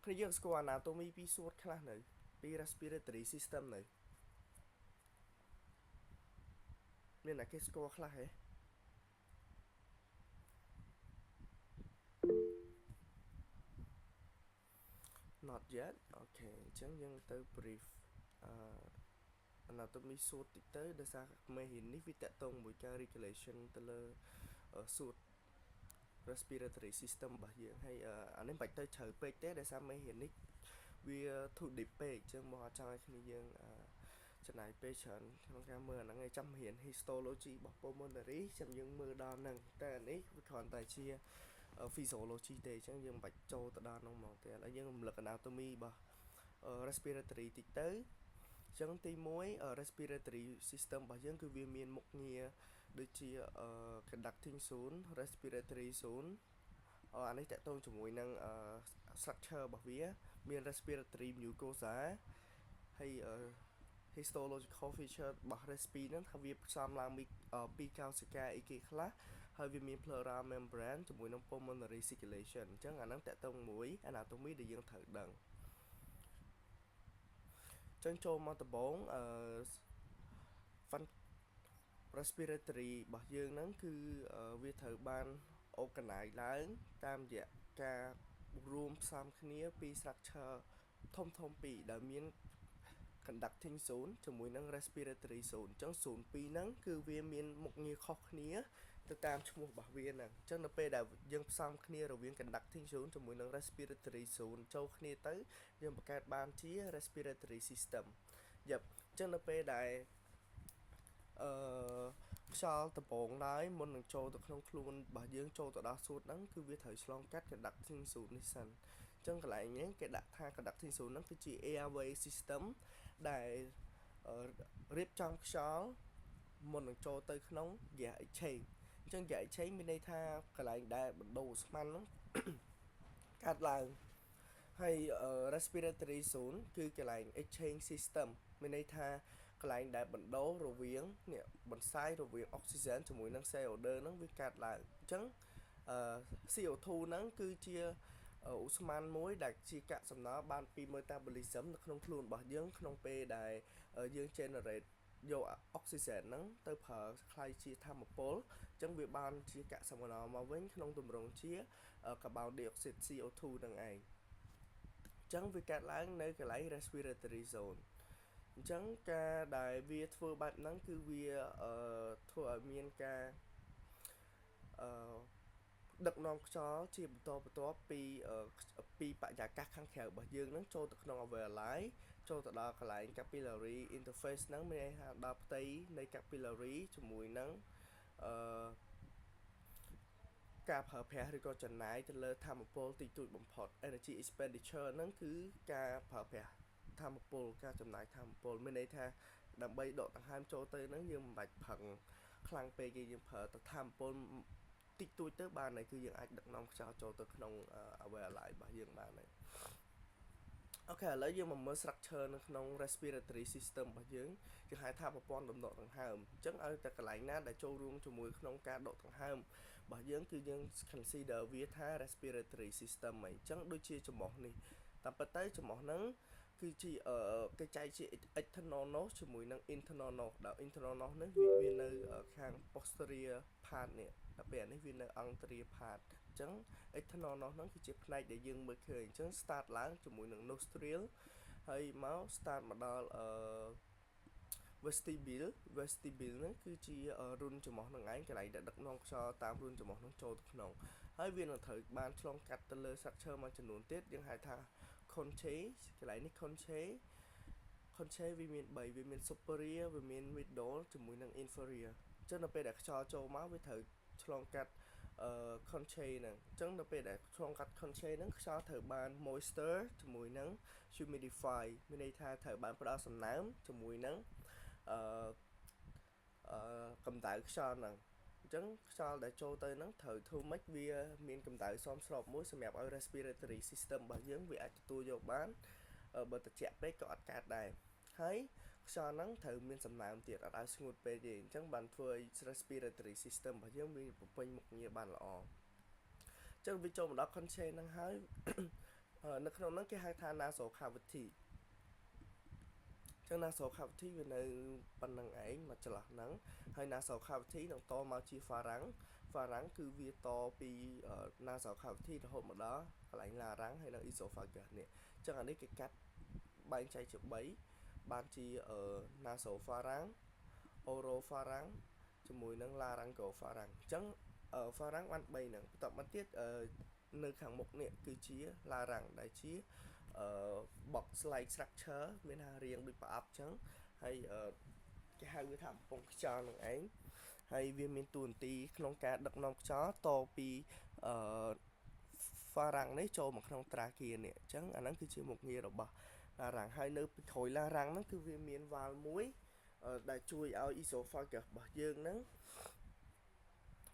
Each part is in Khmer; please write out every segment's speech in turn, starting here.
គ្នាយើងស្គាល់ anatomy ពីសួតខ្លះនៅពី respiratory system នៅមានតែគេស្គាល់ខ្លះហ៎ not yet អូខេអញ្ចឹងយើងទៅ brief anatomy សួតតិចទៅដោយសារមេរៀននេះវាតកតងមួយការ regulation ទៅលើសួត respiratory system របស់យើងហើយអានេះមិនបាច់ទៅជ្រៅពេកទេដោយសារមេរៀននេះវា too deep ពេកអញ្ចឹងមកអត់ចង់ឲ្យគ្នាយើងចំណាយពេលច្រើនក្នុងការមើលអាហ្នឹងឯងចាំរៀន histology របស់ pulmonary ចាំយើងមើលដល់ហ្នឹងតែអានេះវាគ្រាន់តែជា physiology ទេអញ្ចឹងយើងមិនបាច់ចូលទៅដល់ហ្នឹងហ្មងទេឥឡូវយើងរំលឹក anatomy របស់ respiratory តិចទៅអញ្ចឹងទី1 respiratory system របស់យើងគឺវាមានមុខងារដូចជា conducting zone respiratory zone អានេះតកតងជាមួយនឹង structure របស់វាមាន respiratory mucosa ហើយhistological feature របស់ respi ហ្នឹងថាវាផ្សំឡើងពីកោសិកាអីគេខ្លះហើយវាមាន pleural membrane ជាមួយនឹង pulmonary circulation អញ្ចឹងអាហ្នឹងតកតងមួយ anatomy ដែលយើងត្រូវដឹងអញ្ចឹងចូលមកដំបូងrespiratory របស់យើងហ្នឹងគឺវាត្រូវបាន organize ឡើងតាមរយៈការរួមផ្សំគ្នាពី structure ធំពីរដែលមាន conducting zone ជាមួយនឹង respiratory zone អញ្ចឹង zone 2ហ្នឹងគឺវាមានមុខងារខុសគ្នាទៅតាមឈ្មោះរបស់វាហ្នឹងអញ្ចឹងនៅពេលដែលយើងផ្សំគ្នារវាង conducting zone ជាមួយនឹង respiratory zone ចូលគ្នាទៅយើងបង្កើតបានជា respiratory system អញ្ចឹងនៅពេលដែលខ្យល់ដំបងឡើយមុននឹងចូលទៅក្នុងខ្លួនរបស់យើងចូលទៅដល់សួតហ្នឹងគឺវាត្រូវឆ្លងកាត់ conducting zone នេះសិនអញ្ចឹងកន្លែងនេះគេដាក់ថា conducting zone ហ្នឹងគឺជា airway system ដែលរៀបចំខ្យល់មុននឹងចូលទៅក្នុង gas exchange អញ្ចឹង gas exchange មានន័យថាកន្លែងដែលបណ្ដូរឧស្ម័នហ្នឹងកាត់ឡើងហើយ respiratory zone គឺកន្លែង exchange system មានន័យថាកន្លែងដែលបណ្ដូររវាងនេះបន្សាយរវាងអុកស៊ីហ្សែនជាមួយនឹង CO2 ហ្នឹងវាកាត់ឡើងអញ្ចឹងCO2 ហ្នឹងគឺជាឧស្ម័នមួយដែលជាកាកសំណល់បានពី metabolism នៅក្នុងខ្លួនរបស់យើងក្នុងពេលដែលយើង generate យកអុកស៊ីហ្សែនហ្នឹងទៅប្រើខ្លាយជាថាមពលអញ្ចឹងវាបានជាកាកសំណល់មកវិញក្នុងទម្រង់ជា carbon dioxide CO2 ហ្នឹងឯងអញ្ចឹងវាកាត់ឡើងនៅកន្លែង respiratory zone អញ្ចឹងការដែលវាធ្វើបែបហ្នឹងគឺវាធ្វើឲ្យមានការដឹកនាំខ្យល់ជាបន្តបន្ទាប់ពីបរិយាកាសខាងក្រៅរបស់យើងហ្នឹងចូលទៅក្នុង alveoli ចូលទៅដល់កន្លែង capillary interface ហ្នឹងមានន័យថាដល់ផ្ទៃនៃ capillary ជាមួយនឹងការប្រើប្រាស់ឬក៏ចំណាយទៅលើថាមពលតិចតួចបំផុត energy expenditure ហ្នឹងគឺការប្រើប្រាស់ថាមពលការចំណាយថាមពលមានន័យថាដើម្បីដកដង្ហើមចូលទៅហ្នឹងយើងមិនបាច់ផឹងខ្លាំងពេកទេយើងប្រើទៅថាមពលតិចតួចទៅបានហើយគឺយើងអាចដឹកនាំខ្យល់ចូលទៅក្នុង alveoli របស់យើងបានហើយអូខេឥឡូវយើងមកមើល structure នៅក្នុង respiratory system របស់យើងហៅថាប្រព័ន្ធដណ្ដកដង្ហើមអញ្ចឹងឲ្យតែកន្លែងណាដែលចូលរួមជាមួយក្នុងការដកដង្ហើមរបស់យើងគឺយើង consider វាថា respiratory system ហីអញ្ចឹងដូចជាច្រមុះនេះតាមពិតទៅច្រមុះហ្នឹងគឺជាគេចែកជា external nose ជាមួយនឹង internal nose ដែល internal nose នេះវានៅខាង posterior part នេះដល់ពេលនេះវានៅ anterior part អញ្ចឹង external nose ហ្នឹងគឺជាផ្នែកដែលយើងមើលឃើញអញ្ចឹង start ឡើងជាមួយនឹង nostril ហើយមក start មកដល់vestibule ហ្នឹងគឺជារុនច្រមុះនឹងឯងកន្លែងដែលដឹកនាំខ្យល់តាមរុនច្រមុះនឹងចូលទៅក្នុងហើយវានឹងត្រូវបានឆ្លងកាត់ទៅលើ structure មួយចំនួនទៀតយើងហៅថា conchae កន្លែងនេះ conchae វាមាន3វាមាន superior វាមាន middle ជាមួយនឹង inferior អញ្ចឹងដល់ពេលដែលខ្យល់ចូលមកវាត្រូវឆ្លងកាត់conchae ហ្នឹងអញ្ចឹងដល់ពេលដែលឆ្លងកាត់ conchae ហ្នឹងខ្យល់ត្រូវបាន moisture ជាមួយនឹង humidify មានន័យថាត្រូវបានផ្ដល់សំណើមជាមួយនឹងកម្ដៅខ្យល់ហ្នឹងអញ្ចឹងខ្យល់ដែលចូលទៅហ្នឹងត្រូវធ្វើម៉េចវាមានកម្ដៅសមស្របមួយសម្រាប់ឲ្យ respiratory system របស់យើងវាអាចទទួលយកបានបើត្រជាក់ពេកក៏អត់កើតដែរហើយខ្យល់ហ្នឹងត្រូវមានសំណើមទៀតអត់ឲ្យស្ងួតពេកទេអញ្ចឹងបានធ្វើឲ្យ respiratory system របស់យើងវាបំពេញមុខងារបានល្អអញ្ចឹងវាចូលមកដល់ conchae ហ្នឹងហើយ នៅក្នុងហ្នឹងគេហៅថា nasal cavity ចឹង nasal cavity វានៅប៉ុណ្្នឹងឯងមកចន្លោះហ្នឹងហើយ nasal cavity នឹងតមកជា pharynx គឺវាតពី nasal cavity រហូតមកដល់កន្លែង larynx ហើយនៅ esophagus នេះចឹងអានេះគេកាត់បែងចែកជា3បានជា nasopharynx oropharynx ជាមួយនឹង laryngopharynx ចឹង pharynx បាន3ហ្នឹងបន្ទាប់មកទៀតនៅខាងមុខនេះគឺជា larynx ដែលជាbox like structure មានថារាងដូចប្រអប់ចឹងហើយគេហៅវាថាបំពង់ខ្យល់នឹងឯងហើយវាមានតួនាទីក្នុងការដឹកនាំខ្យល់តពីpharynx នេះចូលមកក្នុង trachea នេះអញ្ចឹងអាហ្នឹងគឺជាមុខងាររបស់ larynx ហើយនៅពីក្រោយ larynx ហ្នឹងគឺវាមាន valve មួយដែលជួយឲ្យ esophagus របស់យើងហ្នឹង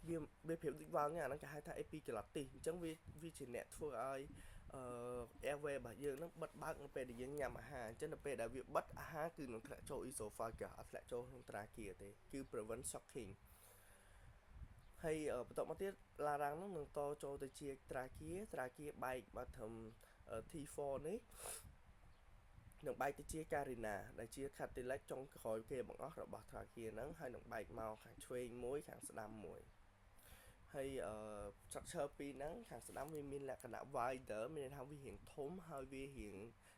វាប្រៀបដូច valve ហ្នឹងអាហ្នឹងគេហៅថា epiglottis អញ្ចឹងវាជាអ្នកធ្វើឲ្យairway របស់យើងហ្នឹងបិទបើកនៅពេលដែលយើងញ៉ាំអាហារអញ្ចឹងនៅពេលដែលវាបិទអាហារគឺនឹងធ្លាក់ចូល esophagus អត់ធ្លាក់ចូលក្នុង trachea ទេគឺ prevent shocking ហើយបន្ទាប់មកទៀត larynx ហ្នឹងនឹងតចូលទៅជា trachea បែកមកត្រឹម T4 នេះនឹងបែកទៅជា carina ដែលជា cartilage ចុងក្រោយគេបង្អស់របស់ trachea ហ្នឹងហើយនឹងបែកមកខាងឆ្វេងមួយខាងស្ដាំមួយហើយstructure ពីរហ្នឹងខាងស្ដាំវាមានលក្ខណៈ wider មានន័យថាវារៀងធំហើយវារៀង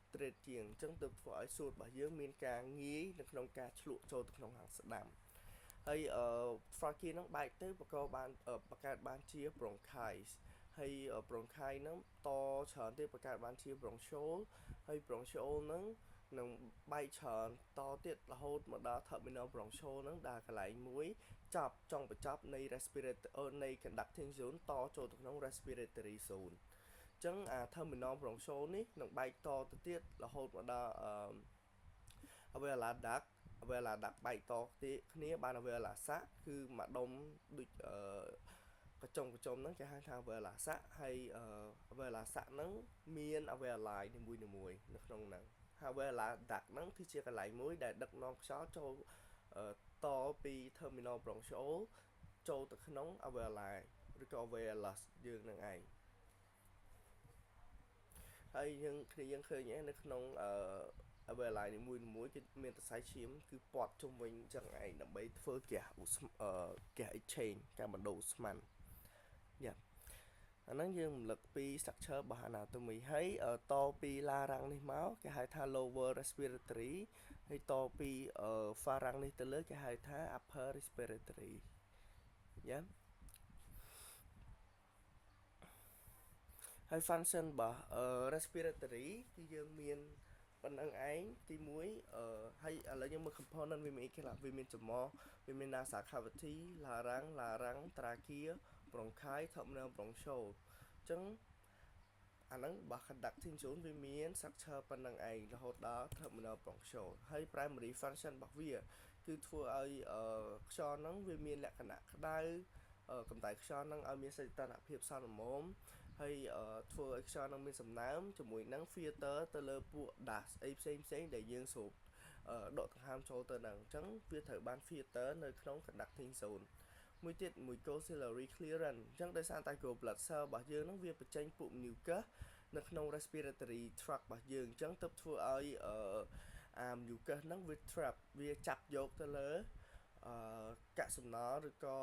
straight ជាងអញ្ចឹងទើបធ្វើឲ្យសួតរបស់យើងមានការងាយនៅក្នុងការឆ្លក់ចូលទៅក្នុងខាងស្ដាំហើយtrachea ហ្នឹងបែកទៅបង្កើតបានជា bronchi ហើយ bronchi ហ្នឹងតច្រើនទៀតបង្កើតបានជា bronchiole ហើយ bronchiole ហ្នឹងនឹងបែកច្រើនតទៀតរហូតមកដល់ terminal bronchiole ហ្នឹងដែលកន្លែងមួយចុងបញ្ចប់នៃ respiratory នៃ conducting zone តចូលទៅក្នុង respiratory zone អញ្ចឹងអា terminal bronchiole នេះនឹងបែកតទៅទៀតរហូតមកដល់alveolar duct បែកតគ្នាបាន alveolar sac គឺមួយដុំដូចកញ្ចុំហ្នឹងគេហៅថា alveolar sac ហើយ alveolar sac ហ្នឹងមាន alveoli នីមួយនៅក្នុងហ្នឹងហើយ alveolar duct ហ្នឹងគឺជាកន្លែងមួយដែលដឹកនាំខ្យល់ចូលតពី terminal bronchiole ចូលទៅក្នុង alveoli ឬក៏ alveolus យើងនឹងឯងហើយយើងឃើញនៅក្នុងalveoli នីមួយគឺមានសរសៃឈាមគឺព័ទ្ធជុំវិញចឹងឯងដើម្បីធ្វើហ្គាស exchange ការបណ្ដូរឧស្ម័នយ៉ាអាហ្នឹងយើងរំលឹកពី structure របស់ anatomy ហើយតពី larynx នេះមកគេហៅថា lower respiratory ហើយតពី pharynx នេះទៅលើគេហៅថា upper respiratory យ៉ាហើយ function របស់ respiratory គឺយើងមានប៉ុណ្្នឹងឯងទី1ហើយឥឡូវយើងមើល component វាមានអីខ្លះវាមានច្រមុះវាមាន nasal cavity larynx trachea bronchi terminal bronchiole អញ្ចឹងអាហ្នឹងរបស់ conducting zone វាមាន structure ប៉ុណ្្នឹងឯងរហូតដល់ terminal bronchiole ហើយ primary function របស់វាគឺធ្វើឲ្យខ្យល់ហ្នឹងវាមានលក្ខណៈក្តៅកម្ដៅខ្យល់ហ្នឹងឲ្យមានសីតុណ្ហភាពសមល្មមហើយធ្វើឲ្យខ្យល់នឹងមានសំណើមជាមួយនឹង filter ទៅលើពួក dust អីផ្សេងដែលយើងស្រូបដកដង្ហើមចូលទៅហ្នឹងអញ្ចឹងវាត្រូវបាន filter នៅក្នុង conducting zone មួយទៀត mucociliary clearance អញ្ចឹងដោយសារតែ blood cell របស់យើងហ្នឹងវាបញ្ចេញពួក mucus នៅក្នុង respiratory tract របស់យើងអញ្ចឹងទើបធ្វើឲ្យmucus ហ្នឹងវា trap វាចាប់យកទៅលើកាកសំណល់ឬក៏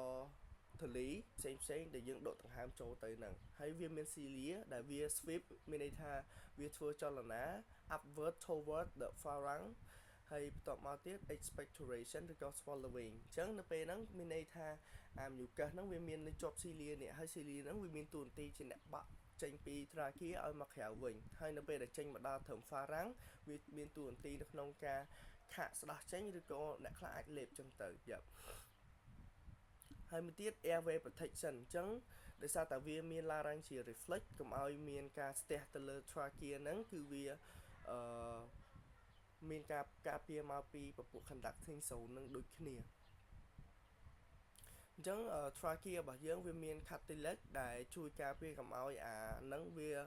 ធូលីផ្សេងដែលយើងដកដង្ហើមចូលទៅហ្នឹងហើយវាមាន cilia ដែលវា sweep មានន័យថាវាធ្វើចលនា upward toward the pharynx ហើយបន្ទាប់មកទៀត expectoration ឬក៏ swallowing អញ្ចឹងនៅពេលហ្នឹងមានន័យថាmucus ហ្នឹងវាមាននៅជាប់ cilia នេះហើយ cilia ហ្នឹងវាមានតួនាទីជាអ្នកបាក់ចេញពី trachea ឲ្យមកក្រៅវិញហើយនៅពេលដែលចេញមកដល់ត្រឹម pharynx វាមានតួនាទីនៅក្នុងការខាក់ស្ដោះចេញឬក៏អ្នកខ្លះអាចលេបចឹងទៅហើយមួយទៀត airway protection អញ្ចឹងដោយសារតែវាមាន larynx ជា reflex កុំឲ្យមានការស្ទះទៅលើ trachea ហ្នឹងគឺវាមានការការពារមកពីពពួក conducting zone នឹងដូចគ្នាអញ្ចឹង trachea របស់យើងវាមាន cartilage ដែលជួយការពារកុំឲ្យអាហ្នឹងវាក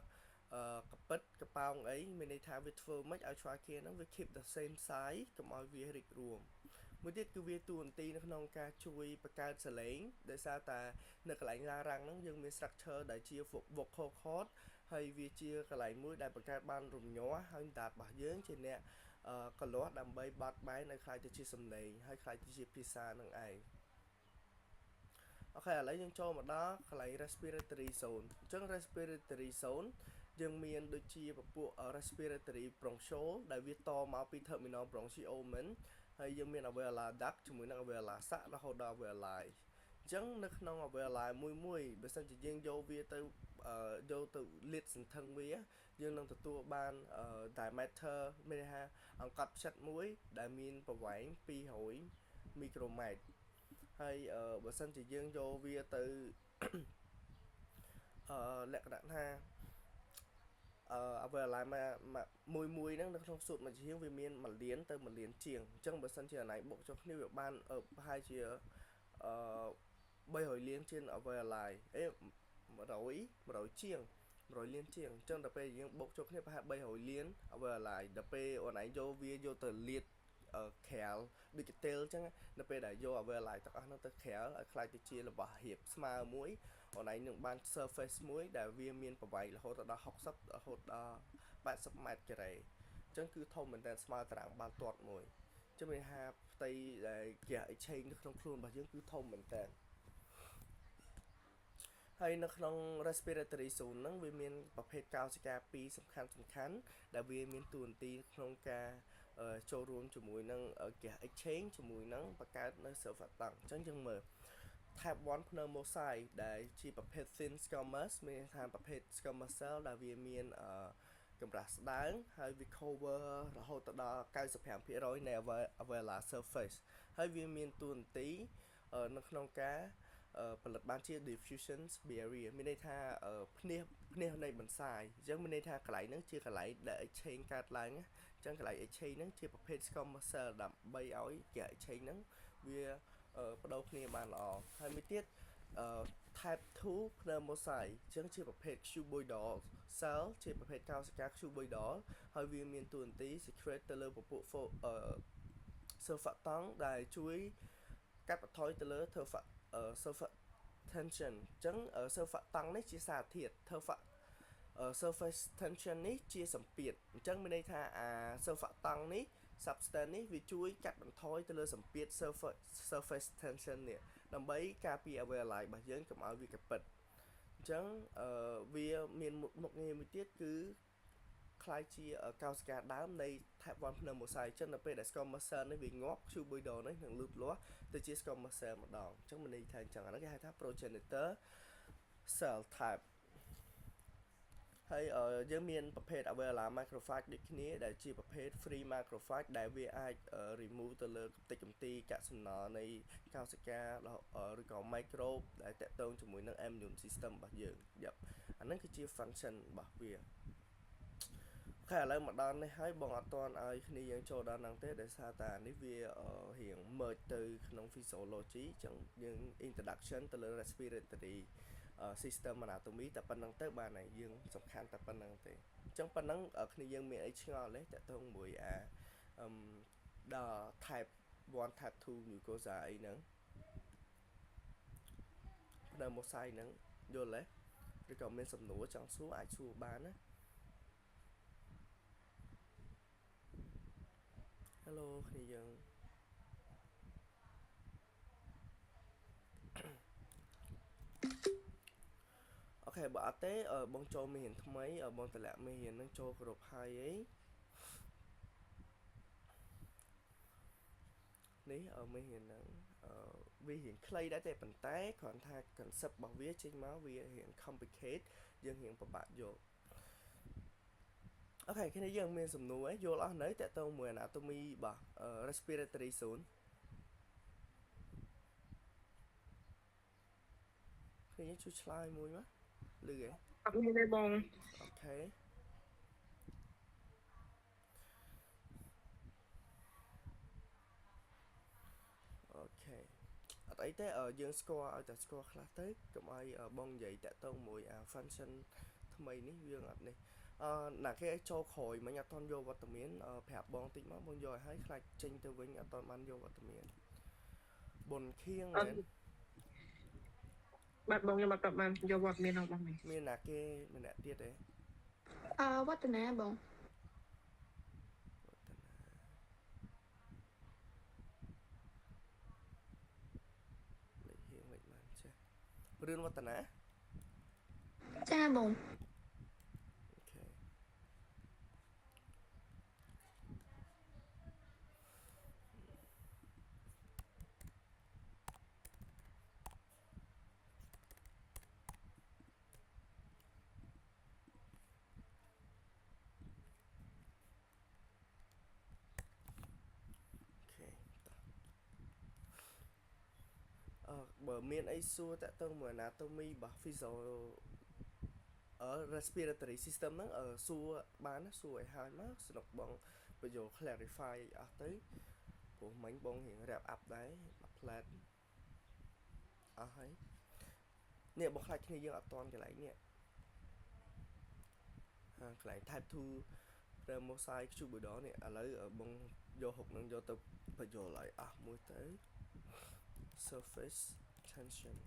ពិតកប៉ោងអីមានន័យថាវាធ្វើមិនឲ្យ trachea ហ្នឹងវា keep the same size កុំឲ្យវារីករួមមួយទៀតគឺវាតួនាទីនៅក្នុងការជួយបង្កើតសលេងដោយសារតែនៅកន្លែង larynx ហ្នឹងយើងមាន structure ដែលជា vocal cord ហើយវាជាកន្លែងមួយដែលបង្កើតបានរំញ័រហើយតារបស់យើងជាអ្នកកលាស់ដើម្បីបាត់បែននៅខ្លាយទៅជាសំឡេងហើយខ្លាយទៅជាភាសានឹងឯងអូខេឥឡូវយើងចូលមកដល់កន្លែង respiratory zone អញ្ចឹង respiratory zone យើងមានដូចជាពពួក respiratory bronchial ដែលវាតមកពី terminal bronchiomen ហើយយើងមាន alveolar duct ជាមួយនឹង alveolar sac រហូតដល់ alveoli អញ្ចឹងនៅក្នុង alveoli មួយបើសិនជាយើងយកវាទៅយកទៅលាតសន្ធឹងវាយើងនឹងទទួលបាន diameter មានន័យថាអង្កត់ផ្ចិតមួយដែលមានប្រវែង200 micromet ហើយបើសិនជាយើងយកវាទៅលក្ខណៈថាalveoli មួយហ្នឹងនៅក្នុងសួតមួយជាងវាមាន1លានទៅ1លានជាងអញ្ចឹងបើសិនជាអាណៃបុកចុះគ្នាវាបានប្រហែលជា300លានជាង alveoli 100ជាង100លានជាងអញ្ចឹងដល់ពេលយើងបុកចុះគ្នាប្រហែល300លាន alveoli ដល់ពេលអូនឯងយកវាយកទៅលាតក្រែលដូចកទេលអញ្ចឹងដល់ពេលដែលយក alveoli ទាំងអស់នោះទៅក្រែលឲ្យខ្លាយទៅជារបស់រៀបស្មើមួយអូនឯងនឹងបាន surface មួយដែលវាមានប្រវែងរហូតដល់60រហូតដល់80ម៉ែត្រការ៉េអញ្ចឹងគឺធំមែនតើស្មើតារាងបាល់ទាត់មួយអញ្ចឹងមានថាផ្ទៃដែលគេឲ្យឆេងនៅក្នុងខ្លួនរបស់យើងគឺធំមែនតើហើយនៅក្នុង respiratory zone ហ្នឹងវាមានប្រភេទកោសិកាពីរសំខាន់ដែលវាមានតួនាទីក្នុងការចូលរួមជាមួយនឹង gas exchange ជាមួយនឹងបង្កើតនៅ surfactant អញ្ចឹងយើងមើល type 1 pneumocystis ដែលជាប្រភេទ thin squamous មានន័យថាប្រភេទ squamous cell ដែលវាមានកម្រាស់ស្ដើងហើយវា cover រហូតដល់ 95% នៃ alveolar surface ហើយវាមានតួនាទីនៅក្នុងការផលិតបានជា diffusion barrier មានន័យថាភ្នាសនៃបន្សាយអញ្ចឹងមានន័យថាកន្លែងហ្នឹងជាកន្លែងដែល exchange កើតឡើងអញ្ចឹងកន្លែង exchange ហ្នឹងជាប្រភេទ squamous cell ដើម្បីឲ្យគេ exchange ហ្នឹងវាបដូរគ្នាបានល្អហើយមួយទៀតtype 2 pneumocystis អញ្ចឹងជាប្រភេទ cuboidal cell ជាប្រភេទកោសិកា cuboidal ហើយវាមានតួនាទី secrete ទៅលើពពួក surfactant ដែលជួយកាត់បន្ថយទៅលើ surface tension អញ្ចឹង surfactant នេះជាសារធាតុ surface tension នេះជាសម្ពាធអញ្ចឹងមានន័យថាអា surfactant នេះ substance នេះវាជួយកាត់បន្ថយទៅលើសម្ពាធ surface tension នេះដើម្បីការពារ alveoli របស់យើងកុំឲ្យវាកពិតអញ្ចឹងវាមានមុខងារមួយទៀតគឺខ្លាយជាកោសិកាដើមនៃ type 1 pneumocystis អញ្ចឹងនៅពេលដែល squamous cell នេះវាងាប់ cuboidal នេះនឹងលូតលាស់ទៅជា squamous cell ម្ដងអញ្ចឹងមានន័យថាអញ្ចឹងអានេះគេហៅថា progenitor cell type ហើយយើងមានប្រភេទ alveolar macrophage ដូចគ្នាដែលជាប្រភេទ free macrophage ដែលវាអាច remove ទៅលើកម្ទេចកំទីកាកសំណល់នៃកោសិកាឬក៏ microbe ដែលតាក់ទងជាមួយនឹង immune system របស់យើងអាហ្នឹងគឺជា function របស់វាខែឥឡូវមកដល់នេះហើយបងអត់ទាន់ឲ្យគ្នាយើងចូលដល់ហ្នឹងទេដោយសារតែនេះវារៀង merge ទៅក្នុង physiology អញ្ចឹងយើង introduction ទៅលើ respiratory system anatomy តែប៉ុណ្្នឹងទៅបានហើយយើងសំខាន់តែប៉ុណ្្នឹងទេអញ្ចឹងប៉ុណ្្នឹងគ្នាយើងមានអីឆ្ងល់ទេតើតើមួយដល់ type 1 type 2 mucosa អីហ្នឹង pneumocystis ហ្នឹងយល់ទេឬក៏មានសំណួរចង់សួរអាចសួរបានណា Hello គ្នាយើងអូខេបើអត់ទេបងចូលមេរៀនថ្មីបងតម្លាក់មេរៀនហ្នឹងចូលគ្រប់ហើយអីនេះមេរៀនហ្នឹងវារៀងខ្លីដែរទេប៉ុន្តែគ្រាន់ថា concept របស់វាចេញមកវារៀង complicate យើងរៀងពិបាកយល់អូខេគ្នាយើងមានសំណួរយល់អស់នៅតើតើមួយ anatomy របស់ respiratory zone គ្នាយើងជួយឆ្លើយមួយមកលឺហ៎អត់មានទេបងអូខេអូខេអត់អីទេយើងស្គាល់ឲ្យតែស្គាល់ខ្លះទៅកុំឲ្យបងនិយាយតាក់ទងមួយfunction ថ្មីនេះយើងអត់នេះណាគេចូលក្រោយមិញអត់តន់យកវត្តមានប្រាប់បងតិចមកបងយកឲ្យហើយខ្លាចចេញទៅវិញអត់តន់បានយកវត្តមានបុនខៀងមែនបាទបងខ្ញុំអត់ប្រាប់បានយកវត្តមានរបស់បងមានណាគេម្នាក់ទៀតទេ វឌ្ឍនាបង រឿងវឌ្ឍនា ចាបង បើមានអីសួរតើទៅមួយ anatomy របស់ physio respiratory system ហ្នឹងសួរបានសួរឲ្យហើយមកស្នុកបងបញ្យល់ clarify អស់ទៅព្រោះមិញបងរៀង wrap up ដែរមួយ plan អស់ហើយនេះបងខ្លាចគ្នាយើងអត់តាន់កន្លែងនេះកន្លែង type 2 pneumocystis cuboidal នេះឥឡូវបងយកហុកនឹងយកទៅបញ្យល់ឲ្យអស់មួយទៅ surface tension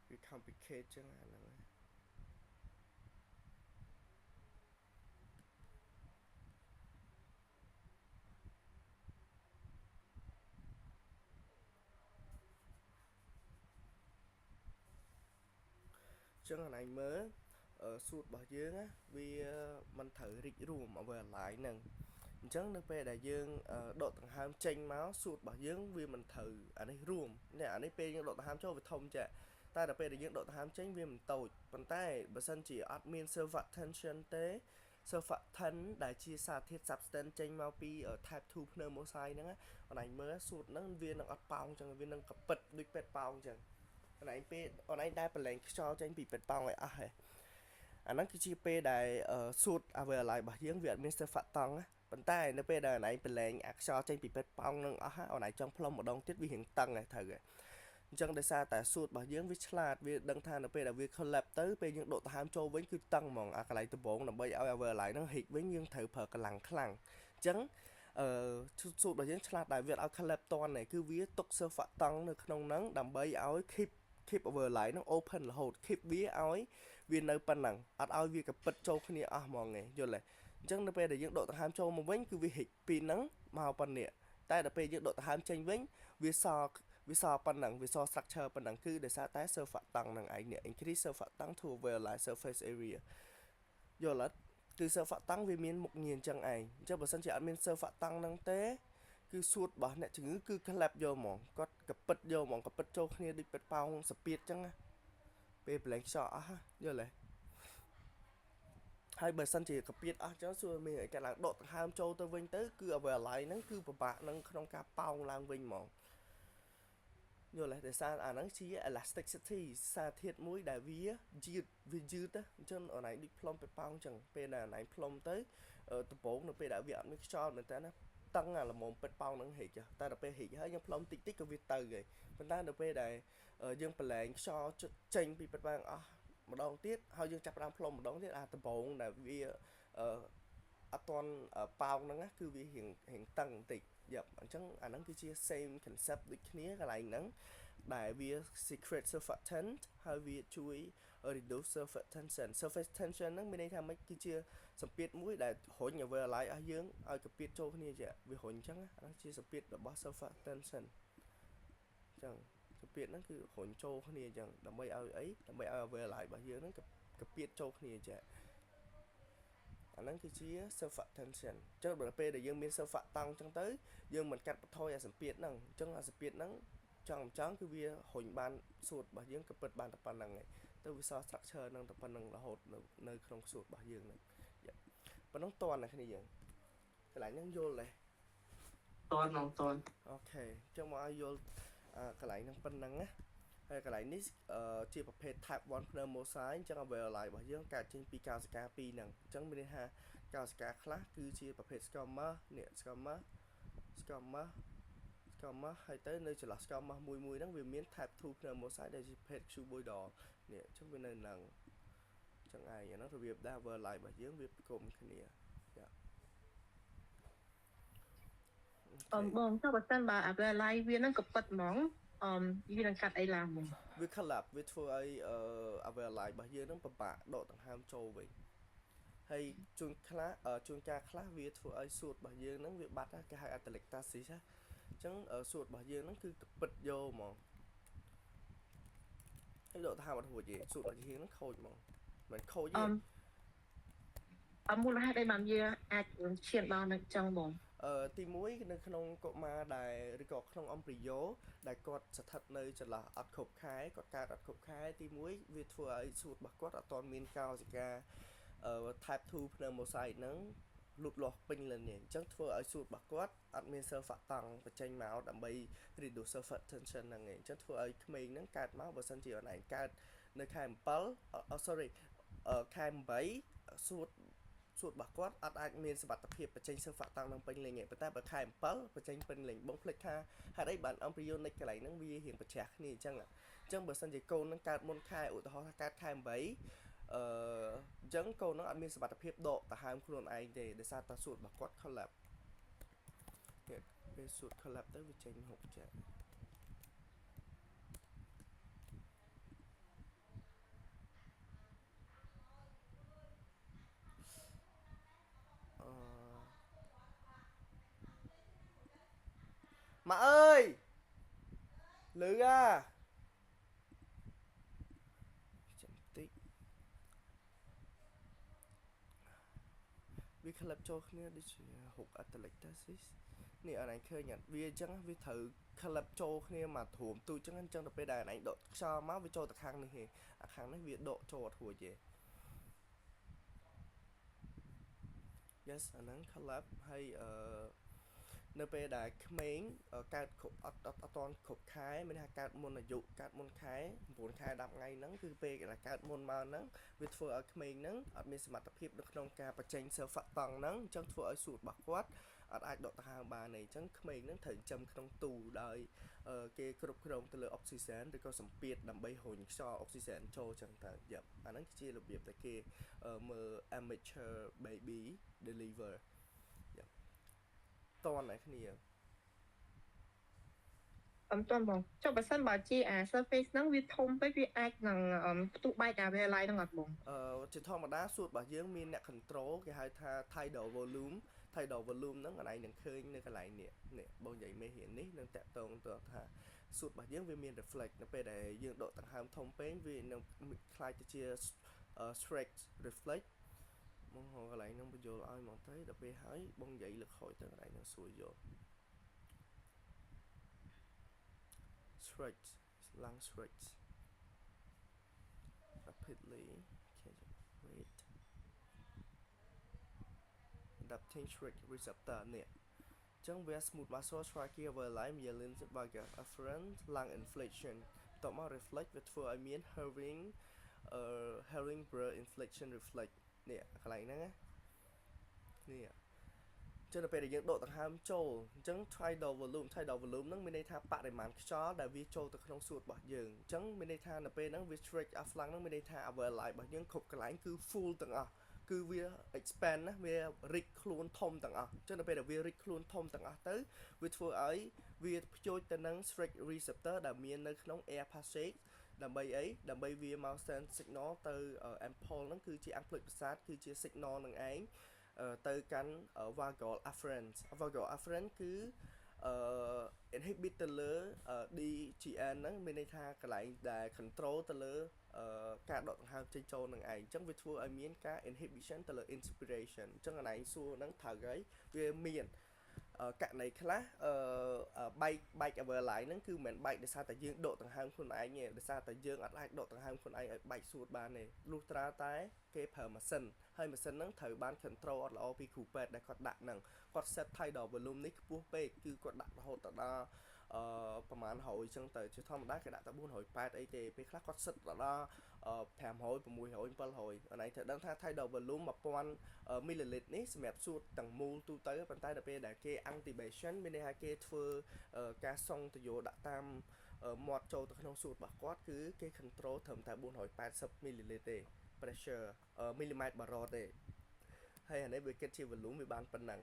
វា complicate ចឹងអាហ្នឹងចឹងអានេះមើលសួតរបស់យើងណាវាមិនត្រូវរីករួមអ្វីអាឡាយហ្នឹងអញ្ចឹងនៅពេលដែលយើងដកដង្ហើមចេញមកសួតរបស់យើងវាមិនត្រូវអានេះរួមនេះអានេះពេលយើងដកដង្ហើមចូលវាធំចាតែដល់ពេលដែលយើងដកដង្ហើមចេញវាមិនតូចប៉ុន្តែបើសិនជាអត់មាន surfactant ទេ surfactant ដែលជាសារធាតុ substance ចេញមកពី type 2 pneumocystis ហ្នឹងអនឡាញមើលសួតហ្នឹងវានឹងអត់ប៉ោងចឹងវានឹងកពិតដូចពេទ្យប៉ោងចឹងអនឡាញពេលអនឡាញដែលប្រឡែងខ្យល់ចេញពីពេទ្យប៉ោងឲ្យអស់ហេអាហ្នឹងគឺជាពេលដែលសួតអ្វីអាឡាយរបស់យើងវាអត់មាន surfactant ណាប៉ុន្តែនៅពេលដែលអនឡាញប្រឡែងអាខ្យល់ចេញពីពេទ្យប៉ោងនឹងអស់ហើយអនឡាញចង់ផ្លុំម្ដងទៀតវារៀងតឹងហើយត្រូវហើយអញ្ចឹងដោយសារតែសួតរបស់យើងវាឆ្លាតវាដឹងថានៅពេលដែលវា collapse ទៅពេលយើងដកដង្ហើមចូលវិញគឺតឹងហ្មងអាកន្លែងដំបងដើម្បីឲ្យអ្វីអាឡាយហ្នឹងហិចវិញយើងត្រូវប្រើកម្លាំងខ្លាំងអញ្ចឹងសួតរបស់យើងឆ្លាតដែលវាឲ្យ collapse តន់គឺវាទុក surfactant នៅក្នុងហ្នឹងដើម្បីឲ្យ keep over line ហ្នឹង open រហូត keep វាឲ្យវានៅប៉ុណ្ណឹងអត់ឲ្យវាកពិតចូលគ្នាអស់ហ្មងឯងយល់ទេអញ្ចឹងនៅពេលដែលយើងដកដង្ហើមចូលមកវិញគឺវាហិចពីហ្នឹងមកប៉ុណ្ណេះតែដល់ពេលយើងដកដង្ហើមចេញវិញវាសប៉ុណ្ណឹងវាស structure ប៉ុណ្ណឹងគឺដោយសារតែ surfactant ហ្នឹងឯងនេះ increase surfactant to alveolar surface area យល់អត់គឺ surfactant វាមានមុខងារអញ្ចឹងឯងអញ្ចឹងបើសិនជាអត់មាន surfactant ហ្នឹងទេគឺសួតរបស់អ្នកជំងឺគឺ collapse យកហ្មងគាត់កពិតយកហ្មងកពិតចូលគ្នាដូចពេទ្យប៉ោងសពៀតអញ្ចឹងណាពេលប្រឡែងខ្យល់អស់យល់ទេហើយបើសិនជាកពៀតអស់ចឹងសួរមានអីកាត់ឡើងដកដង្ហើមចូលទៅវិញទៅគឺអ្វីអាឡ័យហ្នឹងគឺពិបាកនឹងក្នុងការប៉ោងឡើងវិញហ្មងយល់ទេដោយសារអាហ្នឹងជា elasticity សារធាតុមួយដែលវាយឺតអញ្ចឹងអនឡាញដូចផ្លុំទៅប៉ោងអញ្ចឹងពេលដែលអនឡាញផ្លុំទៅដំបូងនៅពេលដែលវាអត់មានខ្យល់មែនតើណាតឹងអាល្មមពេទ្យប៉ោងហ្នឹងហិចតែដល់ពេលហិចហើយយើងផ្លុំតិចតិចក៏វាទៅហើយប៉ុន្តែនៅពេលដែលយើងប្រឡែងខ្យល់ចេញពីពេទ្យប៉ោងអស់ម្ដងទៀតហើយយើងចាប់ផ្ដើមផ្លុំម្ដងទៀតអាដំបូងដែលវាអត់ទាន់ប៉ោងហ្នឹងគឺវារៀងតឹងបន្តិចអញ្ចឹងអាហ្នឹងគឺជា same concept ដូចគ្នាកន្លែងហ្នឹងដែលវា secret surfactant ហើយវាជួយ reduce surface tension ហ្នឹងមានន័យថាមិនគឺជាសម្ពាធមួយដែលរុញអ្វីអាឡ័យអស់យើងឲ្យកពៀតចូលគ្នាជាវារុញអញ្ចឹងហ្នឹងជាសម្ពាធរបស់ surface tension អញ្ចឹងសម្ពាធហ្នឹងគឺរុញចូលគ្នាអញ្ចឹងដើម្បីឲ្យអីដើម្បីឲ្យអ្វីអាឡ័យរបស់យើងហ្នឹងកពៀតចូលគ្នាជាអាហ្នឹងគឺជា surface tension អញ្ចឹងដល់ពេលដែលយើងមាន surface តង់អញ្ចឹងទៅយើងមិនកាត់បន្ថយអាសម្ពាធហ្នឹងអញ្ចឹងអាសម្ពាធហ្នឹងចង់គឺវារុញបានសួតរបស់យើងក៏ពិតបានតែប៉ុណ្្នឹងឯងទៅវាស structure ហ្នឹងតែប៉ុណ្្នឹងរហូតនៅក្នុងសួតរបស់យើងហ្នឹងប៉ុណ្្នឹងតន់តែគ្នាយើងកន្លែងហ្នឹងយល់ទេតន់អូខេអញ្ចឹងមកឲ្យយល់កន្លែងហ្នឹងប៉ុណ្្នឹងណា ហើយកន្លែងនេះជាប្រភេទ type 1 pneumocyte អញ្ចឹង alveoli របស់យើងកើតចេញពីកោសិកាពីរហ្នឹងអញ្ចឹងមានន័យថាកោសិកាខ្លះគឺជាប្រភេទ squamous នេះ squamous ហើយទៅនៅចន្លោះ squamous មួយហ្នឹងវាមាន type 2 pneumocyte ដែលជាប្រភេទ cuboidal នេះអញ្ចឹងវានៅហ្នឹងអញ្ចឹងឯងអាហ្នឹងរបៀបដែល alveoli របស់យើងវាផ្គុំគ្នាបងចុះបើសិនបើអាប់ឡាយវានឹងក៏ពិតហ្មងវានឹងកាត់អីឡើងហ្មង វា collapse វាធ្វើឲ្យalveoli របស់យើងហ្នឹងពិបាកដកដង្ហើមចូលវិញហើយជួនកាលខ្លះវាធ្វើឲ្យសួតរបស់យើងហ្នឹងវាបាត់គេហៅ atelectasis អញ្ចឹងសួតរបស់យើងហ្នឹងគឺពិតយកហ្មងហើយដកដង្ហើមអត់រួចទេសួតរបស់យើងហ្នឹងខូចហ្មងមិនខូចទេមូលហេតុអីបានវាអាចឈានដល់នឹងចឹងបងទី1នៅក្នុងកុមារដែលឬក៏ក្នុងអំព្រីយ៉ូដែលគាត់ស្ថិតនៅចន្លោះអត់គ្រប់ខែគាត់កើតអត់គ្រប់ខែទី1វាធ្វើឲ្យសួតរបស់គាត់អត់ទាន់មានកោសិកា type 2 pneumocyte ហ្នឹងលូតលាស់ពេញលេញនេះអញ្ចឹងធ្វើឲ្យសួតរបស់គាត់អត់មាន surfactant បញ្ចេញមកដើម្បី reduce surface tension ហ្នឹងឯងអញ្ចឹងធ្វើឲ្យក្មេងហ្នឹងកើតមកបើសិនជាអនឯងកើតនៅខែ7 sorry ខែ8សួតរបស់គាត់អត់អាចមានសមត្ថភាពបញ្ចេញ surfactant នឹងពេញលេញទេប៉ុន្តែបើខែ7បញ្ចេញពេញលេញបងភ្លេចថាហេតុអីបាន embryonic កន្លែងហ្នឹងវារៀងប្រឆាស់គ្នាអញ្ចឹងបើសិនជាកូនហ្នឹងកើតមុនខែឧទាហរណ៍ថាកើតខែ8អញ្ចឹងកូនហ្នឹងអត់មានសមត្ថភាពដកដង្ហើមខ្លួនឯងទេដោយសារតែសួតរបស់គាត់ collapse ពេលសួត collapse ទៅវាចេញហុកចាក់ម៉ាក់អើយលឺចាំតិចវាក្លឹបចូលគ្នាដូចជាហុក atelectasis នេះអនឯងឃើញអត់វាអញ្ចឹងវាត្រូវក្លឹបចូលគ្នាមកធួមទូចអញ្ចឹងទៅពេលដែលអនឯងដកខ្យល់មកវាចូលទៅខាងនេះទេអាខាងនេះវាដកចូលអត់រួចទេ yes អាហ្នឹង collapse ហើយនៅពេលដែលក្មេងកើតគ្រប់អត់ទាន់គ្រប់ខែមានថាកើតមុនអាយុកើតមុនខែ9ខែ10ថ្ងៃហ្នឹងគឺពេលដែលកើតមុនមកហ្នឹងវាធ្វើឲ្យក្មេងហ្នឹងអត់មានសមត្ថភាពនៅក្នុងការបញ្ចេញ surfactant ហ្នឹងអញ្ចឹងធ្វើឲ្យសួតរបស់គាត់អត់អាចដកដង្ហើមបានទេអញ្ចឹងក្មេងហ្នឹងត្រូវចាំក្នុងទូដោយគេគ្រប់គ្រងទៅលើអុកស៊ីសែនឬក៏សម្ពាធដើម្បីរុញខ្យល់អុកស៊ីសែនចូលអញ្ចឹងទៅយ៉ាប់អាហ្នឹងជារបៀបដែលគេមើល amateur baby deliver តន់តែគ្នាតន់បងចុះបើសិនបើជាអា surface ហ្នឹងវាធំពេកវាអាចនឹងផ្ទុះបែកអា alveoli ហ្នឹងអត់បងជាធម្មតាសួតរបស់យើងមានអ្នក control គេហៅថា tidal volume ហ្នឹងកន្លែងនឹងឃើញនៅកន្លែងនេះបងនិយាយមេរៀននេះនឹងតាក់ទងទៅថាសួតរបស់យើងវាមាន reflect នៅពេលដែលយើងដកដង្ហើមធំពេកវានឹងខ្លាចទៅជា stretch reflex បងកន្លែងហ្នឹងបញ្យល់ឲ្យមកទៅដល់ពេលហើយបងនិយាយលើខូចទៅកន្លែងហ្នឹងស្រួលយល់ stretch lung stretch rapidly wait adapting stretch receptor នេះចឹងវា smooth muscle trachea alveoli myelin vagus afferent lung inflection តមក reflex វាធ្វើឲ្យមាន herring blur inflection reflex នេះកន្លែងហ្នឹងណានេះចឹងដល់ពេលដែលយើងដកដង្ហើមចូលអញ្ចឹង tidal volume ហ្នឹងមានន័យថាបរិមាណខ្យល់ដែលវាចូលទៅក្នុងសួតរបស់យើងអញ្ចឹងមានន័យថានៅពេលហ្នឹងវា stretch អាហ្វ្លាំងហ្នឹងមានន័យថា alveoli របស់យើងគ្រប់កន្លែងគឺ full ទាំងអស់គឺវា expand ណាវារីកខ្លួនធំទាំងអស់អញ្ចឹងដល់ពេលដែលវារីកខ្លួនធំទាំងអស់ទៅវាធ្វើឲ្យវាភ្ជាប់ទៅនឹង stretch receptor ដែលមាននៅក្នុង air passage ដើម្បីអីដើម្បីវាមក send signal ទៅ ampoule ហ្នឹងគឺជាអង្គភ្លេចប្រសាទគឺជា signal នឹងឯងទៅកាន់ vagal afferent គឺinhibit ទៅលើ DGN ហ្នឹងមានន័យថាកន្លែងដែល control ទៅលើការដកដង្ហើមចេញចូលនឹងឯងអញ្ចឹងវាធ្វើឲ្យមានការ inhibition ទៅលើ inspiration អញ្ចឹងកន្លែងសួរហ្នឹងត្រូវហើយវាមានករណីខ្លះបែក alveoli ហ្នឹងគឺមិនបែកដោយសារតែយើងដកដង្ហើមខ្លួនឯងទេដោយសារតែយើងអត់អាចដកដង្ហើមខ្លួនឯងឲ្យបែកសួតបានទេលុះត្រាតែគេប្រើម៉ាស៊ីនហើយម៉ាស៊ីនហ្នឹងត្រូវបាន control អត់ល្អពីគ្រូពេទ្យដែលគាត់ដាក់ហ្នឹងគាត់ set tidal volume នេះខ្ពស់ពេកគឺគាត់ដាក់រហូតដល់ ប្រហែល100ចឹងទៅជាធម្មតាគេដាក់តែ480អីទេពេលខ្លះគាត់សិតដល់500 600 700អានេះត្រូវដឹងថា tidal volume 1000 milliliter នេះសម្រាប់សួតទាំងមូលទូទៅប៉ុន្តែដល់ពេលដែលគេ activation មានន័យថាគេធ្វើការសុងទៅយកដាក់តាមមាត់ចូលទៅក្នុងសួតរបស់គាត់គឺគេ control ត្រឹមតែ480 milliliter ទេ pressure millimeter baroud ទេហើយអានេះវាគិតជា volume វាបានប៉ុណ្ណឹង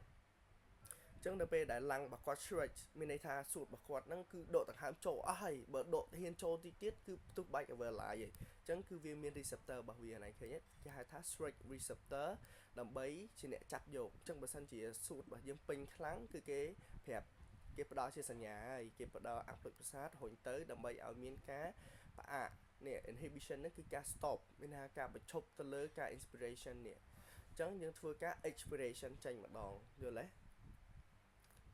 ចឹងដល់ពេលដែលឡាំងរបស់គាត់ stretch មានន័យថាសួតរបស់គាត់ហ្នឹងគឺដកដង្ហើមចូលអស់ហើយបើដកហ៊ានចូលតិចទៀតគឺផ្ទុះបែក alveoli ហើយចឹងគឺវាមាន receptor របស់វាហ្នឹងឃើញទេគេហៅថា stretch receptor ដើម្បីជាអ្នកចាប់យកចឹងបើសិនជាសួតរបស់យើងពេញខ្លាំងគឺគេប្រាប់គេផ្ដល់ជាសញ្ញាហើយគេផ្ដល់អាំងភ្លេចប្រសាទរុញទៅដើម្បីឲ្យមានការផ្អាកនេះ inhibition ហ្នឹងគឺការ stop មានថាការបញ្ឈប់ទៅលើការ inspiration នេះចឹងយើងធ្វើការ expiration ចេញម្ដងយល់ទេ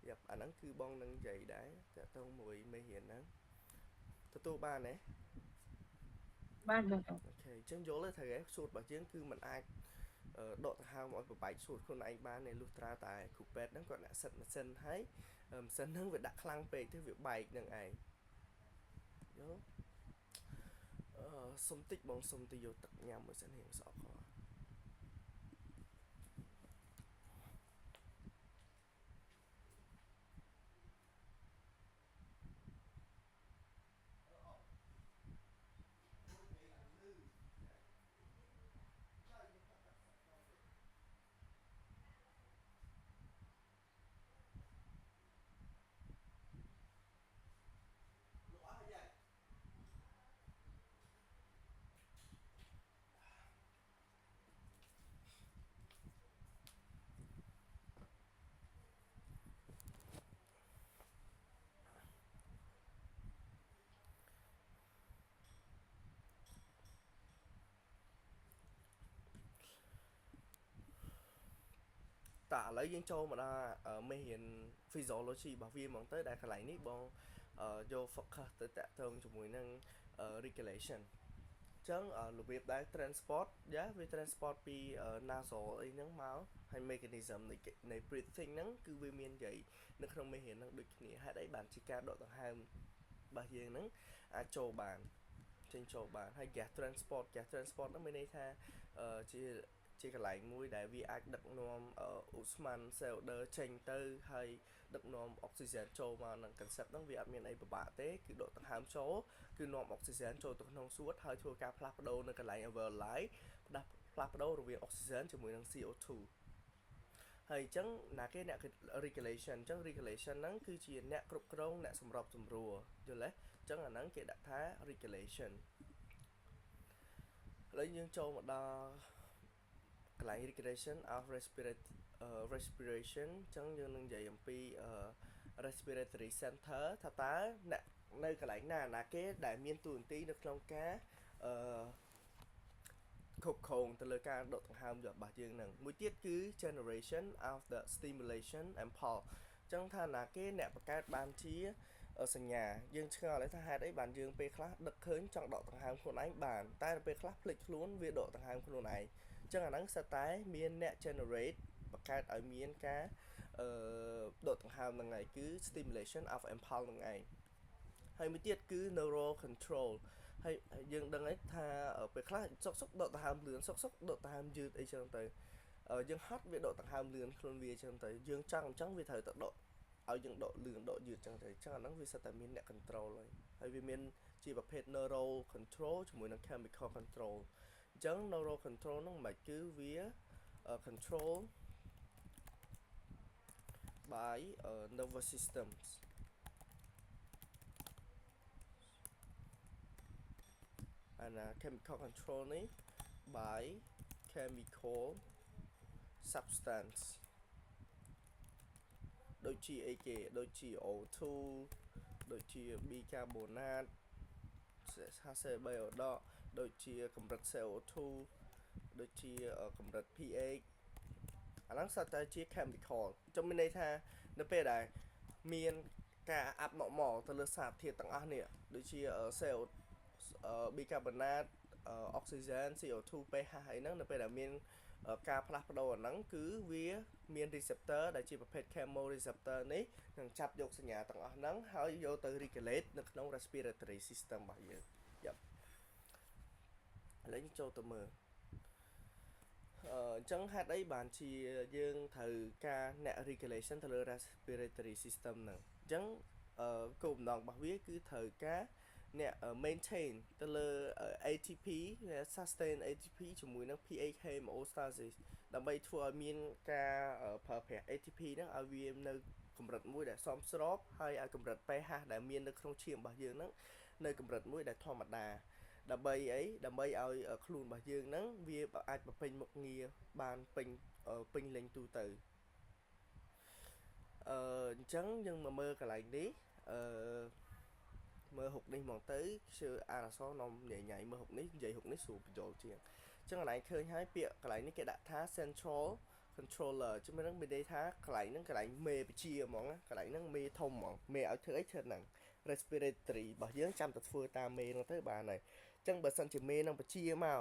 យ៉ាប់អាហ្នឹងគឺបងនឹងនិយាយដែរតើតើមួយមេរៀនហ្នឹងទទួលបានទេបានបងអូខេអញ្ចឹងយល់ទេថាសួតរបស់យើងគឺมันអាចដកដង្ហើមឲ្យប្របែកសួតខ្លួនឯងបានในលុះត្រាតែគ្រូពេទ្យហ្នឹងគាត់ដាក់សិតម៉ាស៊ីនហើយម៉ាស៊ីនហ្នឹងវាដាក់ខ្លាំងពេកទៅវាបែកនឹងឯងយល់សុំតិចបងសុំទៅយកទឹកញ៉ាំមួយសិនហៀងស្អប់ខតើឥឡូវយើងចូលមកដល់មេរៀន physiology របស់វាហ្មងទៅដែលកន្លែងនេះបងយក focus ទៅតាក់ទងជាមួយនឹង regulation ចឹងរបៀបដែល transport យ៉ាវា transport ពី nasal អីហ្នឹងមកហើយ mechanism នៃ breathing ហ្នឹងគឺវាមាននិយាយនៅក្នុងមេរៀនហ្នឹងដូចគ្នាហេតុអីបានជាការដកដង្ហើមរបស់យើងហ្នឹងអាចចូលបានចេញចូលបានហើយ gas transport ហ្នឹងមានន័យថាជាកន្លែងមួយដែលវាអាចដឹកនាំឧស្ម័ន CO2 ចេញទៅហើយដឹកនាំអុកស៊ីហ្សែនចូលមកនឹង concept ហ្នឹងវាអត់មានអីពិបាកទេគឺដកដង្ហើមចូលគឺនាំអុកស៊ីហ្សែនចូលទៅក្នុងសួតហើយធ្វើការផ្លាស់ប្ដូរនៅកន្លែង alveoli ផ្លាស់ប្ដូររវាងអុកស៊ីហ្សែនជាមួយនឹង CO2 ហើយអញ្ចឹងណាគេអ្នក regulation អញ្ចឹង regulation ហ្នឹងគឺជាអ្នកគ្រប់គ្រងអ្នកសម្របសម្រួលយល់ទេអញ្ចឹងអាហ្នឹងគេដាក់ថា regulation ឥឡូវយើងចូលមកដល់កន្លែង regulation of respiration អញ្ចឹងយើងនឹងនិយាយអំពី respiratory center ថាតើអ្នកនៅកន្លែងណាគេដែលមានតួនាទីនៅក្នុងការគ្រប់គ្រងទៅលើការដកដង្ហើមរបស់យើងហ្នឹងមួយទៀតគឺ generation of the stimulation impulse អញ្ចឹងថាណាគេអ្នកបង្កើតបានជាសញ្ញាយើងឆ្ងល់ថាហេតុអីបានយើងពេលខ្លះដឹកឃើញចង់ដកដង្ហើមខ្លួនឯងបានតែពេលខ្លះភ្លេចខ្លួនវាដកដង្ហើមខ្លួនឯងអញ្ចឹងអាហ្នឹងសិតតែមានអ្នក generate បង្កើតឲ្យមានការដកដង្ហើមហ្នឹងឯងគឺ stimulation of impulse ហ្នឹងឯងហើយមួយទៀតគឺ neural control ហើយយើងដឹងហើយថាពេលខ្លះសុកដកដង្ហើមលឿនសុកដកដង្ហើមយឺតអីចឹងទៅយើងហត់វាដកដង្ហើមលឿនខ្លួនវាចឹងទៅយើងចង់អញ្ចឹងវាត្រូវតែដកឲ្យយើងដកលឿនដកយឺតចឹងទៅអញ្ចឹងអាហ្នឹងវាសិតតែមានអ្នក control ហើយវាមានជាប្រភេទ neural control ជាមួយនឹង chemical control អញ្ចឹង neural control ហ្នឹងមិនគឺវា control by nervous systems and chemical control នេះ by chemical substance ដូចជាអីគេដូចជា O2 ដូចជា bicarbonate ហាសេបៃអូដកដូចជាកម្រិត CO2 ដូចជាកម្រិត pH អាហ្នឹងសិតតែជា chemical ចាំមានន័យថានៅពេលដែលមានការអាប់normal ទៅលើសារធាតុទាំងអស់នេះដូចជា CO bicarbonate oxygen CO2 pH អីហ្នឹងនៅពេលដែលមាន ការផ្លាស់ប្ដូរអាហ្នឹងគឺវាមាន receptor ដែលជាប្រភេទ chemoreceptor នេះនឹងចាប់យកសញ្ញាទាំងអស់ហ្នឹងហើយយកទៅ regulate នៅក្នុង respiratory system របស់យើងយ៉ាប់ឥឡូវយើងចូលទៅមើលអញ្ចឹងហេតុអីបានជាយើងត្រូវការអ្នក regulation ទៅលើ respiratory system ហ្នឹងអញ្ចឹងគោលបំណងរបស់វាគឺត្រូវការអ្នក maintain ទៅលើ ATP sustain ATP ជាមួយនឹង pH homeostasis ដើម្បីធ្វើឲ្យមានការប្រើប្រាស់ ATP ហ្នឹងឲ្យវានៅកម្រិតមួយដែលសមស្របហើយឲ្យកម្រិត pH ដែលមាននៅក្នុងឈាមរបស់យើងហ្នឹងនៅកម្រិតមួយដែលធម្មតាដើម្បីអីដើម្បីឲ្យខ្លួនរបស់យើងហ្នឹងវាអាចបំពេញមុខងារបានពេញលេញទូទៅអញ្ចឹងយើងមកមើលកន្លែងនេះមើលហុកនេះហ្មងទៅជឿអានអក្សរនាំញ៉ៃមើលហុកនេះនិយាយហុកនេះស្រួលបញ្ចូលជាងអញ្ចឹងកន្លែងឃើញហើយពាក្យកន្លែងនេះគេដាក់ថា central controller ជឿមិនដឹងមានន័យថាកន្លែងហ្នឹងកន្លែងមេបជាហ្មងកន្លែងហ្នឹងមេធំហ្មងមេឲ្យធ្វើអីធ្វើហ្នឹង respiratory របស់យើងចាំតែធ្វើតាមមេហ្នឹងទៅបានហើយអញ្ចឹងបើសិនជាមេនឹងបជាមក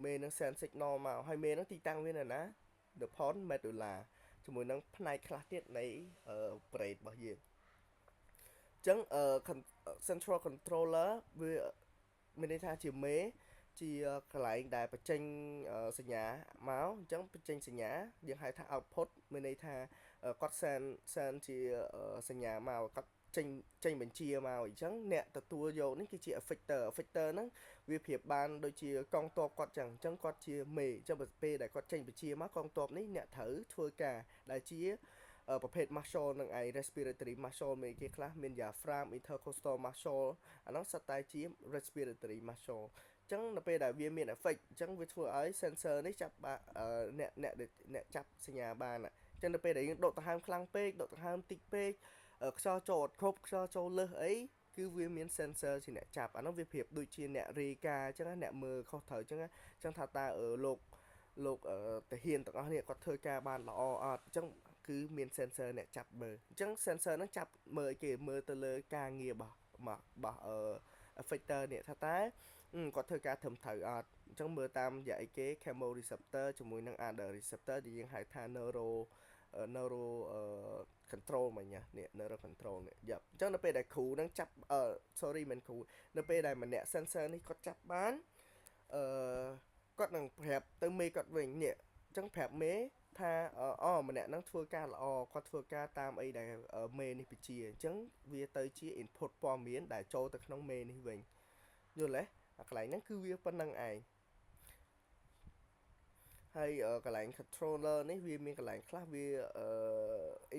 មេនឹង send signal មកហើយមេនឹងទីតាំងវានៅណា the pon medulla ជាមួយនឹងផ្នែកខ្លះទៀតនៃbrain របស់យើងអញ្ចឹងcentral controller វាមានន័យថាជាមេជាកន្លែងដែលបញ្ចេញសញ្ញាមកអញ្ចឹងបញ្ចេញសញ្ញាយើងហៅថា output មានន័យថាគាត់ send ជាសញ្ញាមកគាត់ចេញបញ្ជាមកអញ្ចឹងអ្នកទទួលយកនេះគឺជា effector ហ្នឹងវាប្រៀបបានដូចជាកងទ័ពគាត់ចឹងអញ្ចឹងគាត់ជាមេអញ្ចឹងពេលដែលគាត់ចេញបញ្ជាមកកងទ័ពនេះអ្នកត្រូវធ្វើការដែលជាប្រភេទ muscle នឹងឯ respiratory muscle មានគេខ្លះមាន diaphragm intercostal muscle អាហ្នឹងសុទ្ធតែជា respiratory muscle អញ្ចឹងនៅពេលដែលវាមាន effect អញ្ចឹងវាធ្វើឲ្យ sensor នេះចាប់អ្នកចាប់សញ្ញាបានអញ្ចឹងនៅពេលដែលយើងដកដង្ហើមខ្លាំងពេកដកដង្ហើមតិចពេកខ្យល់ចូលអត់គ្រប់ខ្យល់ចូលលើសអីគឺវាមាន sensor ជាអ្នកចាប់អានោះវាប្រៀបដូចជាអ្នករាយការណ៍អញ្ចឹងអ្នកមើលខុសត្រូវអញ្ចឹងថាតើលោកតាហ៊ានទាំងអស់នេះគាត់ធ្វើការបានល្អអត់អញ្ចឹងគឺមាន sensor អ្នកចាប់មើលអញ្ចឹង sensor ហ្នឹងចាប់មើលអីគេមើលទៅលើការងាររបស់effector នេះថាតើគាត់ធ្វើការត្រឹមត្រូវអត់អញ្ចឹងមើលតាមរយៈអីគេ chemoreceptor ជាមួយនឹង other receptor ដែលយើងហៅថា neuro control មិញនេះ neuro control នេះយ៉ាប់អញ្ចឹងនៅពេលដែលគ្រូនឹងចាប់sorry មិនគ្រូនៅពេលដែលម្នាក់ sensor នេះគាត់ចាប់បានគាត់នឹងប្រាប់ទៅមេគាត់វិញនេះអញ្ចឹងប្រាប់មេថាម្នាក់ហ្នឹងធ្វើការល្អគាត់ធ្វើការតាមអីដែលមេនេះបញ្ជាអញ្ចឹងវាទៅជា input ព័ត៌មានដែលចូលទៅក្នុងមេនេះវិញយល់ទេអាកន្លែងហ្នឹងគឺវាប៉ុណ្្នឹងឯងហើយកន្លែង controller នេះវាមានកន្លែងខ្លះវា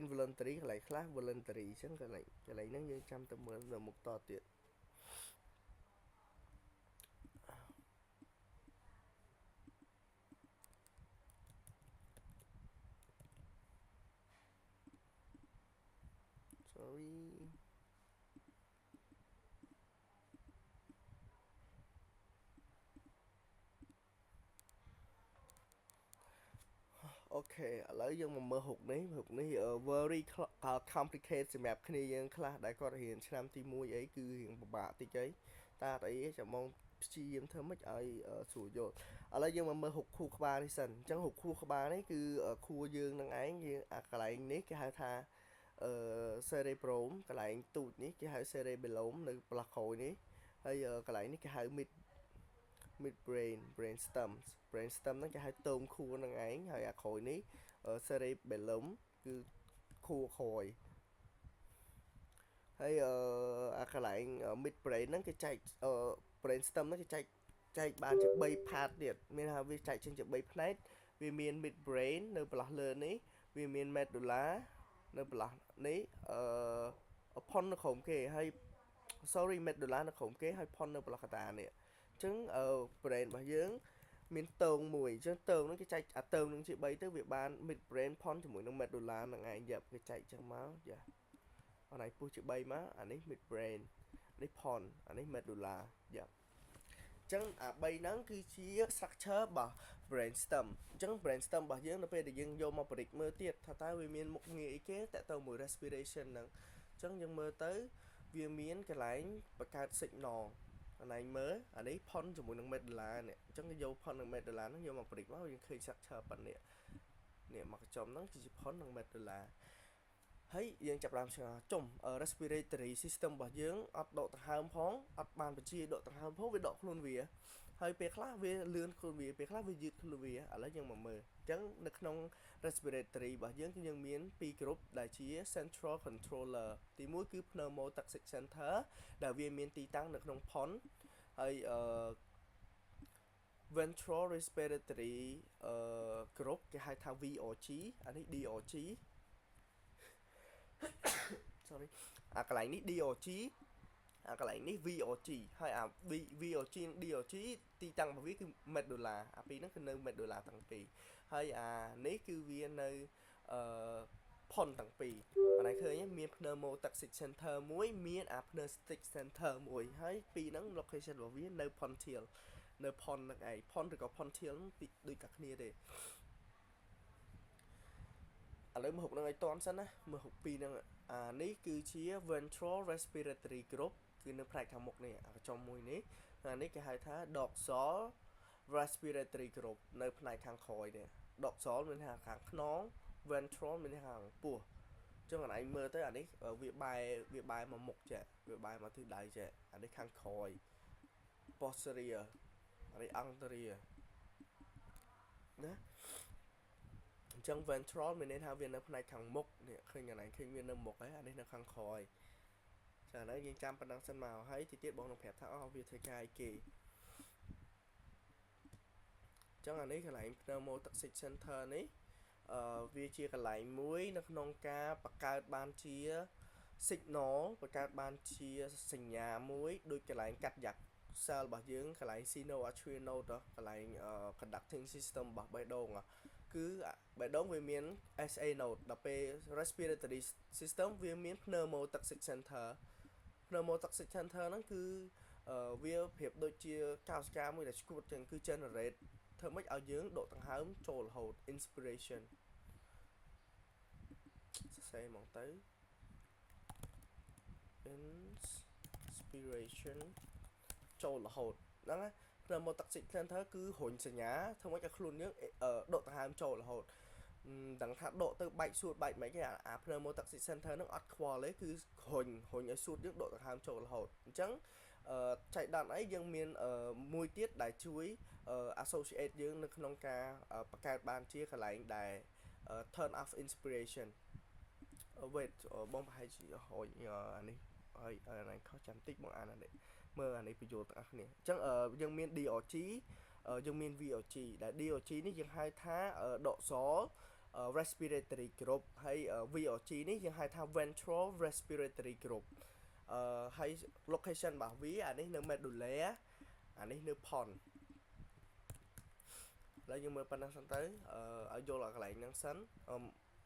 involuntary កន្លែងខ្លះ voluntary អញ្ចឹងកន្លែងហ្នឹងយើងចាំទៅមើលនៅមុខតទៀត sorryអូខេឥឡូវយើងមកមើលហុកនេះ very complicated សម្រាប់គ្នាយើងខ្លះដែលគាត់រៀនឆ្នាំទី1អីគឺរៀងពិបាកតិចអីតែអត់អីចាំមកព្យាយាមធ្វើម៉េចឲ្យស្រួលយល់ឥឡូវយើងមកមើលហុកខួរក្បាលនេះសិនអញ្ចឹងហុកខួរក្បាលនេះគឺខួរយើងនឹងឯងយើងអាកន្លែងនេះគេហៅថាcerebrum កន្លែងទូចនេះគេហៅ cerebellum នៅផ្លោះក្រោយនេះហើយកន្លែងនេះគេហៅ mid brain stem ហ្នឹងគេហៅតោមខួរនឹងឯងហើយអាក្រោយនេះ cerebellum គឺខួរក្រោយហើយអាកន្លែង mid brain ហ្នឹងគេចែកbrain stem ហ្នឹងគេចែកបានជា3 part ទៀតមានថាវាចែកចេញជា3ផ្នែកវាមាន mid brain នៅផ្លោះលើនេះវាមាន medulla នៅផ្លោះនេះupon នៅក្រោមគេហើយ sorry medulla នៅក្រោមគេហើយ pon នៅផ្លោះកណ្ដាលនេះអញ្ចឹងbrain របស់យើងមានតើងមួយអញ្ចឹងតើងហ្នឹងគេចែកអាតើងហ្នឹងជា3ទៅវាបាន mid brain pon ជាមួយនឹង medulla ហ្នឹងឯងយ៉ាប់គេចែកចឹងមកយ៉ាអានេះពុះជា3មកអានេះ mid brain នេះ pon អានេះ medulla យ៉ាប់អញ្ចឹងអា3ហ្នឹងគឺជា structure របស់ brain stem អញ្ចឹង brain stem របស់យើងនៅពេលដែលយើងយកមកប្រឌិតមើលទៀតថាតើវាមានមុខងារអីគេតើទៅមួយ respiration ហ្នឹងអញ្ចឹងយើងមើលទៅវាមានកន្លែងបង្កើត signal này mới ở đấy pon cho một đồng mét là nè chẳng cái dấu pon đồng mét là nó vô mà predict nóยังเคยสักเชอปันเนี่ยเนี่ยมักจอมนั่งจะพอนđồng mét là ហើយយើងចាប់បានចុំ respiratory system របស់យើងអត់ដកដង្ហើមផងអត់បានបញ្ជាដកដង្ហើមផងវាដកខ្លួនវាហើយពេលខ្លះវាលឿនខ្លួនវាពេលខ្លះវាយឺតខ្លួនវាឥឡូវយើងមកមើលអញ្ចឹងនៅក្នុង respiratory របស់យើងគឺយើងមាន2 group ដែលជា central controller ទី1គឺ pneumotoxic center ដែលវាមានទីតាំងនៅក្នុង pon ហើយ ventral respiratory group គេហៅថា VOG អានេះ DOG sorry អាកន្លែងនេះ DOG អាកន្លែងនេះ VOG ហើយអា VOG និង DOG ទីតាំងរបស់វាគឺ medulla អាពីរហ្នឹងគឺនៅ medulla ទាំងពីរហើយអានេះគឺវានៅpon ទាំងពីរបងឯងឃើញមាន pneumotoxic center មួយមានអា pneumotoxic center មួយហើយពីរហ្នឹង location របស់វានៅ pontial នៅ pon ហ្នឹងឯង pon ឬក៏ pontial ដូចតែគ្នាទេឥឡូវមកហុកនឹងឲ្យតន់សិនណាមកហុកពីរហ្នឹងអានេះគឺជា ventral respiratory group គឺនៅផ្នែកខាងមុខនេះអាកញ្ចុំមួយនេះអានេះគេហៅថា dorsal respiratory group នៅផ្នែកខាងក្រោយនេះ dorsal មានថាខាងខ្នង ventral មានថាខាងពោះអញ្ចឹងអានេះមើលទៅអានេះវាបែរមកមុខចេះវាបែរមកទិសដៅចេះអានេះខាងក្រោយ posterior អានេះ anterior ណាអញ្ចឹង ventral មានន័យថាវានៅផ្នែកខាងមុខនេះឃើញកន្លែងឃើញវានៅមុខហើយអានេះនៅខាងក្រោយចាឥឡូវយើងចាំប៉ុណ្ណឹងសិនមកហើយទីទៀតបងនឹងប្រាប់ថាវាធ្វើការអីគេអញ្ចឹងអានេះកន្លែង pneumotoxic center នេះវាជាកន្លែងមួយនៅក្នុងការបង្កើតបានជា signal បង្កើតបានជាសញ្ញាមួយដូចកន្លែងកាត់យ៉ាប់ cell របស់យើងកន្លែង sinoatrial node កន្លែង conducting system របស់បេះដូងគឺបេះដូងវាមាន SA node ដល់ពេល respiratory system វាមាន pneumotoxic center pneumotoxic center ហ្នឹងគឺវាប្រៀបដូចជាកោសិកាមួយដែលឈួតចឹងគឺ generate ធ្វើម៉េចឲ្យយើងដកដង្ហើមចូលរហូត inspiration សរសេរហ្មងទៅ inspiration ចូលរហូតហ្នឹងណា pneumotoxic center គឺរុញសញ្ញាធ្វើម៉េចឲ្យខ្លួនយើងដកដង្ហើមចូលរហូតដឹងថាដកទៅបែកសួតបែកមិនគេអា pneumotoxic center ហ្នឹងអត់ខ្វល់ទេគឺរុញឲ្យសួតយើងដកដង្ហើមចូលរហូតអញ្ចឹងចៃដន្យអីយើងមានមួយទៀតដែលជួយ associate យើងនៅក្នុងការបង្កើតបានជាកន្លែងដែល turn off inspiration wait បងប្រហែលជាហួយអានេះហើយអានេះខុសចាំតិចបងអានអានេះមើលអានេះបញ្យល់ទាំងអស់គ្នាអញ្ចឹងយើងមាន DOG យើងមាន VOG ដែល DOG នេះយើងហៅថា dorsal respiratory group ហើយ VOG នេះយើងហៅថា ventral respiratory group ហើយ location របស់វាអានេះនៅ medulla អានេះនៅ pon ឥឡូវយើងមើលប៉ុណ្ណឹងសិនទៅឲ្យយល់កន្លែងហ្នឹងសិន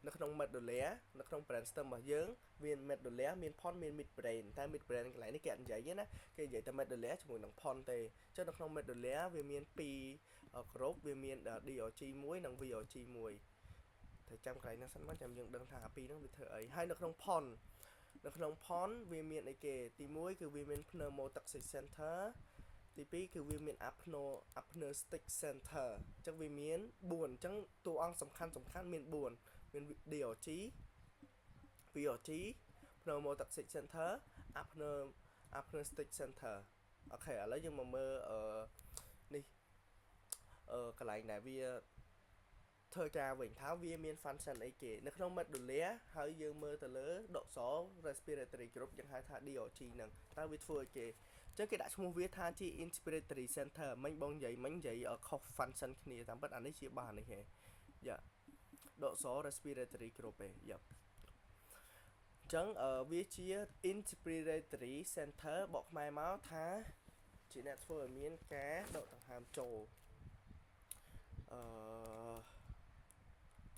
នៅក្នុង medulla នៅក្នុង brain stem របស់យើងមាន medulla មាន pon មាន midbrain តែ midbrain កន្លែងនេះគេអត់និយាយទេណាគេនិយាយតែ medulla ជាមួយនឹង pon ទេអញ្ចឹងនៅក្នុង medulla វាមាន2 group វាមាន DOG មួយនិង VOG មួយតែចាំកន្លែងហ្នឹងសិនមកចាំយើងដឹងថាអាពីរហ្នឹងវាធ្វើអីហើយនៅក្នុង pon វាមានអីគេទី1គឺវាមាន pneumotoxic center ទី2គឺវាមាន apneuristic center អញ្ចឹងវាមាន4អញ្ចឹងតួអង្គសំខាន់មាន4មាន DOG VOG pneumotoxic center apneuristic center អូខេឥឡូវយើងមកមើលនេះកន្លែងដែលវាធ្វើការវិញថាវាមាន function អីគេនៅក្នុង medulla ហើយយើងមើលទៅលើ dorsal respiratory group យើងហៅថា DOG ហ្នឹងតើវាធ្វើអីគេចឹងគេដាក់ឈ្មោះវាថាជា inspiratory center មិញបងនិយាយខុស function គ្នាតាមពិតអានេះជាបាសនេះហេយ៉ា dorsal respiratory group ឯងយ៉ាអញ្ចឹងវាជា inspiratory center បកខ្មែរមកថាជាអ្នកធ្វើឲ្យមានការដកដង្ហើមចូល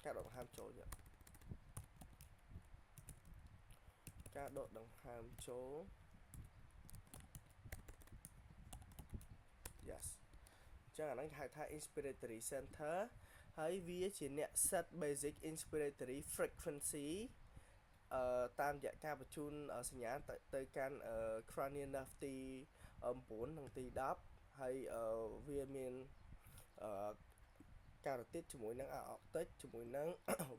ការដកដង្ហើមចូលយ៉ាការដកដង្ហើមចូល yes ចឹងអាហ្នឹងគេហៅថា inspiratory center ហើយវាជាអ្នក set basic inspiratory frequency តាមរយៈការបញ្ជូនសញ្ញាទៅកាន់ cranial nerve ទី 9 និងទី10ហើយវាមានការទៀតជាមួយនឹង optic ជាមួយនឹង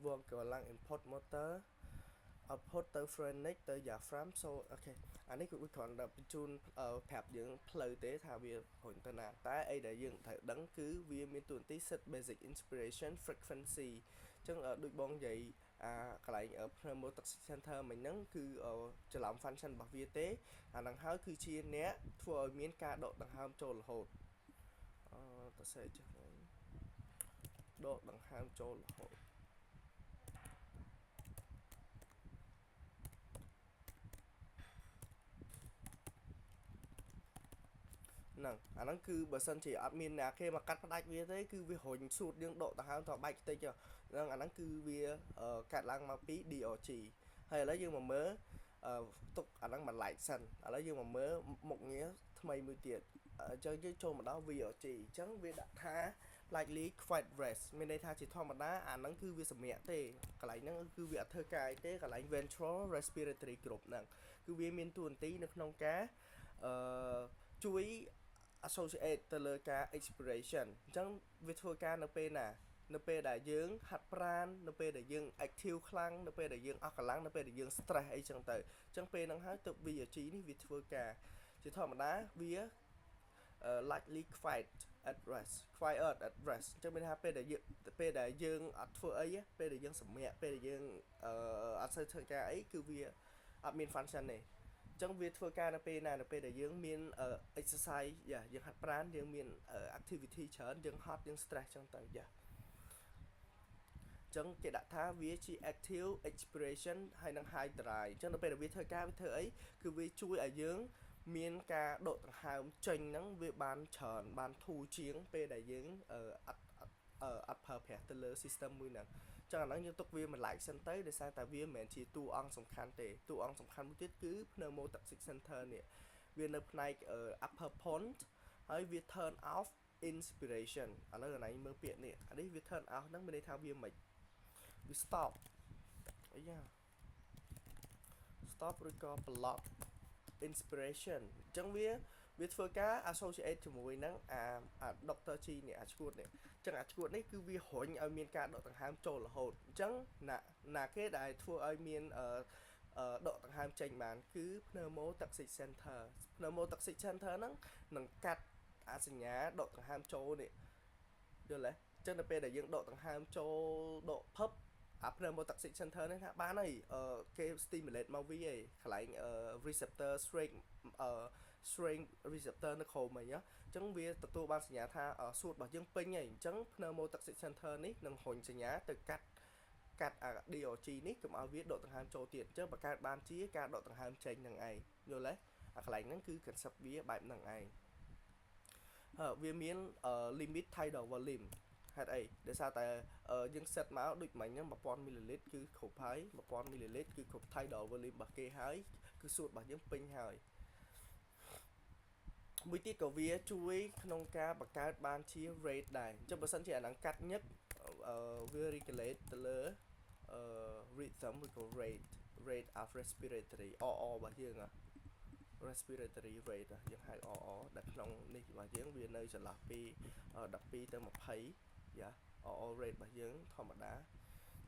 vocal lang input motor output ទៅ phrenic ទៅ diaphragm so អូខេអានេះគឺវាគ្រាន់តែបញ្ជូនប្រាប់យើងផ្លូវទេថាវារុញទៅណាតែអីដែលយើងត្រូវដឹងគឺវាមានតួនាទី set basic inspiration frequency អញ្ចឹងដូចបងនិយាយកន្លែង pneumotoxic center មិញហ្នឹងគឺច្រឡំ function របស់វាទេអាហ្នឹងហើយគឺជាអ្នកធ្វើឲ្យមានការដកដង្ហើមចូលរហូតទៅសេចក្ដីដកដង្ហើមចូលរហូតហ្នឹងអាហ្នឹងគឺបើសិនជាអត់មានអ្នកគេមកកាត់ផ្ដាច់វាទេគឺវារុញសួតយើងដកដង្ហើមទៅបែកខ្ទេចហ្នឹងអាហ្នឹងគឺវាកាត់ឡើងមកពី DRG ហើយឥឡូវយើងមកមើលទុកអាហ្នឹងបន្លែកសិនឥឡូវយើងមកមើលមុខងារថ្មីមួយទៀតអញ្ចឹងយើងចូលមកដល់ VRG អញ្ចឹងវាដាក់ថា likely quiet rest មានន័យថាជាធម្មតាអាហ្នឹងគឺវាសម្រាកទេកន្លែងហ្នឹងគឺវាអត់ធ្វើការអីទេកន្លែង ventral respiratory group ហ្នឹងគឺវាមានតួនាទីនៅក្នុងការជួយ associate ទៅលើការ expiration អញ្ចឹងវាធ្វើការនៅពេលណានៅពេលដែលយើងហាត់ប្រាណនៅពេលដែលយើង active ខ្លាំងនៅពេលដែលយើងអស់កម្លាំងនៅពេលដែលយើង stress អីចឹងទៅអញ្ចឹងពេលហ្នឹងហើយទើប VRG នេះវាធ្វើការជាធម្មតាវា likely quiet at rest អញ្ចឹងមានថាពេលដែលយើងអត់ធ្វើអីពេលដែលយើងសម្រាកពេលដែលយើងអត់សូវធ្វើការអីគឺវាអត់មាន function ទេអញ្ចឹងវាធ្វើការនៅពេលណានៅពេលដែលយើងមាន exercise យើងហាត់ប្រាណយើងមាន activity ច្រើនយើងហត់យើង stress ចឹងទៅអញ្ចឹងគេដាក់ថាវាជា active expiration ហើយនឹង high drive អញ្ចឹងនៅពេលដែលវាធ្វើការវាធ្វើអីគឺវាជួយឲ្យយើងមានការដកដង្ហើមចេញហ្នឹងវាបានច្រើនបានធូរជាងពេលដែលយើងអត់ប្រើប្រាស់ទៅលើ system មួយហ្នឹងចឹងអាហ្នឹងយើងទុកវាមួយ like សិនទៅដោយសារតែវាមិនមែនជាតួអង្គសំខាន់ទេតួអង្គសំខាន់មួយទៀតគឺ pneumotoxic center នេះវានៅផ្នែក upper pond ហើយវា turn off inspiration ឥឡូវអានេះមើលពាក្យនេះអានេះវា turn off ហ្នឹងមានន័យថាវាមិនវា stop អីយ៉ា stop ឬក៏ block inspiration អញ្ចឹងវាធ្វើការ associate ជាមួយនឹងDr. G នេះឈួតនេះអញ្ចឹងឈួតនេះគឺវារុញឲ្យមានការដកដង្ហើមចូលរហូតអញ្ចឹងណាគេដែលធ្វើឲ្យមានដកដង្ហើមចេញបានគឺ pneumotoxic center ហ្នឹងនឹងកាត់សញ្ញាដកដង្ហើមចូលនេះយល់ទេអញ្ចឹងនៅពេលដែលយើងដកដង្ហើមចូលដកភឹបpneumotoxic center នេះថាបានហើយគេ stimulate មកវាឯងកន្លែងreceptor strength receptor នៅក្រោមអីអញ្ចឹងវាទទួលបានសញ្ញាថាសួតរបស់យើងពេញហើយអញ្ចឹង pneumotoxic center នេះនឹងរុញសញ្ញាទៅកាត់DRG នេះកុំឲ្យវាដកដង្ហើមចូលទៀតអញ្ចឹងបង្កើតបានជាការដកដង្ហើមចេញនឹងឯងយល់ទេកន្លែងហ្នឹងគឺ concept វាបែបហ្នឹងឯងវាមាន limit tidal volume ហេតុអីដោយសារតែយើង set មកដូចមិញហ្នឹង 1000 ml គឺគ្រប់ហើយ1000 ml គឺគ្រប់ tidal volume របស់គេហើយគឺសួតរបស់យើងពេញហើយមួយទៀតក៏វាជួយក្នុងការបង្កើតបានជា rate ដែរអញ្ចឹងបើសិនជាអានឹងកាត់ញឹកវា regulate ទៅលើrhythm ឬក៏ rate of respiratory RR របស់យើងrespiratory rate យើងហៅ RR ដែលក្នុងនេះរបស់យើងវានៅចន្លោះពី12ទៅ20RR rate របស់យើងធម្មតា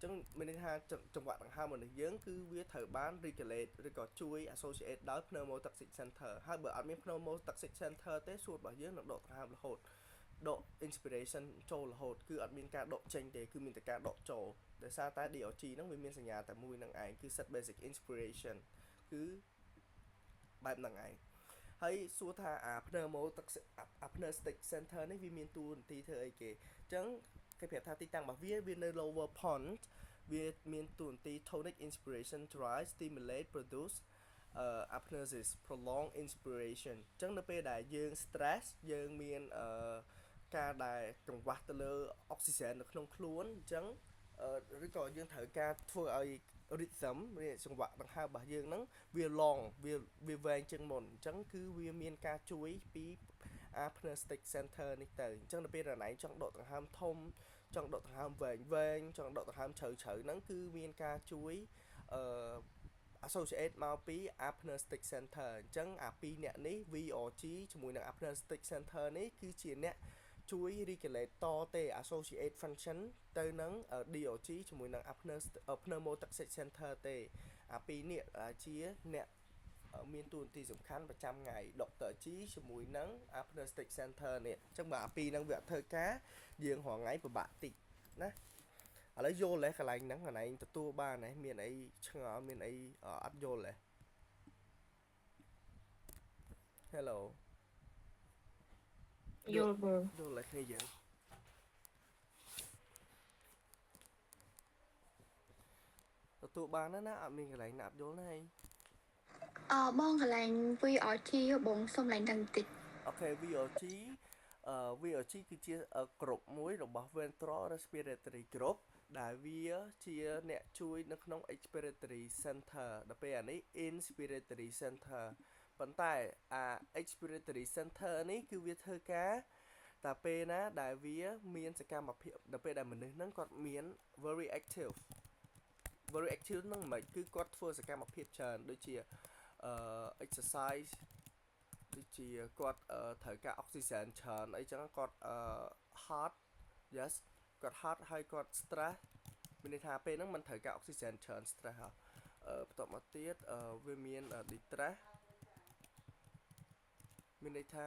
អញ្ចឹងមានន័យថាចង្វាក់ដង្ហើមរបស់យើងគឺវាត្រូវបាន regulate ឬក៏ជួយ associate ដោយ pneumotoxic center ហើយបើអត់មាន pneumotoxic center ទេសួតរបស់យើងនឹងដកដង្ហើមរហូតដក inspiration ចូលរហូតគឺអត់មានការដកចេញទេគឺមានតែការដកចូលដោយសារតែ DRG ហ្នឹងវាមានសញ្ញាតែមួយនឹងឯងគឺ set basic inspiration គឺបែបហ្នឹងឯងហើយសួរថាpneumotoxic center នេះវាមានតួនាទីធ្វើអីគេអញ្ចឹងគេប្រាប់ថាទីតាំងរបស់វានៅ lower pond វាមានតួនាទី tonic inspiration drive stimulate produce apnosis prolong inspiration អញ្ចឹងនៅពេលដែលយើង stress យើងមានការដែលកង្វះទៅលើអុកស៊ីហ្សែននៅក្នុងខ្លួនអញ្ចឹងឬក៏យើងត្រូវការធ្វើឲ្យ rhythm ចង្វាក់ដង្ហើមរបស់យើងហ្នឹងវា long វាវែងជាងមុនអញ្ចឹងគឺវាមានការជួយពី pneumotoxic center នេះទៅអញ្ចឹងនៅពេលដែលណៃចង់ដកដង្ហើមធំចង់ដកដង្ហើមវែងចង់ដកដង្ហើមជ្រៅហ្នឹងគឺមានការជួយ associate មកពី apnea stick center អញ្ចឹងអាពីរអ្នកនេះ VRG ជាមួយនឹង apnea stick center នេះគឺជាអ្នកជួយ regulate តទេ associate function ទៅនឹង DRG ជាមួយនឹង apnea pneumotoxic center ទេអាពីរនេះជាអ្នកមានតួនាទីសំខាន់ប្រចាំថ្ងៃ Dr. G ជាមួយនឹង apnea stick center នេះអញ្ចឹងបើអាពីរហ្នឹងវាអត់ធ្វើការយើងរងថ្ងៃពិបាកតិចណាឥឡូវយល់ហើយកន្លែងហ្នឹងកន្លែងទទួលបានហ៎មានអីឆ្ងល់មានអីអត់យល់ហ៎ Hello យល់បង យល់ហើយគ្នាយើងទទួលបានណាអត់មានកន្លែងណាអត់យល់ទេបងកន្លែង VRT បងសុំឡើងដឹងតិច អូខេ VRT VRT គឺជាក្រុមមួយរបស់ Ventral Respiratory Group ដែលវាជាអ្នកជួយនៅក្នុង Expiratory Center ដល់ពេលអានេះ Inspiratory Center ប៉ុន្តែអា Expiratory Center នេះគឺវាធ្វើការតែពេលណាដែលវាមានសកម្មភាពដល់ពេលដែលមនុស្សហ្នឹងគាត់មាន very active ហ្នឹងមិនគឺគាត់ធ្វើសកម្មភាពច្រើនដូចជាexercise ដូចជាគាត់ត្រូវការអុកស៊ីសែនច្រើនអីចឹងគាត់hot yes គាត់ hot ហើយគាត់ stress មានន័យថាពេលហ្នឹងมันត្រូវការអុកស៊ីសែនច្រើន stress ហ៎បន្ទាប់មកទៀតវាមាន distress មានន័យថា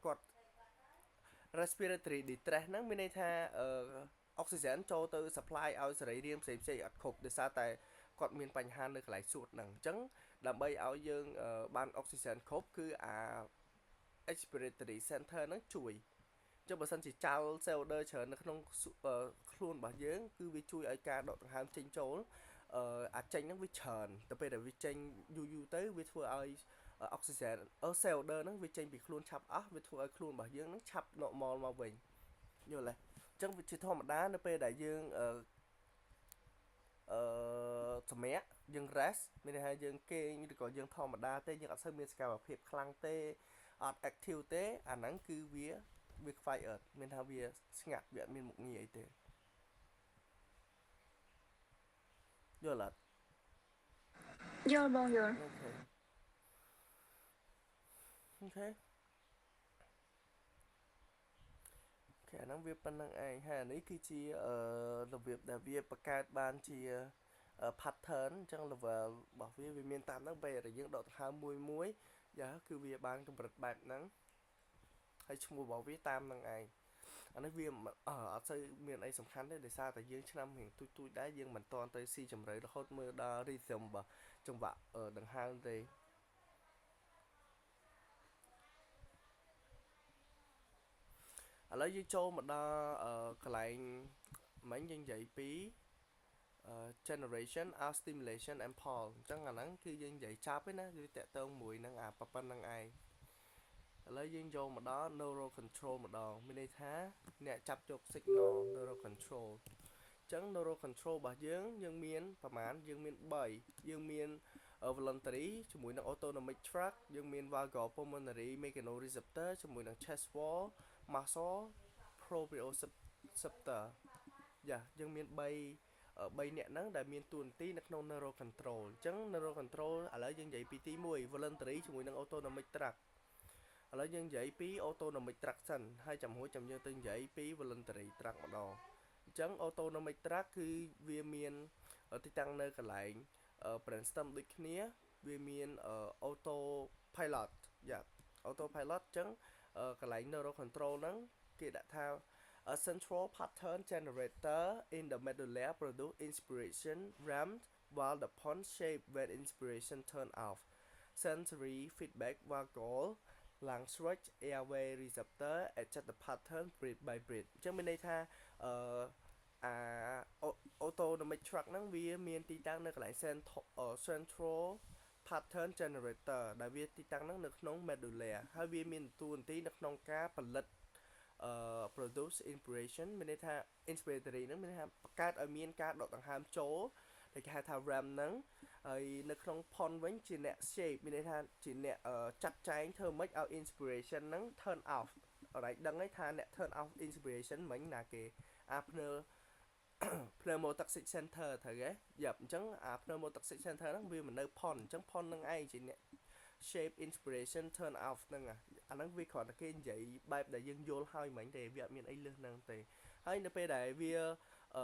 គាត់ respiratory distress ហ្នឹងមានន័យថាអុកស៊ីសែនចូលទៅ supply ឲ្យសរីរាង្គផ្សេងៗអត់គ្រប់ដោយសារតែគាត់មានបញ្ហានៅកន្លែងសួតហ្នឹងអញ្ចឹងដើម្បីឲ្យយើងបានអុកស៊ីសែនគ្រប់គឺអា expiratory center ហ្នឹងជួយចុះបើសិនជាចោល cellular ច្រើននៅក្នុងខ្លួនរបស់យើងគឺវាជួយឲ្យការដកដង្ហើមចេញចូលអាចចេញហ្នឹងវាច្រើនទៅពេលដែលវាចេញយូរទៅវាធ្វើឲ្យអុកស៊ីសែនcellular ហ្នឹងវាចេញពីខ្លួនឆាប់អស់វាធ្វើឲ្យខ្លួនរបស់យើងហ្នឹងឆាប់ normal មកវិញយល់ទេអញ្ចឹងវាជាធម្មតានៅពេលដែលយើងសម្រាកយើង rest មានន័យថាយើងគេងឬក៏យើងធម្មតាទេយើងអត់សូវមានសកម្មភាពខ្លាំងទេអត់ active ទេអាហ្នឹងគឺវាខ្វាយអត់មានថាវាស្ងាត់វាអត់មានមុខងារអីទេយល់អត់ យល់បងយល់ អូខេអាហ្នឹងវាប៉ុណ្្នឹងឯងហើយអានេះគឺជារបៀបដែលវាបង្កើតបានជា pattern អញ្ចឹង level របស់វាមានតាមហ្នឹងពេលដែលយើងដកដង្ហើមមួយយ៉ាគឺវាបានកម្រិតបែបហ្នឹងហើយឈ្មោះរបស់វាតាមហ្នឹងឯងអានេះវាអត់សូវមានអីសំខាន់ទេដោយសារតែយើងឆ្នាំរៀងទូចដែរយើងមិនតន់ទៅស៊ីជម្រៅរហូតមើលដល់ rhythm របស់ចង្វាក់ដង្ហើមទេឥឡូវយើងចូលមកដល់កន្លែងមិញយើងនិយាយពី generation out stimulation and pulse អញ្ចឹងអាហ្នឹងគឺយើងនិយាយចាប់ឯណាគឺតាក់ទងមួយនឹងអាប៉ុណ្្នឹងឯងឥឡូវយើងយកមកដល់ neural control ម្ដងមានន័យថាអ្នកចាប់យក signal neural control អញ្ចឹង neural control របស់យើងមានប្រមាណយើងមាន3យើងមាន voluntary ជាមួយនឹង autonomic tract យើងមាន vagal pulmonary mechanoreceptor ជាមួយនឹង chest wall muscle proprioceptor យ៉ាយើងមាន3អ្នកហ្នឹងដែលមានតួនាទីនៅក្នុង neural control អញ្ចឹង neural control ឥឡូវយើងនិយាយពីទី1 voluntary ជាមួយនឹង autonomic tract ឥឡូវយើងនិយាយពី autonomic tract សិនហើយចាំយើងទៅនិយាយពី voluntary tract ម្ដងអញ្ចឹង autonomic tract គឺវាមានទីតាំងនៅកន្លែង brainstem ដូចគ្នាវាមាន autopilot យ៉ា autopilot អញ្ចឹងកន្លែង neural control ហ្នឹងគេដាក់ថាa central pattern generator in the medulla produce inspiration ramp while the pons shape when inspiration turn off sensory feedback vagal lung stretch airway receptor adjust the pattern breath by breath អញ្ចឹងមានន័យថាautonomic tract ហ្នឹងវាមានទីតាំងនៅកន្លែង central pattern generator ដែលវាទីតាំងហ្នឹងនៅក្នុង medulla ហើយវាមានតួនាទីនៅក្នុងការផលិតproduce inspiration មានន័យថា inspiratory ហ្នឹងមានន័យថាបង្កើតឲ្យមានការដកដង្ហើមចូលដែលគេហៅថា RAM ហ្នឹងហើយនៅក្នុង pon វិញជាអ្នក shape មានន័យថាជាអ្នកចាត់ចែងធ្វើម៉េចឲ្យ inspiration ហ្នឹង turn off អរ៉ៃដឹងហើយថាអ្នក turn off inspiration មិញណាគេ apnea pneumotoxic center ត្រូវទេយ៉ាប់អញ្ចឹងអា pneumotoxic center ហ្នឹងវាមិននៅ pon អញ្ចឹង pon នឹងឯងជាអ្នក shape inspiration turn off ហ្នឹងអាហ្នឹងវាគ្រាន់តែគេនិយាយបែបដែលយើងយល់ហើយមិញទេវាអត់មានអីលើសហ្នឹងទេហើយនៅពេលដែលវាអឺ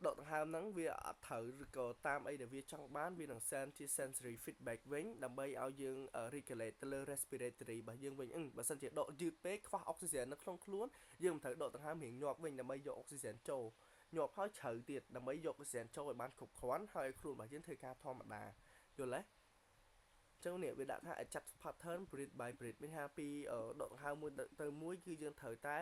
ដកដង្ហើមហ្នឹងវាអត់ត្រូវឬក៏តាមអីដែលវាចង់បានវានឹង send ជា sensory feedback វិញដើម្បីឲ្យយើង regulate ទៅលើ respiratory របស់យើងវិញបើសិនជាដកយឺតពេកខ្វះអុកស៊ីហ្សែននៅក្នុងខ្លួនយើងមិនត្រូវដកដង្ហើមរៀងញាប់វិញដើម្បីយកអុកស៊ីហ្សែនចូលញាប់ហើយជ្រៅទៀតដើម្បីយកអុកស៊ីហ្សែនចូលឲ្យបានគ្រប់គ្រាន់ហើយឲ្យខ្លួនរបស់យើងធ្វើការធម្មតាយល់ទេចឹងនេះវាដាក់ថា adjust pattern breathe by breathe មានថាពីដកដង្ហើមមួយទៅមួយគឺយើងត្រូវតែ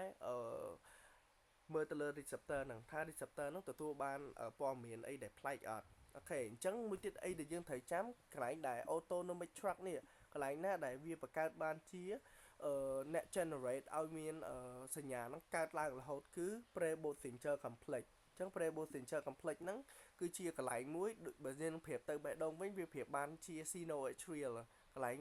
មើលទៅលើ receptor ហ្នឹងថា receptor ហ្នឹងទទួលបានព័ត៌មានអីដែលប្លែកអត់អូខេអញ្ចឹងមួយទៀតអីដែលយើងត្រូវចាំកន្លែងដែល autonomic truck នេះកន្លែងណាដែលវាបង្កើតបានជាអ្នក generate ឲ្យមានសញ្ញាហ្នឹងកើតឡើងរហូតគឺ Preboscinger complex អញ្ចឹង Preboscinger complex ហ្នឹងគឺជាកន្លែងមួយដូចបើយើងប្រៀបទៅបេះដូងវិញវាប្រៀបបានជា sinoatrial កន្លែង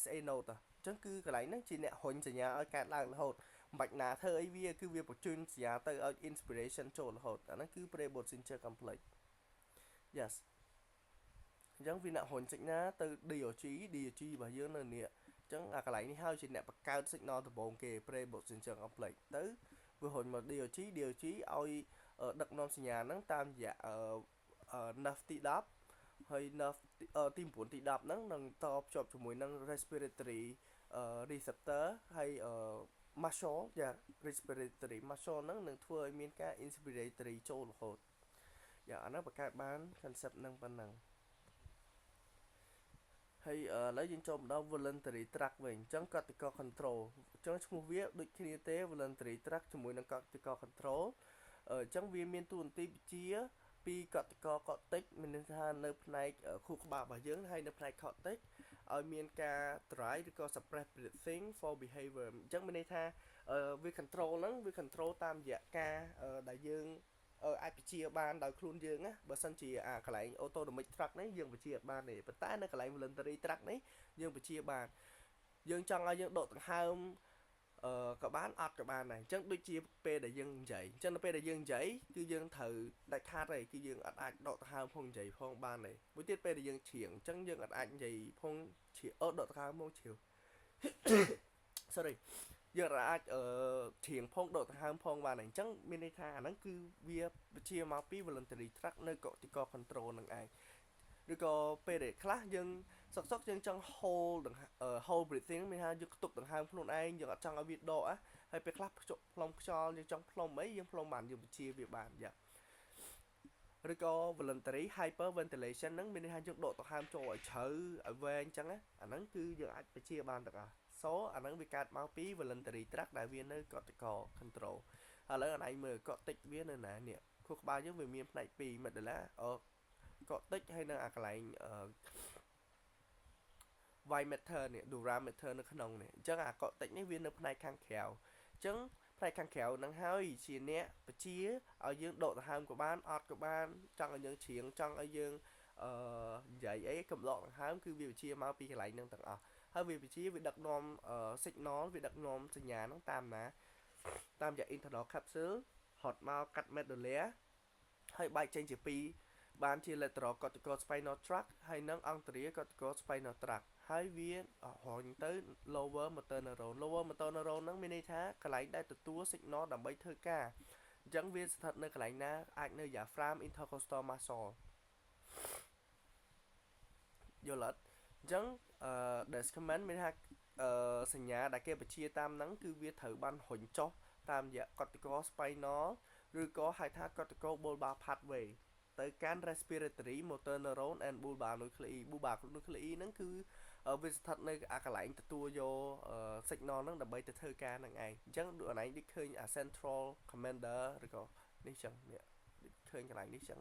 SA node អញ្ចឹងគឺកន្លែងហ្នឹងជាអ្នករុញសញ្ញាឲ្យកើតឡើងរហូតមិនបាច់ណាធ្វើអីវាគឺវាបញ្ជូនសញ្ញាទៅឲ្យ inspiration ចូលរហូតអាហ្នឹងគឺ Preboscinger complex yes អញ្ចឹងវាអ្នករុញ signal ទៅ DOG របស់យើងនៅនេះអញ្ចឹងអាកន្លែងនេះហើយជាអ្នកបង្កើត signal ដំបូងគេ Preboscinger complex ទៅវារុញមក DOG ឲ្យដឹកនាំសញ្ញាហ្នឹងតាមរយៈnerve ទី10ហើយ nerve ទី9ទី10ហ្នឹងនឹងតភ្ជាប់ជាមួយនឹង respiratory receptor ហើយ muscle respiratory muscle ហ្នឹងនឹងធ្វើឲ្យមានការ inspiratory ចូលរហូតអាហ្នឹងបង្កើតបាន concept ហ្នឹងប៉ុណ្ណឹងហើយឥឡូវយើងចូលមកដល់ voluntary tract វិញអញ្ចឹង cortical control អញ្ចឹងឈ្មោះវាដូចគ្នាទេ voluntary tract ជាមួយនឹង cortical control អញ្ចឹងវាមានតួនាទីជាពី cortical cortex មានន័យថានៅផ្នែកខួរក្បាលរបស់យើងហើយនៅផ្នែក cortex ឲ្យមានការ drive ឬក៏ suppress breathing for behavior អញ្ចឹងមានន័យថាវា control ហ្នឹងវា control តាមរយៈការដែលយើងអាចបញ្ជាបានដោយខ្លួនយើងណាបើសិនជាកន្លែង autonomic tract នេះយើងបញ្ជាអត់បានទេប៉ុន្តែនៅកន្លែង voluntary tract នេះយើងបញ្ជាបានយើងចង់ឲ្យយើងដកដង្ហើមក៏បានអត់ក៏បានដែរអញ្ចឹងដូចជាពេលដែលយើងនិយាយអញ្ចឹងនៅពេលដែលយើងនិយាយគឺយើងត្រូវដាច់ខាតហើយគឺយើងអត់អាចដកដង្ហើមផងនិយាយផងបានទេមួយទៀតពេលដែលយើងច្រៀងអញ្ចឹងយើងអត់អាចនិយាយផងច្រៀងដកដង្ហើមផងច្រៀង sorry យើងអាចច្រៀងផងដកដង្ហើមផងបានអញ្ចឹងមានន័យថាអាហ្នឹងគឺវាបញ្ជាមកពី voluntary tract នៅ cortical control នឹងឯងឬក៏ពេលដែលខ្លះយើងសុកយើងចង់ hold breathing មានថាយើងខ្ទប់ដង្ហើមខ្លួនឯងយើងអត់ចង់ឲ្យវាដកហើយពេលខ្លះផ្លុំខ្យល់យើងចង់ផ្លុំអីយើងផ្លុំបានយើងបញ្ជាវាបានយ៉ាឬក៏ voluntary hyperventilation ហ្នឹងមានន័យថាយើងដកដង្ហើមចូលឲ្យជ្រៅឲ្យវែងអញ្ចឹងអាហ្នឹងគឺយើងអាចបញ្ជាបានទាំងអស់អាហ្នឹងវាកើតមកពី voluntary tract ដែលវានៅ cortical control ឥឡូវអនឯងមើល cortex វានៅណានេះខួរក្បាលយើងវាមានផ្នែក2 medulla cortex ហើយនៅអាកន្លែងY matter នេះ dura matter នៅក្នុងនេះអញ្ចឹងអា cortex នេះវានៅផ្នែកខាងក្រៅអញ្ចឹងផ្នែកខាងក្រៅហ្នឹងហើយជាអ្នកបញ្ជាឲ្យយើងដកដង្ហើមក៏បានអត់ក៏បានចង់ឲ្យយើងច្រៀងចង់ឲ្យយើងនិយាយអីកំដកដង្ហើមគឺវាបញ្ជាមកពីកន្លែងហ្នឹងទាំងអស់ហើយវាបញ្ជាវាដឹកនាំ signal វាដឹកនាំសញ្ញាហ្នឹងតាមណាតាមរយៈ internal capsule ហត់មកកាត់ medulla ហើយបែកចេញជាពីរបានជា lateral cortical spinal tract ហើយនិង anterior cortical spinal tract ហើយវារុញទៅ lower motor neuron ហ្នឹងមានន័យថាកន្លែងដែលទទួល signal ដើម្បីធ្វើការអញ្ចឹងវាស្ថិតនៅកន្លែងណាអាចនៅ diaphragm intercostal muscle យល់អត់អញ្ចឹងDescament មានថាសញ្ញាដែលគេបញ្ជាតាមហ្នឹងគឺវាត្រូវបានរុញចុះតាមរយៈ cortical spinal ឬក៏ហៅថា cortical bulbar pathway ទៅកាន់ respiratory motor neuron and bulbar nuclei ហ្នឹងគឺវាស្ថិតនៅកន្លែងទទួលយក signal ហ្នឹងដើម្បីទៅធ្វើការហ្នឹងឯងអញ្ចឹងដូចអនឯងដូចឃើញ central commander ឬក៏នេះចឹងនេះឃើញកន្លែងនេះចឹង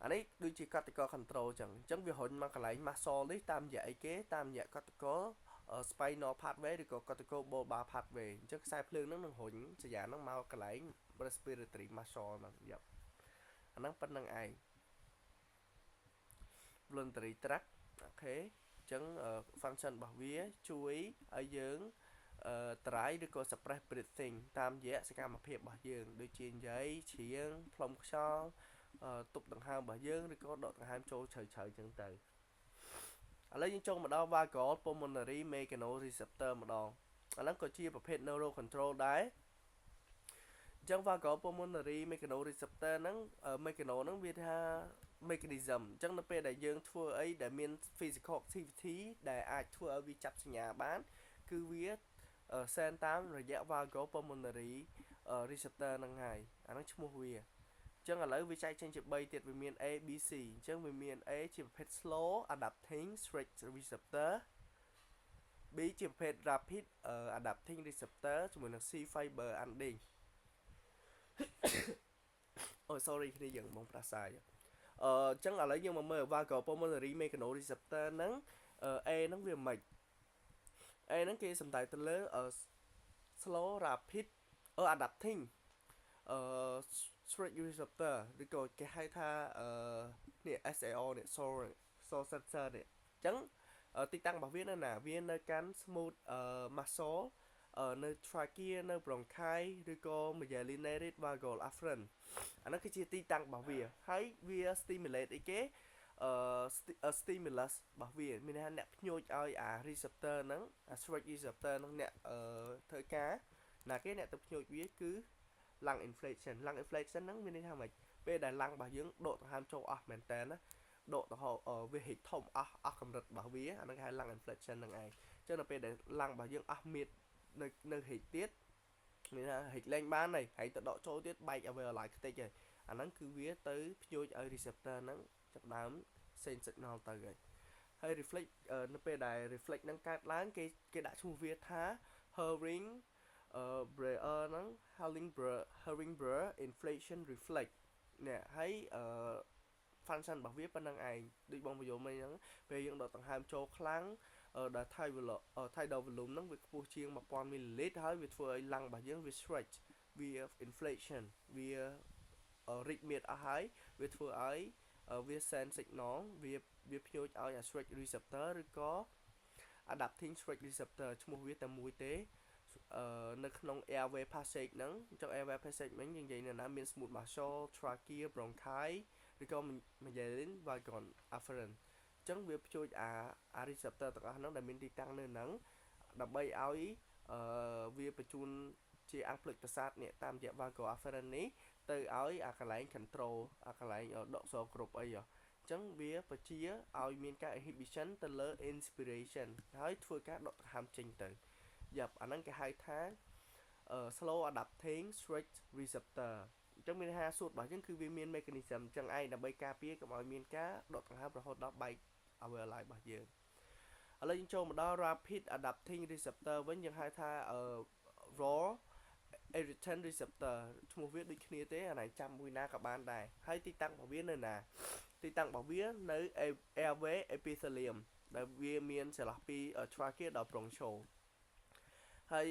អានេះដូចជា cortical control ចឹងអញ្ចឹងវារុញមកកន្លែង muscle នេះតាមរយៈអីគេតាមរយៈ cortical spinal pathway ឬក៏ cortical bulbar pathway អញ្ចឹងខ្សែភ្លើងហ្នឹងនឹងរុញសញ្ញាហ្នឹងមកកន្លែង respiratory muscle ហ្នឹងយ៉ាប់អាហ្នឹងប៉ុណ្្នឹងឯង voluntary tract អូខេអញ្ចឹង function របស់វាជួយឲ្យយើង ត្រៃឬក៏ suppress breathing តាមរយៈសកម្មភាពរបស់យើងដូចជានិយាយច្រៀងផ្លុំខ្យល់ទប់ដង្ហើមរបស់យើងឬក៏ដកដង្ហើមចូលជ្រៅៗចឹងទៅឥឡូវយើងចូលមកដល់ vagal pulmonary mechanoreceptor ម្ដងអាហ្នឹងក៏ជាប្រភេទ neural control ដែរអញ្ចឹង vagal pulmonary mechanoreceptor ហ្នឹង mechano ហ្នឹងវាថា mechanism អញ្ចឹងនៅពេលដែលយើងធ្វើអីដែលមាន physical activity ដែលអាចធ្វើឲ្យវាចាប់សញ្ញាបានគឺវាសែនតាមរយៈ vagal pulmonary receptor ហ្នឹងហើយអាហ្នឹងឈ្មោះវាអញ្ចឹងឥឡូវវាចែកចេញជា3ទៀតវាមាន A B C អញ្ចឹងវាមាន A ជាប្រភេទ slow adapting stretch receptor B ជាប្រភេទ rapid adapting receptor ជាមួយនឹង C fiber unending អូ sorry គ្នាយើងបងប្រាសាយអញ្ចឹងឥឡូវយើងមកមើល vagal pulmonary mechanoreceptor ហ្នឹង A ហ្នឹងវាមិន A ហ្នឹងគេសំដៅទៅលើ slow rapid adapting stretch receptor ឬក៏គេហៅថានេះ SAO នេះ soul sensor នេះអញ្ចឹងទីតាំងរបស់វានៅណាវានៅកាន់ smooth muscle នៅ trachea នៅ bronchi ឬក៏ myelinated vagal afferent អានោះគឺជាទីតាំងរបស់វាហើយវា stimulate អីគេstimulus របស់វាមានន័យថាអ្នកភ្ញួចឲ្យអា receptor ហ្នឹងអា stretch receptor ហ្នឹងអ្នកធ្វើការណាគេអ្នកទៅភ្ញួចវាគឺ lung inflation ហ្នឹងមានន័យថាម៉េចពេលដែល lung របស់យើងដកដង្ហើមចូលអស់មែនតើណាដកទៅវាហិចធំអស់កម្រិតរបស់វាអាហ្នឹងគេហៅ lung inflation ហ្នឹងឯងអញ្ចឹងដល់ពេលដែល lung របស់យើងអស់មៀតនៅហិចទៀតមានថាហិចលែងបានហើយហើយទៅដកចូលទៀតបែកឲ្យវាឡៃខ្ទេចហើយអាហ្នឹងគឺវាទៅភ្ញួចឲ្យ receptor ហ្នឹងចាប់ដើម send signal ទៅហើយ reflex នៅពេលដែល reflex ហ្នឹងកើតឡើងគេដាក់ឈ្មោះវាថា Herring Brewer ហ្នឹង Herring-Brewer inflation reflex នេះហើយfunction របស់វាប៉ុណ្្នឹងឯងដូចបងបញ្យល់មិញហ្នឹងពេលយើងដកដង្ហើមចូលខ្លាំងដែល tidal volume ហ្នឹងវាខ្ពស់ជាង 1000 ml ហើយវាធ្វើឲ្យ lung របស់យើងវា stretch វា inflation វារីកមាឌអស់ហើយវាធ្វើឲ្យវា send signal វាភ្ញួចឲ្យ stretch receptor ឬក៏ adapting stretch receptor ឈ្មោះវាតែមួយទេនៅក្នុង airway passage ហ្នឹងអញ្ចឹង airway passage មិញយើងនិយាយនៅណាមាន smooth muscle trachea bronchi ឬក៏ myelin vagal afferent អញ្ចឹងវាភ្ជួចអា receptor ទាំងអស់ហ្នឹងដែលមានទីតាំងនៅហ្នឹងដើម្បីឲ្យវាបញ្ជូនជាអង្គភ្លេចប្រសាទនេះតាមរយៈ vagal afferent នេះទៅឲ្យអាកន្លែង control អាកន្លែងដកស្រោគ្រប់អីអញ្ចឹងវាបជាឲ្យមានការ inhibition ទៅលើ inspiration ហើយធ្វើការដកដង្ហើមចេញទៅយ៉ាប់អាហ្នឹងគេហៅថា slow adapting stretch receptor អញ្ចឹងមានន័យថាសួតរបស់យើងគឺវាមាន mechanism អញ្ចឹងឯងដើម្បីការពារកុំឲ្យមានការដកដង្ហើមរហូតដល់បែក alveoli របស់យើងឥឡូវយើងចូលមកដល់ rapid adapting receptor វិញយើងហៅថា raw irritant receptor ឈ្មោះវាដូចគ្នាទេអានេះចាំមួយណាក៏បានដែរហើយទីតាំងរបស់វានៅណាទីតាំងរបស់វានៅ airway epithelium ដែលវាមានចន្លោះពី trachea ដល់ bronchiole ហើយ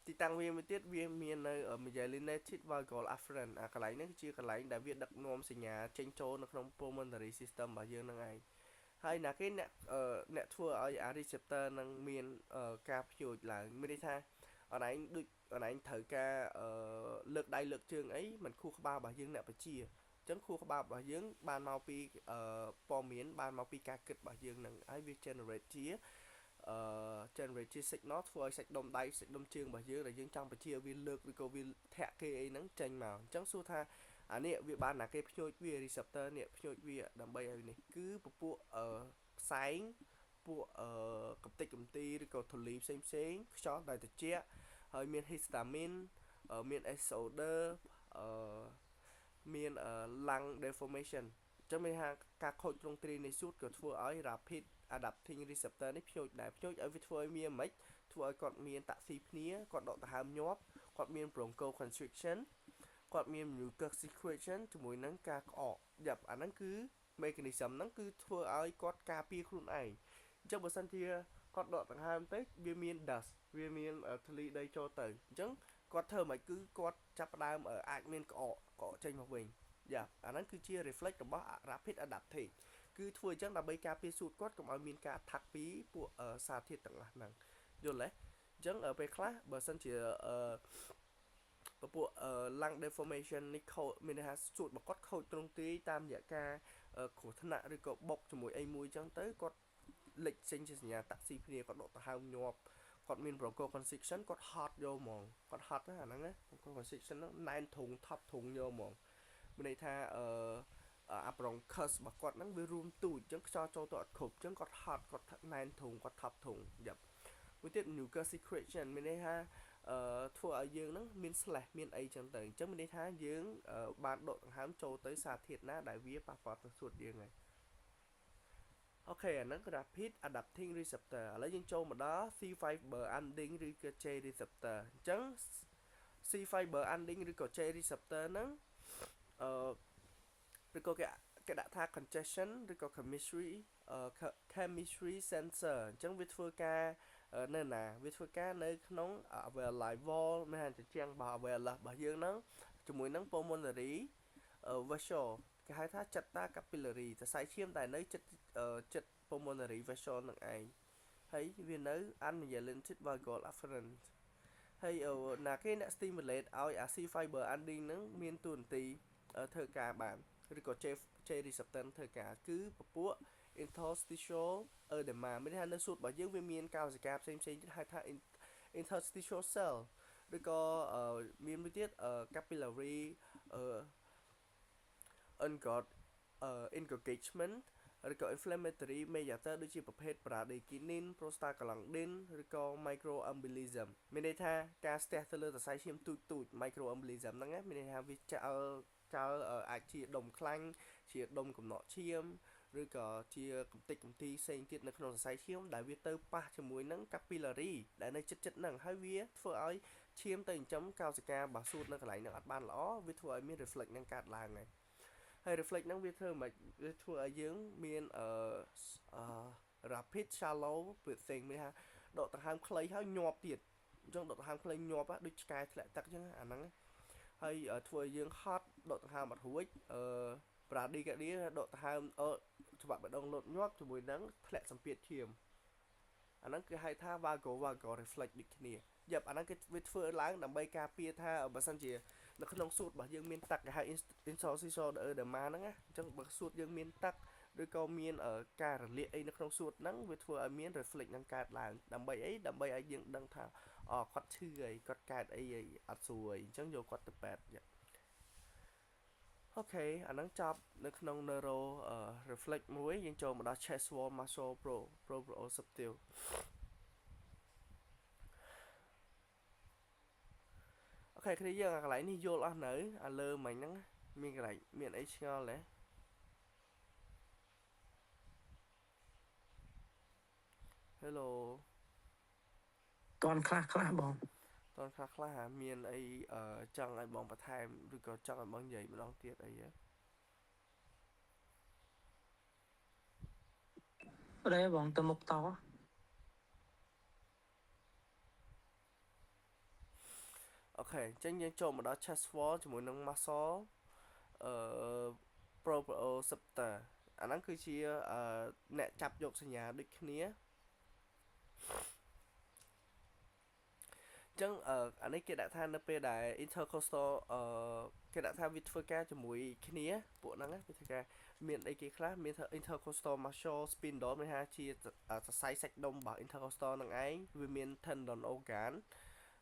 ទីតាំងវាមួយទៀតវាមាននៅ myelinated vagal afferent អាកន្លែងហ្នឹងគឺជាកន្លែងដែលវាដឹកនាំសញ្ញាចេញចូលនៅក្នុង pulmonary system របស់យើងហ្នឹងឯងហើយណាគេអ្នកធ្វើឲ្យអា receptor ហ្នឹងមានការភ្ញួចឡើងមានន័យថាអនឯងដូចអនឯងត្រូវការលើកដៃលើកជើងអីមិនខួរក្បាលរបស់យើងអ្នកបជាអញ្ចឹងខួរក្បាលរបស់យើងបានមកពីព័ត៌មានបានមកពីការគិតរបស់យើងហ្នឹងហើយវា generate ជា signal ធ្វើឲ្យសាច់ដុំដៃសាច់ដុំជើងរបស់យើងដែលយើងចង់បញ្ជាវាលើកឬក៏វាធាក់គេអីហ្នឹងចេញមកអញ្ចឹងសួរថាអានេះវាបានណាគេភ្ញួចវា receptor នេះភ្ញួចវាដើម្បីឲ្យនេះគឺពពួកផ្សែងពួកកំទេចកំទីឬក៏ធូលីផ្សេងខ្យល់ដែលត្រជាក់ហើយមាន histamine មាន exoder មាន lung deformation អញ្ចឹងមានថាការខូចទ្រង់ទ្រាយនៃសួតក៏ធ្វើឲ្យ rapid adapting receptor នេះភ្ញួចដែរភ្ញួចឲ្យវាធ្វើឲ្យមានមិនធ្វើឲ្យគាត់មានតាក់ស៊ីភ្នាគាត់ដកដង្ហើមញាប់គាត់មាន bronchoconstriction គាត់មាន mucus secretion ជាមួយនឹងការក្អកយ៉ាប់អាហ្នឹងគឺ mechanism ហ្នឹងគឺធ្វើឲ្យគាត់ការពារខ្លួនឯងអញ្ចឹងបើសិនជាគាត់ដកដង្ហើមទៅវាមាន dust វាមានធូលីដីចូលទៅអញ្ចឹងគាត់ធ្វើមិនគឺគាត់ចាប់ផ្ដើមអាចមានក្អកចេញមកវិញយ៉ាអាហ្នឹងគឺជា reflex របស់ rapid adapting គឺធ្វើអញ្ចឹងដើម្បីការពារសួតគាត់កុំឲ្យមានការ attack ពីពួកសារធាតុទាំងអស់ហ្នឹងអ យល់ទេចឹងពេលខ្លះបើសិនជាពួកlung deformation នេះខូចមានន័យថាសួតរបស់គាត់ខូចទ្រង់ទ្រាយតាមរយៈការគ្រោះថ្នាក់ឬក៏បុកជាមួយអីមួយចឹងទៅគាត់លេចចេញជាសញ្ញាតាក់ស៊ីគ្នាគាត់ដកដង្ហើមញាប់គាត់មាន bronchoconstriction គាត់ហត់យកហ្មងគាត់ហត់ណាអាហ្នឹងណា bronchoconstriction ហ្នឹងណែនធុងថប់ធុងយកហ្មងមានន័យថាអា bronchus របស់គាត់ហ្នឹងវារួមទូចចឹងខ្យល់ចូលទៅអត់គ្រប់ចឹងគាត់ហត់គាត់ណែនធុងគាត់ថប់ធុងយ៉ាប់មួយទៀត mucus secretion មានន័យថាធ្វើឲ្យយើងហ្នឹងមាន slash មានអីចឹងទៅអញ្ចឹងមានន័យថាយើងបានដកដង្ហើមចូលទៅសារធាតុណាដែលវាប៉ះពាល់ទៅសួតយើងហើយអូខេអាហ្នឹងគឺ rapid adapting receptor ឥឡូវយើងចូលមកដល់ C fiber ending ឬក៏ J receptor អញ្ចឹង C fiber ending ឬក៏ J receptor ហ្នឹងឬក៏គេដាក់ថា congestion ឬក៏ chemistry sensor អញ្ចឹងវាធ្វើការនៅណាវាធ្វើការនៅក្នុង alveoli wall មានថាជាជាងរបស់ alveolus របស់យើងហ្នឹងជាមួយនឹង pulmonary vessel គេហៅថា Chata capillary សរសៃឈាមដែលនៅចិត្ត pulmonary vessel នឹងឯងហើយវានៅ unmyelinated valgal afferent ហើយណាគេអ្នក stimulate ឲ្យអា C fiber ending ហ្នឹងមានតួនាទីធ្វើការបានឬក៏ J receptor ធ្វើការគឺពពួក interstitial edema មានន័យថានៅសួតរបស់យើងវាមានកោសិកាផ្សេងៗទៀតហៅថា interstitial cell ឬក៏មានមួយទៀត capillary engagement ឬក៏ inflammatory mediator ដូចជាប្រភេទ bradykinin prostaglandin ឬក៏ microembolism មានន័យថាការស្ទះទៅលើសរសៃឈាមទូច microembolism ហ្នឹងមានន័យថាវាចោលអាចជាដុំខ្លាញ់ជាដុំកំណកឈាមឬក៏ជាកំទេចកំទីផ្សេងទៀតនៅក្នុងសរសៃឈាមដែលវាទៅប៉ះជាមួយនឹង capillary ដែលនៅចិត្តហ្នឹងហើយវាធ្វើឲ្យឈាមទៅចិញ្ចឹមកោសិការបស់សួតនៅកន្លែងហ្នឹងអត់បានល្អវាធ្វើឲ្យមាន reflex ហ្នឹងកើតឡើងហើយ reflex ហ្នឹងវាធ្វើឲ្យយើងមាន rapid shallow breathing មានថាដកដង្ហើមខ្លីហើយញាប់ទៀតអញ្ចឹងដកដង្ហើមខ្លីញាប់ដូចឆ្កែធ្លាក់ទឹកអញ្ចឹងអាហ្នឹងហើយធ្វើឲ្យយើងហត់ដកដង្ហើមអត់រួចbradycardia ដកដង្ហើមច្បាប់បេះដូងលោតញាប់ជាមួយនឹងធ្លាក់សម្ពាធឈាមអាហ្នឹងគេហៅថា vagal reflex ដូចគ្នាយ៉ាប់អាហ្នឹងគេវាធ្វើឡើងដើម្បីការពារថាបើសិនជានៅក្នុងសួតរបស់យើងមានទឹកគេហៅ interstitial edema ហ្នឹងណាអញ្ចឹងបើសួតយើងមានទឹកឬក៏មានការរលាកអីនៅក្នុងសួតហ្នឹងវាធ្វើឲ្យមាន reflex ហ្នឹងកើតឡើងដើម្បីអីដើម្បីឲ្យយើងដឹងថាគាត់ឈឺអីគាត់កើតអីអត់ស្រួលអញ្ចឹងយកគាត់ទៅពេទ្យអូខេអាហ្នឹងចប់នៅក្នុង neuro reflex មួយយើងចូលមកដល់ chest wall muscle proprioceptive អូខេគ្នាយើងកន្លែងនេះយល់អស់នៅអាលើមិញហ្នឹងមានកន្លែងមានអីឆ្ងល់ទេHello តន់ខ្លះបងតន់ខ្លះមានអីចង់ឲ្យបងបន្ថែមឬក៏ចង់ឲ្យបងនិយាយម្ដងទៀតអីហ៎អរេបងទៅមុខតអូខេអញ្ចឹងយើងចូលមកដល់ chest wall ជាមួយនឹង muscle proprioceptor អាហ្នឹងគឺជាអ្នកចាប់យកសញ្ញាដូចគ្នាចឹងអានេះគេដាក់ថានៅពេលដែល intercostal គេដាក់ថាវាធ្វើការជាមួយគ្នាពួកហ្នឹងវាធ្វើការមានអីគេខ្លះមាន intercostal muscle spindle មានថាជាសរសៃសាច់ដុំរបស់ intercostal ហ្នឹងឯងវាមាន tendon organ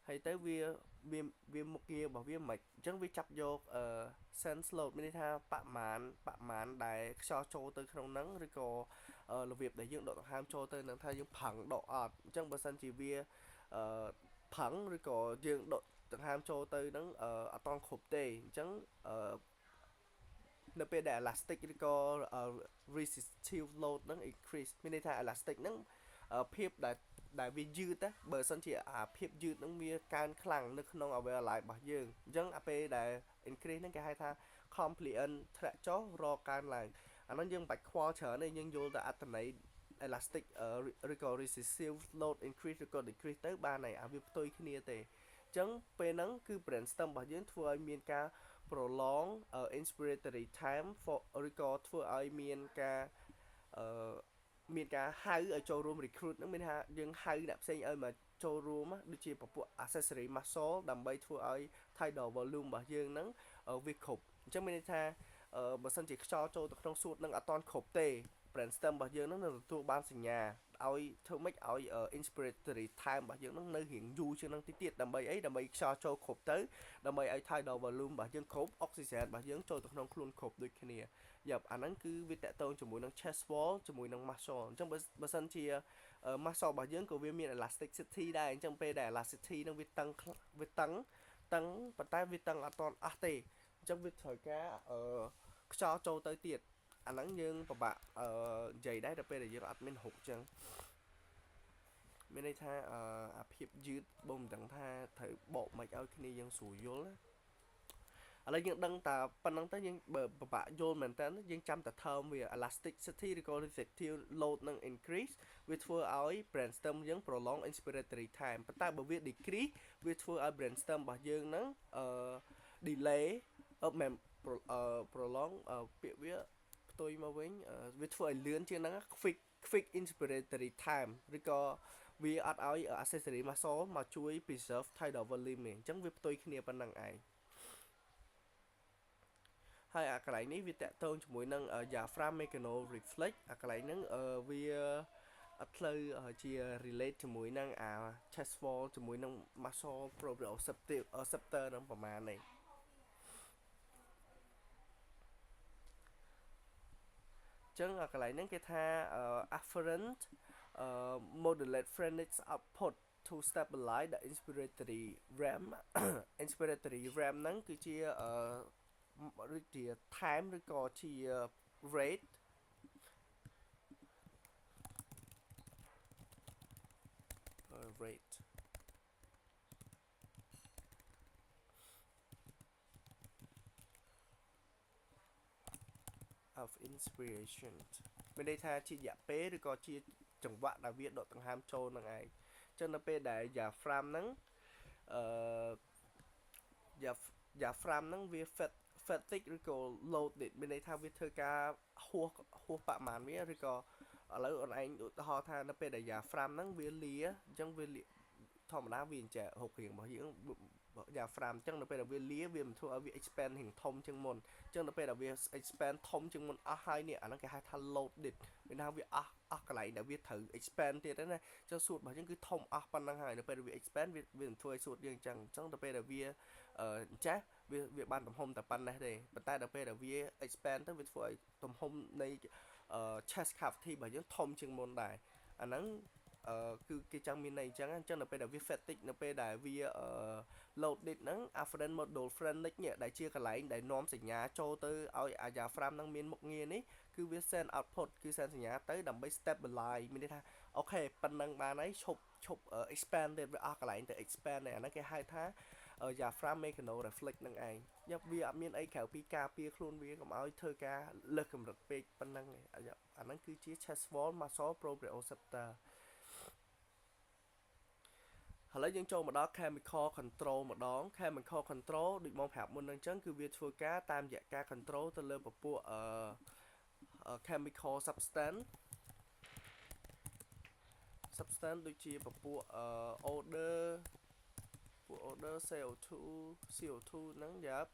ហើយទៅវាមុខងាររបស់វាមិនអញ្ចឹងវាចាប់យកsense load មានន័យថាបមាណដែលខ្យល់ចូលទៅក្នុងហ្នឹងឬក៏របៀបដែលយើងដកដង្ហើមចូលទៅនឹងថាយើងផឹងដកអត់អញ្ចឹងបើសិនជាវាផឹងឬក៏យើងដកដង្ហើមចូលទៅហ្នឹងអត់តន់គ្រប់ទេអញ្ចឹងនៅពេលដែល elastic ឬក៏ resistive load ហ្នឹង increase មានន័យថា elastic ហ្នឹងភាពដែលវាយឺតបើសិនជាអាភាពយឺតហ្នឹងវាកើនខ្លាំងនៅក្នុង alveoli របស់យើងអញ្ចឹងអាពេលដែល increase ហ្នឹងគេហៅថា compliant ធ្លាក់ចុះរកកើនឡើងអាហ្នឹងយើងមិនបាច់ខ្វល់ច្រើនទេយើងយល់តែអត្ថន័យ elastic ឬក៏ resistive load increase ឬក៏ decrease ទៅបានហើយវាផ្ទុយគ្នាទេអញ្ចឹងពេលហ្នឹងគឺ brainstem របស់យើងធ្វើឲ្យមានការ prolong inspiratory time ឬក៏ធ្វើឲ្យមានការ មានការហៅឲ្យចូលរួម recruit ហ្នឹងមានថាយើងហៅអ្នកផ្សេងឲ្យមកចូលរួមដូចជាពពួក accessory muscle ដើម្បីធ្វើឲ្យ tidal volume របស់យើងហ្នឹងវាគ្រប់អញ្ចឹងមានន័យថាបើសិនជាខ្យល់ចូលទៅក្នុងសួតនឹងអត់តន់គ្រប់ទេ brainstem របស់យើងហ្នឹងនឹងទទួលបានសញ្ញាឲ្យធ្វើម៉េចឲ្យ inspiratory time របស់យើងហ្នឹងនៅរៀងយូរជាងហ្នឹងតិចទៀតដើម្បីអីដើម្បីខ្យល់ចូលគ្រប់ទៅដើម្បីឲ្យ tidal volume របស់យើងគ្រប់ oxygen របស់យើងចូលទៅក្នុងខ្លួនគ្រប់ដូចគ្នាយ៉ាប់អាហ្នឹងគឺវាតកតងជាមួយនឹង chest wall ជាមួយនឹង muscle អញ្ចឹងបើសិនជា muscle របស់យើងក៏វាមាន elasticity ដែរអញ្ចឹងពេលដែល elasticity នឹងវាតឹងប៉ុន្តែវាតឹងអត់តន់អស់ទេអញ្ចឹងវាត្រូវការខ្យល់ចូលទៅទៀតអាហ្នឹងយើងពិបាកនិយាយដែរដល់ពេលដែលយើងអត់មានហុកអញ្ចឹងមានន័យថាអាភាពយឺតបងមិនដឹងថាត្រូវបកមិនឲ្យគ្នាយើងស្រួលយល់ណាឥឡូវយើងដឹងតែប៉ុណ្្នឹងទៅយើងបើពិបាកយល់មែនតើយើងចាំតែ term វា elasticity ឬក៏ resistive load នឹង increase វាធ្វើឲ្យ brainstem យើង prolong inspiratory time ប៉ុន្តែបើវា decrease វាធ្វើឲ្យ brainstem របស់យើងហ្នឹងdelay prolong ពាក្យវាផ្ទុយមកវិញវាធ្វើឲ្យលឿនជាងហ្នឹង quick inspiratory time ឬក៏វាអត់ឲ្យ accessory muscle មកជួយ preserve tidal volume ទេអញ្ចឹងវាផ្ទុយគ្នាប៉ុណ្្នឹងឯងហើយអាកន្លែងនេះវាតកតងជាមួយនឹង diaphragm mechano reflex អាកន្លែងហ្នឹងវាអត់ផ្លូវជា relate ជាមួយនឹងអា chest wall ជាមួយនឹង muscle proprioceptor ហ្នឹងប្រហែលនេះចឹងអាកន្លែងហ្នឹងគេថា afferent modulate phrenic output to stabilize the inspiratory RAM inspiratory RAM ហ្នឹងគឺជាឬជា time ឬក៏ជា rate rate of inspiration មានន័យថាជារយៈពេលឬក៏ជាចង្វាក់ដែលវាដកដង្ហើមចូលនឹងឯងចឹងនៅពេលដែល diaphragm ហ្នឹងdiaphragm ហ្នឹងវា fatigue ឬក៏ loaded មានន័យថាវាធ្វើការហួសបរិមាណវាឬក៏ឥឡូវអូនឯងឧទាហរណ៍ថានៅពេលដែល diaphragm ហ្នឹងវាលាអញ្ចឹងវាធម្មតាវាអញ្ចឹងហុករៀងរបស់យើង diaphragm អញ្ចឹងនៅពេលដែលវាលាវាមិនធ្វើឲ្យវា expand រៀងធំជាងមុនអញ្ចឹងនៅពេលដែលវា expand ធំជាងមុនអស់ហើយនេះអាហ្នឹងគេហៅថា loaded មានថាវាអស់កន្លែងដែលវាត្រូវ expand ទៀតណាអញ្ចឹងសួតរបស់យើងគឺធំអស់ប៉ុណ្ណឹងហើយនៅពេលដែលវា expand វាមិនធ្វើឲ្យសួតយើងអញ្ចឹងទៅពេលដែលវាចាស់វាបានទំហំតែប៉ុណ្ណេះទេប៉ុន្តែដល់ពេលដែលវា expand ទៅវាធ្វើឲ្យទំហំនៃchest cavity របស់យើងធំជាងមុនដែរអាហ្នឹងគឺគេចង់មានន័យអញ្ចឹងនៅពេលដែលវា fatigue នៅពេលដែលវា loaded ហ្នឹង afferent module phrenic នេះដែលជាកន្លែងដែលនាំសញ្ញាចូលទៅឲ្យអា diaphragm ហ្នឹងមានមុខងារនេះគឺវា send output គឺ send សញ្ញាទៅដើម្បី stabilize មានន័យថាអូខេប៉ុណ្ណឹងបានហើយឈប់ expand ទៀតវាអស់កន្លែងទៅ expand ទេអាហ្នឹងគេហៅថា diaphragm mechano reflex ហ្នឹងឯងវាអត់មានអីក្រៅពីការពារខ្លួនវាកុំឲ្យធ្វើការលើសកម្រិតពេកប៉ុណ្ណឹងអាហ្នឹងគឺជា chest wall muscle proprioceptor ឥឡូវយើងចូលមកដល់ chemical control ម្ដង chemical control ដូចមកប្រាប់មុនហ្នឹងអញ្ចឹងគឺវាធ្វើការតាមរយៈការ control ទៅលើពពួកchemical substance ដូចជាពពួកodor CO2 ហ្នឹងយ៉ាប់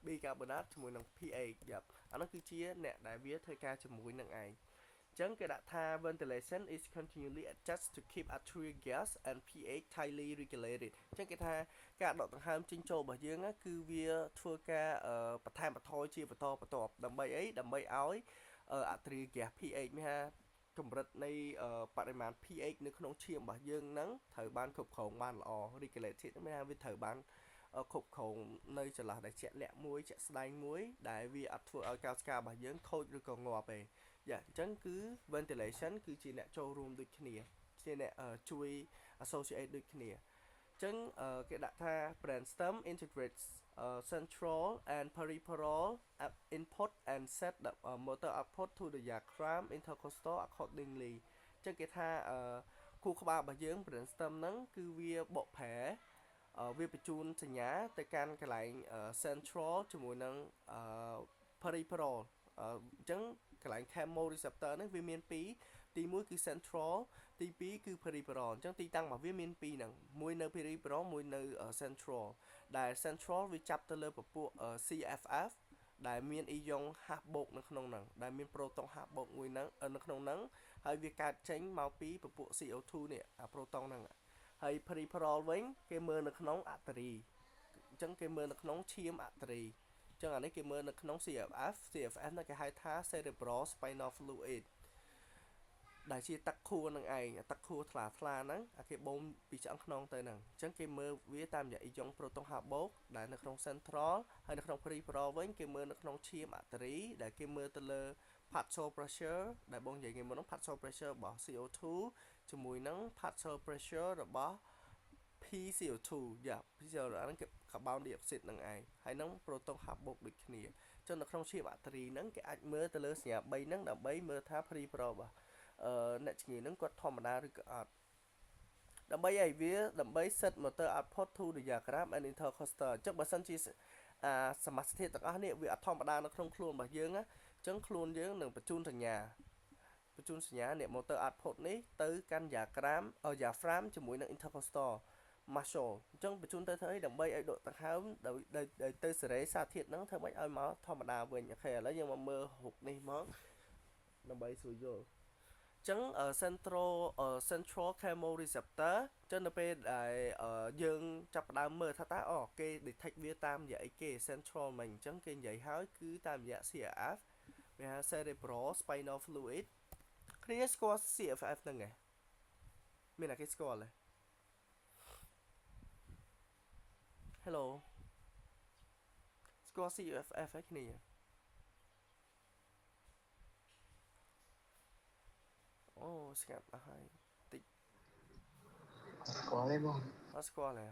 bicarbonate ជាមួយនឹង pH យ៉ាប់អានោះគឺជាអ្នកដែលវាធ្វើការជាមួយនឹងឯងចឹងគេដាក់ថា ventilation is continually adjust to keep arterial gas and pH tightly regulated ចឹងគេថាការដកដង្ហើមចេញចូលរបស់យើងគឺវាធ្វើការបន្ថែមបន្ថយជាបន្តបន្ទាប់ដើម្បីអីដើម្បីឲ្យ arterial gas pH មានថាកម្រិតនៃបរិមាណ pH នៅក្នុងឈាមរបស់យើងហ្នឹងត្រូវបានគ្រប់គ្រងបានល្អ regulated មានថាវាត្រូវបានគ្រប់គ្រងនៅចន្លោះដែលជាក់លាក់មួយជាក់ស្ដែងមួយដែលវាអត់ធ្វើឲ្យកោសិការបស់យើងខូចឬក៏ងាប់ទេយ៉ាអញ្ចឹងគឺ ventilation គឺជាអ្នកចូលរួមដូចគ្នាជាអ្នកជួយ associate ដូចគ្នាអញ្ចឹងគេដាក់ថា brainstem integrates central and peripheral input and set the motor output to the diaphragm intercostal accordingly អញ្ចឹងគេថាខួរក្បាលរបស់យើង brainstem ហ្នឹងគឺវាបកប្រែវាបញ្ជូនសញ្ញាទៅកាន់កន្លែង central ជាមួយនឹងperipheral អញ្ចឹង កន្លែង chemoreceptor ហ្នឹងវាមាន2ទី1គឺ central ទី2គឺ peripheral អញ្ចឹងទីតាំងរបស់វាមាន2ហ្នឹងមួយនៅ peripheral មួយនៅ central ដែល central វាចាប់ទៅលើពពួក CFF ដែលមានអ៊ីយ៉ុងហាស់បូកនៅក្នុងហ្នឹងដែលមានប្រូតុងហាស់បូកមួយហ្នឹងនៅក្នុងហ្នឹងហើយវាកើតចេញមកពីពពួក CO2 នេះអាប្រូតុងហ្នឹងហើយ peripheral វិញគេមើលនៅក្នុងអាតរីអញ្ចឹងគេមើលនៅក្នុងឈាមអាតរីអញ្ចឹងអានេះគេមើលនៅក្នុង CFF ហ្នឹងគេហៅថា cerebral spinal fluid ដែលជាទឹកខួរនឹងឯងទឹកខួរថ្លាហ្នឹងអាគេបូមពីឆ្អឹងខ្នងទៅហ្នឹងអញ្ចឹងគេមើលវាតាមរយៈអ៊ីយ៉ុងប្រូតុងហាបូកដែលនៅក្នុង central ហើយនៅក្នុង peripheral វិញគេមើលនៅក្នុងឈាមអាតរីដែលគេមើលទៅលើ partial pressure ដែលបងនិយាយថ្ងៃមុនហ្នឹង partial pressure របស់ CO2 ជាមួយនឹង partial pressure របស់ PCO2 PCO2 ហ្នឹងគេ carbon dioxide ហ្នឹងឯងហើយនឹង proton ហាប់បូកដូចគ្នាអញ្ចឹងនៅក្នុងឈាមអាតរីហ្នឹងគេអាចមើលទៅលើសញ្ញា3ហ្នឹងដើម្បីមើលថា peripheral របស់អ្នកជំងឺហ្នឹងគាត់ធម្មតាឬក៏អត់ដើម្បីឲ្យវាដើម្បី set motor output to the diaphragm and intercostal អញ្ចឹងបើសិនជាសមាសធាតុទាំងអស់នេះវាអត់ធម្មតានៅក្នុងខ្លួនរបស់យើងណាអញ្ចឹងខ្លួនយើងនឹងបញ្ជូនសញ្ញាអ្នក motor output នេះទៅកាន់ diaphragm ជាមួយនឹង intercostal muscle អញ្ចឹងបញ្ជូនទៅធ្វើអីដើម្បីឲ្យដកដង្ហើមដោយទៅសេរីសារធាតុហ្នឹងធ្វើម៉េចឲ្យមកធម្មតាវិញអូខេឥឡូវយើងមកមើលរូបនេះមកដើម្បីស្រួលយល់អញ្ចឹង central chemoreceptor អញ្ចឹងនៅពេលដែលយើងចាប់ផ្ដើមមើលថាតើគេ detect វាតាមរយៈអីគេ central មិនអញ្ចឹងគេនិយាយហើយគឺតាមរយៈ CFF វាហៅ cerebral spinal fluid គ្នាស្គាល់ CFF ហ្នឹងហ៎មានតែគេស្គាល់ទេ Hello ស្គាល់ CFF ហើយគ្នាអូស្ងាត់អស់ហើយតិច ស្គាល់ទេបង អត់ស្គាល់ទេ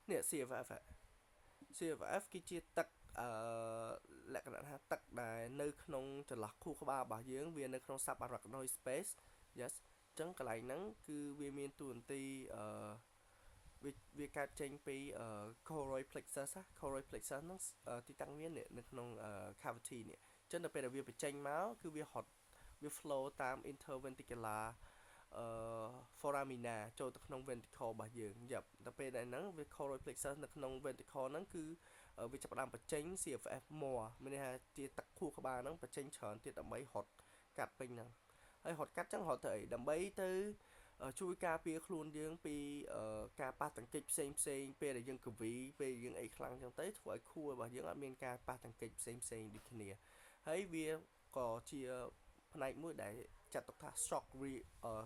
នេះ CFF គឺជាទឹកលក្ខណៈថាទឹកដែលនៅក្នុងចន្លោះខួរក្បាលរបស់យើងវានៅក្នុង subarachnoid space yes អញ្ចឹងកន្លែងហ្នឹងគឺវាមានតួនាទីវាកើតចេញពី choroid plexus ហ្នឹងទីតាំងវានៅក្នុង cavity នេះអញ្ចឹងដល់ពេលដែលវាបញ្ចេញមកគឺវាហត់វា flow តាម interventricular foramina ចូលទៅក្នុង ventricle របស់យើងដល់ពេលដែលហ្នឹងវា choroid plexus នៅក្នុង ventricle ហ្នឹងគឺវាចាប់ផ្ដើមបញ្ចេញ CFF more មានន័យថាជាទឹកខួរក្បាលហ្នឹងបញ្ចេញច្រើនទៀតដើម្បីហត់កាត់ពេញហ្នឹងហើយហត់កាត់ចឹងហត់ទៅអីដើម្បីទៅជួយការពារខ្លួនយើងពីការប៉ះទង្គិចផ្សេងពេលដែលយើងកវីពេលយើងអីខ្លាំងចឹងទៅធ្វើឲ្យខួររបស់យើងអត់មានការប៉ះទង្គិចផ្សេងដូចគ្នាហើយវាក៏ជាផ្នែកមួយដែលចាត់ទុកថា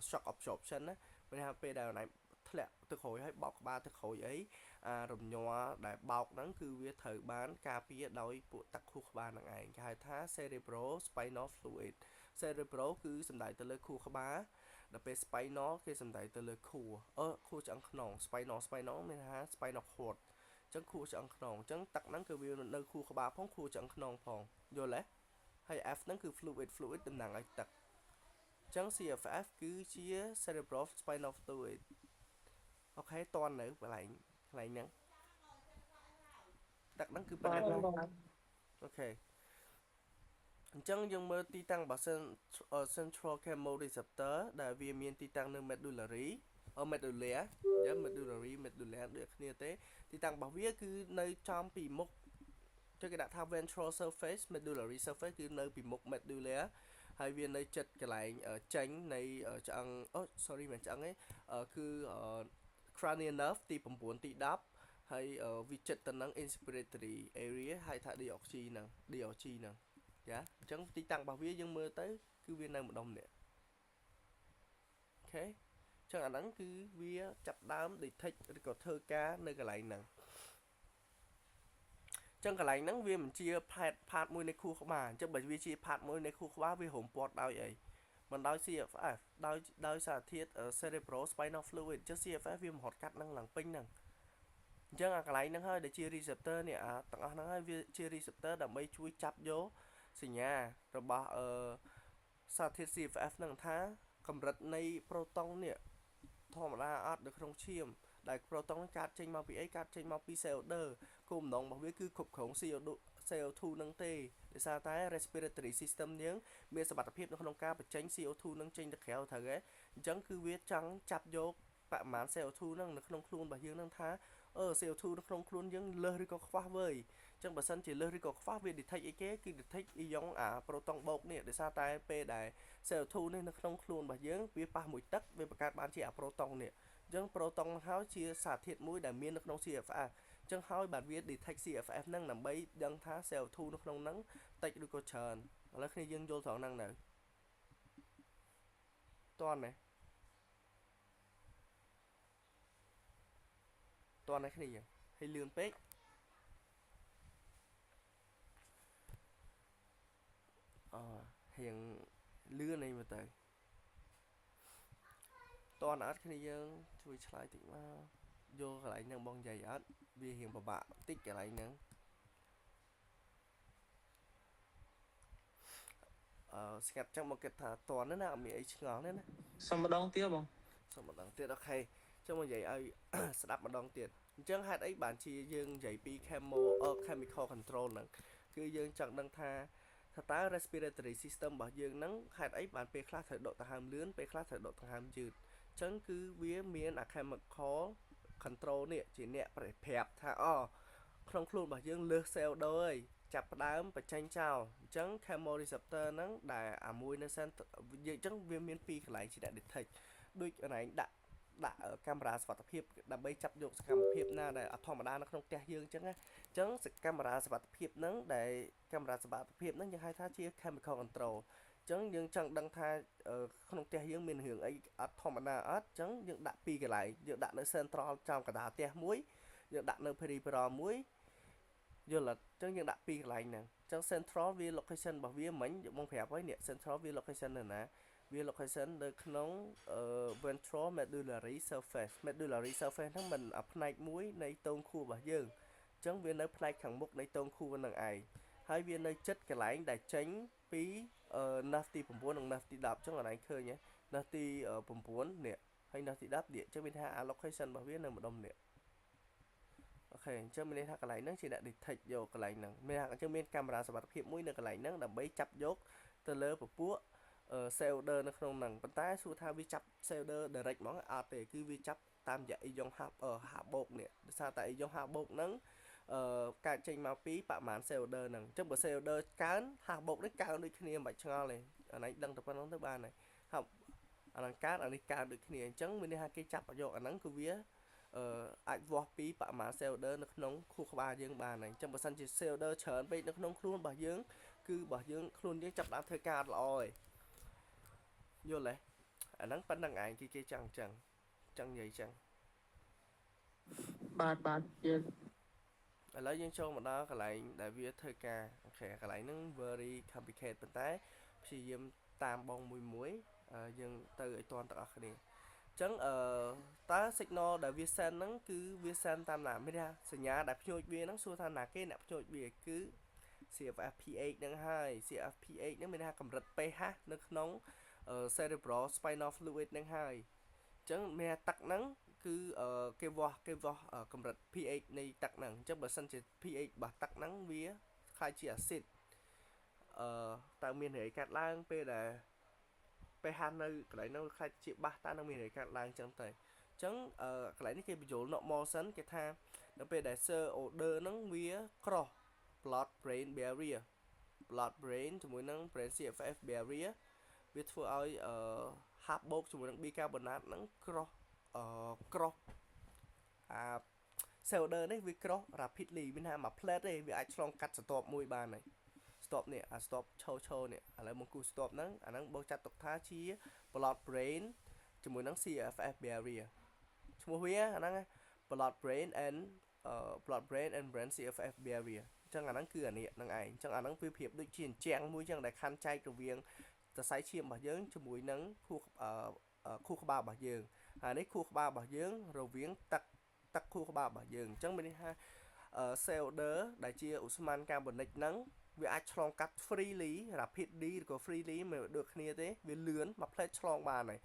shock absorption ណាមានថាពេលដែលធ្លាក់ទៅក្រោយហើយបោកក្បាលទៅក្រោយអីរំញ័រដែលបោកហ្នឹងគឺវាត្រូវបានការពារដោយពួកទឹកខួរក្បាលហ្នឹងឯងគេហៅថា cerebral spinal fluid cerebral គឺសំដៅទៅលើខួរក្បាលដល់ពេល spinal គេសំដៅទៅលើខួរឆ្អឹងខ្នង spinal មានថា spinal cord អញ្ចឹងខួរឆ្អឹងខ្នងអញ្ចឹងទឹកហ្នឹងគឺវានៅខួរក្បាលផងខួរឆ្អឹងខ្នងផងយល់ទេហើយ F ហ្នឹងគឺ fluid តំណាងឲ្យទឹកអញ្ចឹង CFF គឺជា cerebral spinal fluid អូខេតន់នៅកន្លែងហ្នឹងទឹកហ្នឹងគឺប៉ុណ្ណឹងអូខេអញ្ចឹងយើងមើលទីតាំងរបស់ central chemoreceptor ដែលវាមានទីតាំងនៅ medullary ដូចគ្នាទេទីតាំងរបស់វាគឺនៅចំពីមុខចុះគេដាក់ថា ventral surface medullary surface គឺនៅពីមុខ medulla ហើយវានៅចិត្តកន្លែងចេញនៃឆ្អឹងមិនឆ្អឹងទេគឺ cranial nerve ទី9ទី10ហើយវាចិត្តទៅនឹង inspiratory area ហៅថា DRG ហ្នឹងចាអញ្ចឹងទីតាំងរបស់វាយើងមើលទៅគឺវានៅម្ដុំនេះអូខេអញ្ចឹងអាហ្នឹងគឺវាចាប់ដើម detect ឬក៏ធ្វើការនៅកន្លែងហ្នឹងអញ្ចឹងកន្លែងហ្នឹងវាមិនជា part មួយនៃខួរក្បាលអញ្ចឹងបើវាជា part មួយនៃខួរក្បាលវារុំព័ទ្ធដោយអីមិនដោយ CFF ដោយសារធាតុ cerebral spinal fluid អញ្ចឹង CFF វាមហត់កាត់ហ្នឹងឡើងពេញហ្នឹងអញ្ចឹងអាកន្លែងហ្នឹងហើយដែលជា receptor នេះទាំងអស់ហ្នឹងហើយវាជា receptor ដើម្បីជួយចាប់យកសញ្ញារបស់សារធាតុ CFF ហ្នឹងថាកម្រិតនៃ proton នេះធម្មតាអត់នៅក្នុងឈាម ដែល proton នឹងកើតចេញមកពីអីកើតចេញមកពី cell odor គោលបំណងរបស់វាគឺគ្រប់គ្រង CO2 នឹងទេដោយសារតែ respiratory system យើងមានសមត្ថភាពនៅក្នុងការបញ្ចេញ CO2 នឹងចេញទៅក្រៅត្រូវទេអញ្ចឹងគឺវាចង់ចាប់យកបរិមាណ CO2 នឹងនៅក្នុងខ្លួនរបស់យើងនឹងថាCO2 នៅក្នុងខ្លួនយើងលើសឬក៏ខ្វះវើយអញ្ចឹងបើសិនជាលើសឬក៏ខ្វះវា detect អីគេគឺ detect អ៊ីយ៉ុងអា proton បូកនេះដោយសារតែពេលដែល CO2 នេះនៅក្នុងខ្លួនរបស់យើងវាប៉ះមួយទឹកវាបង្កើតបានជាអា proton នេះអញ្ចឹង proton ហើយជាសារធាតុមួយដែលមាននៅក្នុង CFF អញ្ចឹងហើយបាទវា detect CFF ហ្នឹងដើម្បីដឹងថា CO2 នៅក្នុងហ្នឹងតិចឬក៏ច្រើនឥឡូវគ្នាយើងយល់ត្រង់ហ្នឹងនៅតើណាតើណាគ្នាយើងឲ្យលឿនពេករៀងលឿនអីមើលទៅតើអត់គ្នាយើងជួយឆ្លើយតិចមកយល់កន្លែងហ្នឹងបងនិយាយអត់វារៀងពិបាកតិចកន្លែងហ្នឹងស្ងាត់ចឹងមកគិតថាតើណាអត់មានអីឆ្ងល់ទេណា សុំម្ដងទៀតបង សុំម្ដងទៀតអូខេចឹងមកនិយាយឲ្យ ស្ដាប់ម្ដងទៀតអញ្ចឹងហេតុអីបានជាយើងនិយាយពី chemical control ហ្នឹងគឺយើងចង់ដឹងថាតើ respiratory system របស់យើងហ្នឹងហេតុអីបានពេលខ្លះត្រូវដកដង្ហើមលឿនពេលខ្លះត្រូវដកដង្ហើមយឺតអញ្ចឹងគឺវាមានអា chemical control នេះជាអ្នកប្រាប់ថាក្នុងខ្លួនរបស់យើងលើស cell ដោយចាប់ផ្ដើមបញ្ចេញចោលអញ្ចឹង chemoreceptor ហ្នឹងដែលអាមួយនៅសិនយើងអញ្ចឹងវាមានពីរកន្លែងជាអ្នក detect ដូចកន្លែងដាក់កាមេរ៉ាសុវត្ថិភាពដើម្បីចាប់យកសកម្មភាពណាដែលអត់ធម្មតានៅក្នុងផ្ទះយើងអញ្ចឹងណាអញ្ចឹងកាមេរ៉ាសុវត្ថិភាពហ្នឹងដែលកាមេរ៉ាសុវត្ថិភាពហ្នឹងយើងហៅថាជា chemical control អញ្ចឹងយើងចង់ដឹងថាក្នុងផ្ទះយើងមានរឿងអីអត់ធម្មតាអត់អញ្ចឹងយើងដាក់ពីរកន្លែងយើងដាក់នៅ central ចំកណ្ដាលផ្ទះមួយយើងដាក់នៅ peripheral មួយយល់អត់អញ្ចឹងយើងដាក់ពីរកន្លែងហ្នឹងអញ្ចឹង central វា location របស់វាមិញបងប្រាប់ហើយនេះ central វា location នៅណាវា location នៅក្នុង ventral medullary surface ហ្នឹងមិនផ្នែកមួយនៃតូងខួររបស់យើងអញ្ចឹងវានៅផ្នែកខាងមុខនៃតូងខួរនឹងឯងហើយវានៅចិត្តកន្លែងដែលចេញពីnerve ទី9និង nerve ទី10អញ្ចឹងកន្លែងឃើញ nerve ទី9នេះហើយ nerve ទី10នេះអញ្ចឹងមានថា allocation របស់វានៅម្ដុំនេះអូខេអញ្ចឹងមានន័យថាកន្លែងហ្នឹងជាអ្នក detect យកកន្លែងហ្នឹងមានថាអញ្ចឹងមានកាមេរ៉ាសុវត្ថិភាពមួយនៅកន្លែងហ្នឹងដើម្បីចាប់យកទៅលើពពួកcell odor នៅក្នុងហ្នឹងប៉ុន្តែសួរថាវាចាប់ cell odor direct ហ្មងអត់ទេគឺវាចាប់តាមរយៈអ៊ីយ៉ុងហាបូកនេះដោយសារតែអ៊ីយ៉ុងហាបូកហ្នឹងកើតចេញមកពីបរិមាណ cell odor ហ្នឹងអញ្ចឹងបើ cell odor កើនហាបូកនេះកើនដូចគ្នាមិនបាច់ឆ្ងល់ទេអានេះដឹងតែប៉ុណ្្នឹងទៅបានហើយហើយអាហ្នឹងកើនអានេះកើនដូចគ្នាអញ្ចឹងមានន័យថាគេចាប់យកអាហ្នឹងគឺវាអាចវាស់ពីបរិមាណ cell odor នៅក្នុងខួរក្បាលយើងបានហើយអញ្ចឹងបើសិនជា cell odor ច្រើនពេកនៅក្នុងខ្លួនរបស់យើងគឺរបស់យើងខ្លួនយើងចាប់ដើមធ្វើការល្អហើយយល់ទេអាហ្នឹងប៉ុណ្្នឹងឯងគេចង់ចឹងនិយាយចឹងបាទយល់ឥឡូវយើងចូលមកដល់កន្លែងដែលវាធ្វើការអូខេកន្លែងហ្នឹង very complicated ប៉ុន្តែព្យាយាមតាមបងមួយយើងទៅឲ្យទាន់ទាំងអស់គ្នាអញ្ចឹងតើ signal ដែលវា send ហ្នឹងគឺវា send តាមណាមានថាសញ្ញាដែលផ្ញើចវាហ្នឹងសួរថាណាគេអ្នកផ្ញើចវាគឺ CFF pH ហ្នឹងហើយ CFF pH ហ្នឹងមានថាកម្រិត pH នៅក្នុង cerebral spinal fluid ហ្នឹងហើយអញ្ចឹងមានទឹកហ្នឹងគឺគេវាស់កម្រិត pH នៃទឹកហ្នឹងអញ្ចឹងបើសិនជា pH របស់ទឹកហ្នឹងវាខ្លាយជាអាស៊ីតតើមានរេកាត់ឡើងពេលដែលpH នៅកន្លែងហ្នឹងខ្លាចជាបាសតើនឹងមានរេកាត់ឡើងអញ្ចឹងទៅអញ្ចឹងកន្លែងនេះគេបញ្យល់ normal សិនគេថានៅពេលដែល cell odor ហ្នឹងវា cross blood brain barrier ជាមួយនឹង brain CFF barrier វាធ្វើឲ្យហាប់បូកជាមួយនឹង bicarbonate ហ្នឹង cross អា cell odor នេះវា cross rapidly មានថាមួយ plate ទេវាអាចឆ្លងកាត់ស្ទាប់មួយបានហើយស្ទាប់នេះអាស្ទាប់ឈោនេះឥឡូវមកគូស្ទាប់ហ្នឹងអាហ្នឹងបងចាត់ទុកថាជា blood brain ជាមួយនឹង CFF barrier ឈ្មោះវាអាហ្នឹង blood brain and brain CFF barrier អញ្ចឹងអាហ្នឹងគឺអានេះហ្នឹងឯងអញ្ចឹងអាហ្នឹងវាប្រៀបដូចជាអញ្ចាំងមួយអញ្ចឹងដែលខណ្ឌចែករវាងសរសៃឈាមរបស់យើងជាមួយនឹងខួរក្បាលរបស់យើងហើយនេះខួរក្បាលរបស់យើងរវាងទឹកខួរក្បាលរបស់យើងអញ្ចឹងមានន័យថា cell odor ដែលជាឧស្ម័នកាបូនិកហ្នឹងវាអាចឆ្លងកាត់ freely rapidly ឬក៏ freely មិនដូចគ្នាទេវាលឿនមួយផ្លែតឆ្លងបានហើយ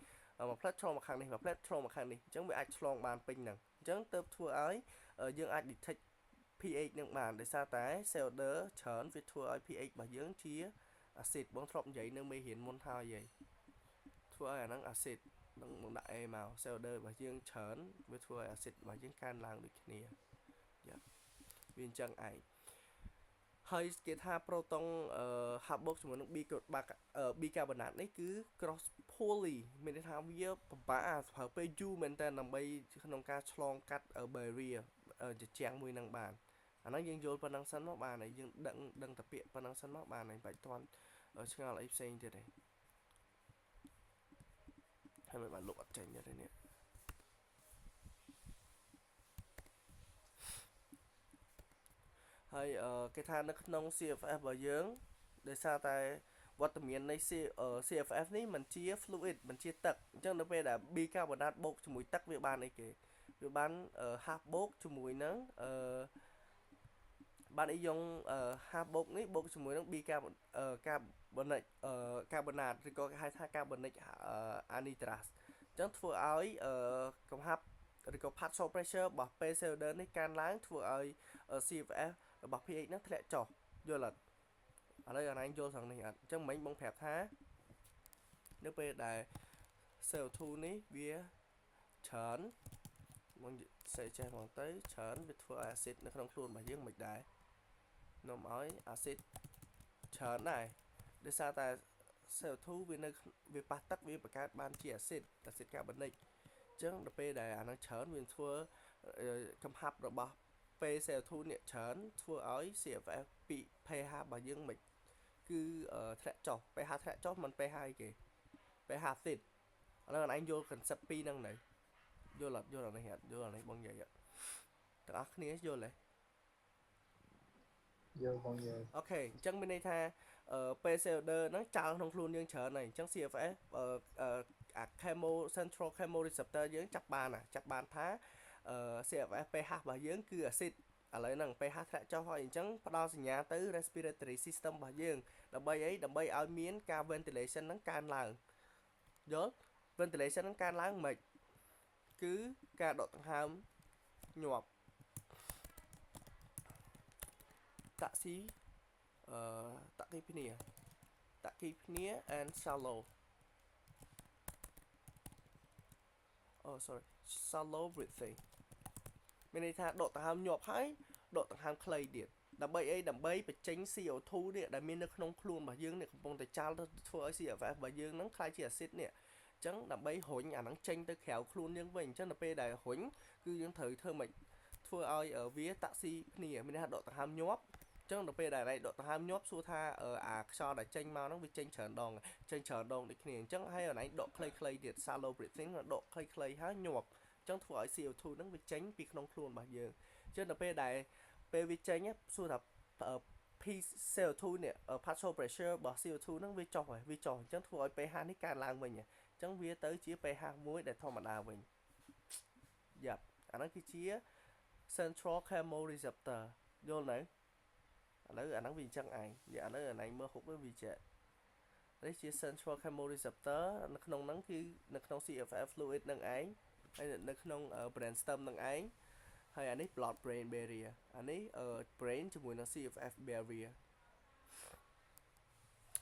មួយផ្លែតឆ្លងមកខាងនេះមួយផ្លែតឆ្លងមកខាងនេះអញ្ចឹងវាអាចឆ្លងបានពេញហ្នឹងអ ចឹងទៅធ្វើឲ្យយើងអាច detect pH នឹងបានដោយសារតែ solder ច្រើនវាធ្វើឲ្យ pH របស់យើងជា acid បងធ្លាប់និយាយនៅមេរៀនមុនហើយហីធ្វើឲ្យអាហ្នឹង acid នឹងមកដាក់ A មក solder របស់យើងច្រើនវាធ្វើឲ្យ acid របស់យើងកើនឡើងដូចគ្នាយ៉ាវាអញ្ចឹងឯងហើយគេថា proton ហាប់បូកជាមួយនឹង bicarbonate នេះគឺ cross poly មានន័យថាវាពិបាកប្រើពេលយូរមែនតើដើម្បីក្នុងការឆ្លងកាត់ barrier ជាជាងមួយនឹងបានអាហ្នឹងយើងយល់ប៉ុណ្ណឹងសិនមកបានហើយយើងដឹងតែពាក្យប៉ុណ្ណឹងសិនមកបានហើយបាច់ទាន់ឆ្ងល់អីផ្សេងទៀតទេហើយមិនបានលុបអត់ចេញទេនេះហើយគេថានៅក្នុង CFF របស់យើងដោយសារតែវត្តមាននៃ CFF នេះมันជា fluid มันជាទឹកអញ្ចឹងនៅពេលដែល bicarbonate បូកជាមួយទឹកវាបានអីគេវាបាន half បូកជាមួយនឹងបានអីយ៉ុង half បូកនេះបូកជាមួយនឹង carbonate ឬក៏គេហៅថា carbonic anhydrous អញ្ចឹងធ្វើឲ្យកំហាប់ឬក៏ partial pressure របស់ P cylinder នេះកើនឡើងធ្វើឲ្យ CFF របស់ pH ហ្នឹងធ្លាក់ចុះយល់អត់ឥឡូវអានយល់ត្រង់នេះអត់អញ្ចឹងមិញបងប្រាប់ថានៅពេលដែល CO2 នេះវាច្រើនមកសេចេះមកទៅច្រើនវាធ្វើឲ្យ acid នៅក្នុងខ្លួនរបស់យើងមិនដែរនាំឲ្យ acid ច្រើនដែរដោយសារតែ CO2 វាប៉ះទឹកវាបង្កើតបានជា acid carbonic អញ្ចឹងដល់ពេលដែលអានឹងច្រើនវាធ្វើកំហាប់របស់ ពេល CO2 នេះច្រើនធ្វើឲ្យ CFF ពី pH របស់យើងមិនគឺធ្លាក់ចុះ pH ធ្លាក់ចុះមិន pH អីគេ pH acid ឥឡូវអញយល់ concept ពីរហ្នឹងនៅយល់អត់យល់អានេះអត់យល់អានេះបងនិយាយអត់ទាំងអស់គ្នាយល់ទេយល់បងយល់អូខេអញ្ចឹងមានន័យថាពេល cylinder ហ្នឹងចោលក្នុងខ្លួនយើងច្រើនហើយអញ្ចឹង CFF អា central chemoreceptor យើងចាប់បានថាCFF pH របស់យើងគឺ acid ឥឡូវហ្នឹង pH ធ្លាក់ចុះហើយអញ្ចឹងផ្ដល់សញ្ញាទៅ respiratory system របស់យើងដើម្បីអីដើម្បីឲ្យមានការ ventilation ហ្នឹងកើនឡើងយល់ ventilation ហ្នឹងកើនឡើងមិនគឺការដកដង្ហើមញាប់តាក់ស៊ីតាក់គីភ្នា and shallow shallow breathing មានន័យថាដកដង្ហើមញាប់ហើយដកដង្ហើមខ្លីទៀតដើម្បីអីដើម្បីបញ្ចេញ CO2 នេះដែលមាននៅក្នុងខ្លួនរបស់យើងនេះកំពុងតែចាល់ទៅធ្វើឲ្យ CFF របស់យើងហ្នឹងខ្លាយជា acid នេះអញ្ចឹងដើម្បីរុញអាហ្នឹងចេញទៅក្រៅខ្លួនយើងវិញអញ្ចឹងដល់ពេលដែលរុញគឺយើងត្រូវធ្វើម៉េចធ្វើឲ្យវាតាក់ស៊ីគ្នាមានន័យថាដកដង្ហើមញាប់អញ្ចឹងដល់ពេលដែលដកដង្ហើមញាប់សួរថាអាខ្យល់ដែលចេញមកហ្នឹងវាចេញច្រើនដងដូចគ្នាអញ្ចឹងហើយអានេះដកខ្លីៗទៀត shallow breathing ដកខ្លីៗហើយញាប់អញ្ចឹងធ្វើឲ្យ CO2 ហ្នឹងវាចេញពីក្នុងខ្លួនរបស់យើងអញ្ចឹងដល់ពេលវាចេញសួរថាP CO2 នេះ partial pressure របស់ CO2 ហ្នឹងវាចុះហើយវាចុះអញ្ចឹងធ្វើឲ្យ pH នេះកើនឡើងវិញអញ្ចឹងវាទៅជា pH មួយដែលធម្មតាវិញយ៉ាប់អាហ្នឹងគឺជា central chemoreceptor យល់នៅឥឡូវអាហ្នឹងវាអញ្ចឹងឯងនិយាយឥឡូវអានេះមើលហុកវាចេះនេះជា central chemoreceptor នៅក្នុងហ្នឹងគឺនៅក្នុង CFF fluid នឹងឯងហើយនៅក្នុង brainstem នឹងឯងហើយអានេះ blood brain barrier អានេះ brain ជាមួយនឹង CFF barrier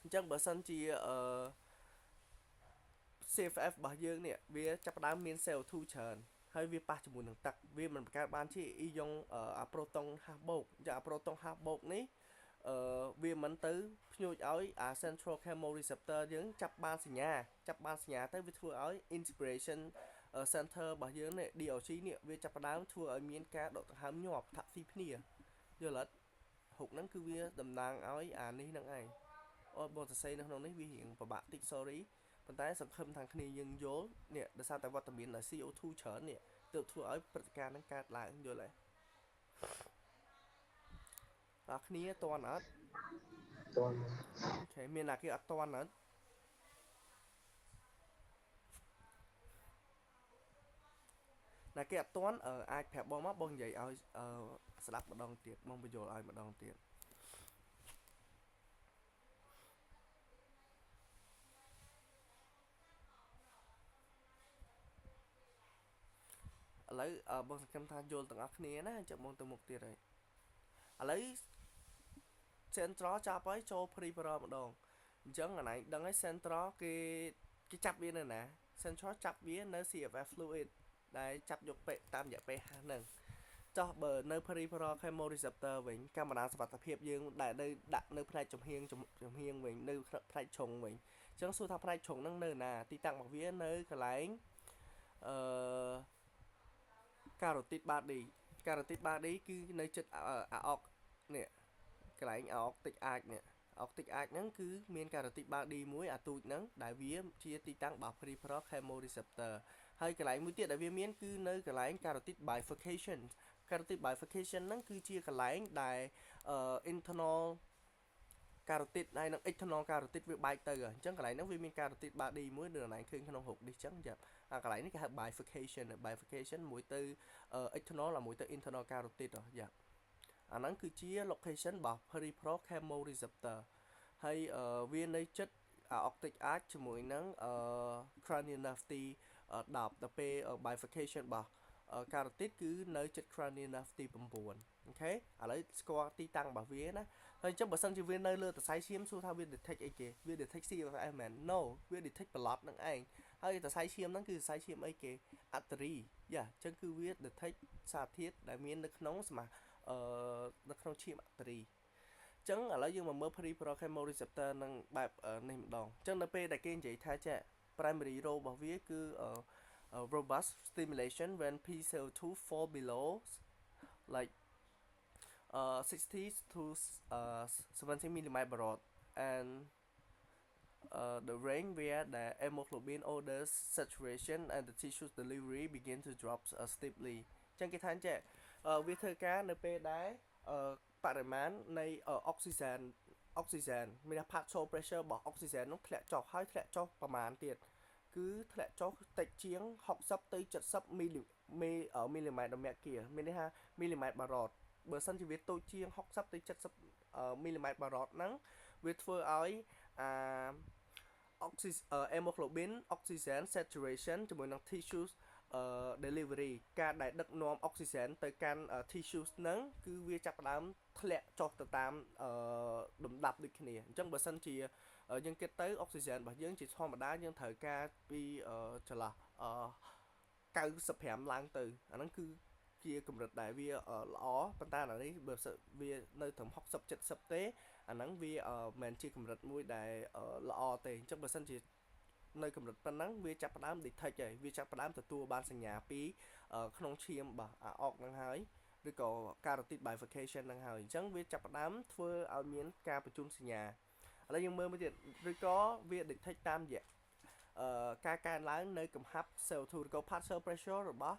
អញ្ចឹងបើសិនជា CFF របស់យើងនេះវាចាប់ផ្ដើមមាន CO2 ច្រើនហើយវាប៉ះជាមួយនឹងទឹកវាមិនបង្កើតបានជាអ៊ីយ៉ុងproton half បូកអញ្ចឹងproton half បូកនេះវាមិនទៅភ្ញូចឲ្យcentral chemoreceptor យើងចាប់បានសញ្ញាទៅវាធ្វើឲ្យ inspiration center របស់យើងនេះ DOG នេះវាចាប់ផ្ដើមធ្វើឲ្យមានការដកដង្ហើមញាប់ថាក់ស៊ីគ្នាយល់អត់ហុកហ្នឹងគឺវាតំណាងឲ្យអានេះហ្នឹងឯងអូបងសរសេរនៅក្នុងនេះវារៀងពិបាកតិច sorry ប៉ុន្តែសង្ឃឹមថាគ្នាយើងយល់នេះដោយសារតែវត្តមាន CO2 ច្រើននេះទើបធ្វើឲ្យព្រឹត្តិការណ៍ហ្នឹងកើតឡើងយល់ទេអ្នកគ្នាតន់អត់តន់អូខេមានអ្នកគេអត់តន់អត់អ្នកគេអត់តន់អាចប្រាប់បងមកបងនិយាយឲ្យស្ដាប់ម្ដងទៀតបងបញ្យល់ឲ្យម្ដងទៀតឥឡ ឡូវបងសង្ឃឹមថាយល់ទាំងអស់គ្នាណាចាំបងទៅមុខទៀតហើយឥឡូវ central ចាប់ហើយចូល peripheral ម្ដងអញ្ចឹងអាណៃដឹងហើយ central គេចាប់វានៅណា central ចាប់វានៅ CFF fluid ដែលចាប់យកពេតាមរយៈ pH ហ្នឹងចោះបើនៅ peripheral chemoreceptor វិញកាមេរ៉ាសុវត្ថិភាពយើងដែលនៅដាក់នៅផ្នែកចំហៀងវិញនៅផ្នែកឆុងវិញអញ្ចឹងសួរថាផ្នែកឆុងហ្នឹងនៅណាទីតាំងរបស់វានៅកន្លែងcarotid body carotid body គឺនៅជិតអាអុកនេះកន្លែងអាអុកតិចអាចនេះអាអុកតិចអាចហ្នឹងគឺមាន carotid body មួយអាទូចហ្នឹងដែលវាជាទីតាំងរបស់ peripheral chemoreceptor ហើយកន្លែងមួយទៀតដែលវាមានគឺនៅកន្លែង carotid bifurcation carotid bifurcation ហ្នឹងគឺជាកន្លែងដែលinternal carotid ហើយនិង external carotid វាបែកទៅអញ្ចឹងកន្លែងហ្នឹងវាមាន carotid body មួយនៅកន្លែងឃើញក្នុងរូបនេះអញ្ចឹងយ៉ាអាកន្លែងនេះគេហៅ bifurcation មួយទៅ external ហើយមួយទៅ internal carotid យ៉ាអាហ្នឹងគឺជា location របស់ peripheral chemoreceptor ហើយវានៅជិត optic arch ជាមួយនឹងcranial nerve T 10ទៅពេល bifurcation របស់ carotid គឺនៅជិត cranial nerve T 9អូខេឥឡូវស្គាល់ទីតាំងរបស់វាណាហើយចុះបើសិនជាវានៅលើសរសៃឈាមសួរថាវា detect អីគេវា detect CFF មែន no វា detect blood នឹងឯងហើយសរសៃឈាមហ្នឹងគឺសរសៃឈាមអីគេ artery យ៉ាអញ្ចឹងគឺវា detect សារធាតុដែលមាននៅក្នុងនៅក្នុងឈាម artery អញ្ចឹងឥឡូវយើងមកមើល peripheral chemoreceptor នឹងបែបនេះម្ដងអញ្ចឹងនៅពេលដែលគេនិយាយថាចេះ primary role របស់វាគឺ robust stimulation when PCO2 fall below like 60 to 70 mm per rod and the range where the hemoglobin odor saturation and the tissue delivery begin to drop steeply ចឹងគេថាអញ្ចឹងវាធ្វើការនៅពេលដែលបរិមាណនៃអុកស៊ីហ្សែនមានថា partial pressure របស់អុកស៊ីហ្សែននោះធ្លាក់ចុះហើយធ្លាក់ចុះប្រមាណទៀតគឺធ្លាក់ចុះតិចជាង60ទៅ70មីលីម៉ែត្រម៉ែគាមានន័យថាមីលីម៉ែត្របារ៉តបើសិនជាវាតូចជាង60ទៅ70មីលីម៉ែត្របារ៉តហ្នឹងវាធ្វើឲ្យhemoglobin oxygen saturation ជាមួយនឹង tissue delivery ការដែលដឹកនាំអុកស៊ីហ្សែនទៅកាន់ tissue ហ្នឹងគឺវាចាប់ផ្ដើមធ្លាក់ចុះទៅតាមលំដាប់ដូចគ្នាអញ្ចឹងបើសិនជាយើងគិតទៅអុកស៊ីហ្សែនរបស់យើងជាធម្មតាយើងត្រូវការពីចន្លោះ95ឡើងទៅអាហ្នឹងគឺជាកម្រិតដែលវាល្អប៉ុន្តែអានេះបើវានៅត្រឹម60 70ទេអាហ្នឹងវាមិនជាកម្រិតមួយដែលល្អទេអញ្ចឹងបើសិនជានៅកម្រិតប៉ុណ្ណឹងវាចាប់ផ្ដើម detect ហើយវាចាប់ផ្ដើមទទួលបានសញ្ញាពីក្នុងឈាមរបស់អាអុកហ្នឹងហើយឬក៏ carotid bifurcation ហ្នឹងហើយអញ្ចឹងវាចាប់ផ្ដើមធ្វើឲ្យមានការបញ្ជូនសញ្ញាឥឡូវយើងមើលមួយទៀតឬក៏វា detect តាមរយៈការកើនឡើងនៅកំហាប់ CO2 ឬក៏ partial pressure របស់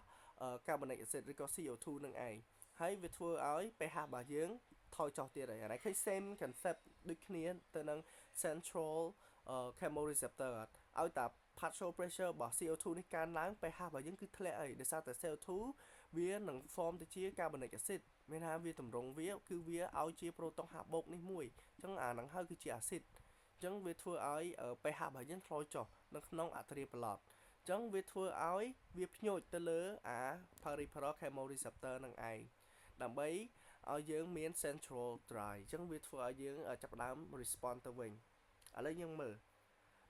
carbonic acid ឬក៏ CO2 នឹងឯងហើយវាធ្វើឲ្យ pH របស់យើងថយចុះទៀតហើយអានេះឃើញ same concept ដូចគ្នាទៅនឹង central chemoreceptor ឲ្យតែ partial pressure របស់ CO2 នេះកើនឡើង pH របស់យើងគឺធ្លាក់ហើយដោយសារតែ CO2 វានឹង form ទៅជា carbonic acid មានថាវាតម្រង់វាគឺវាឲ្យជា proton ហាបូកនេះមួយអញ្ចឹងអាហ្នឹងហើយគឺជា acid អញ្ចឹងវាធ្វើឲ្យ pH របស់យើងថយចុះនៅក្នុង arterial plot អញ្ចឹងវាធ្វើឲ្យវាភ្ញូចទៅលើអា peripheral chemoreceptor នឹងឯងដើម្បីឲ្យយើងមាន central drive អញ្ចឹងវាធ្វើឲ្យយើងចាប់ផ្ដើម respond ទៅវិញឥឡូវយើងមើល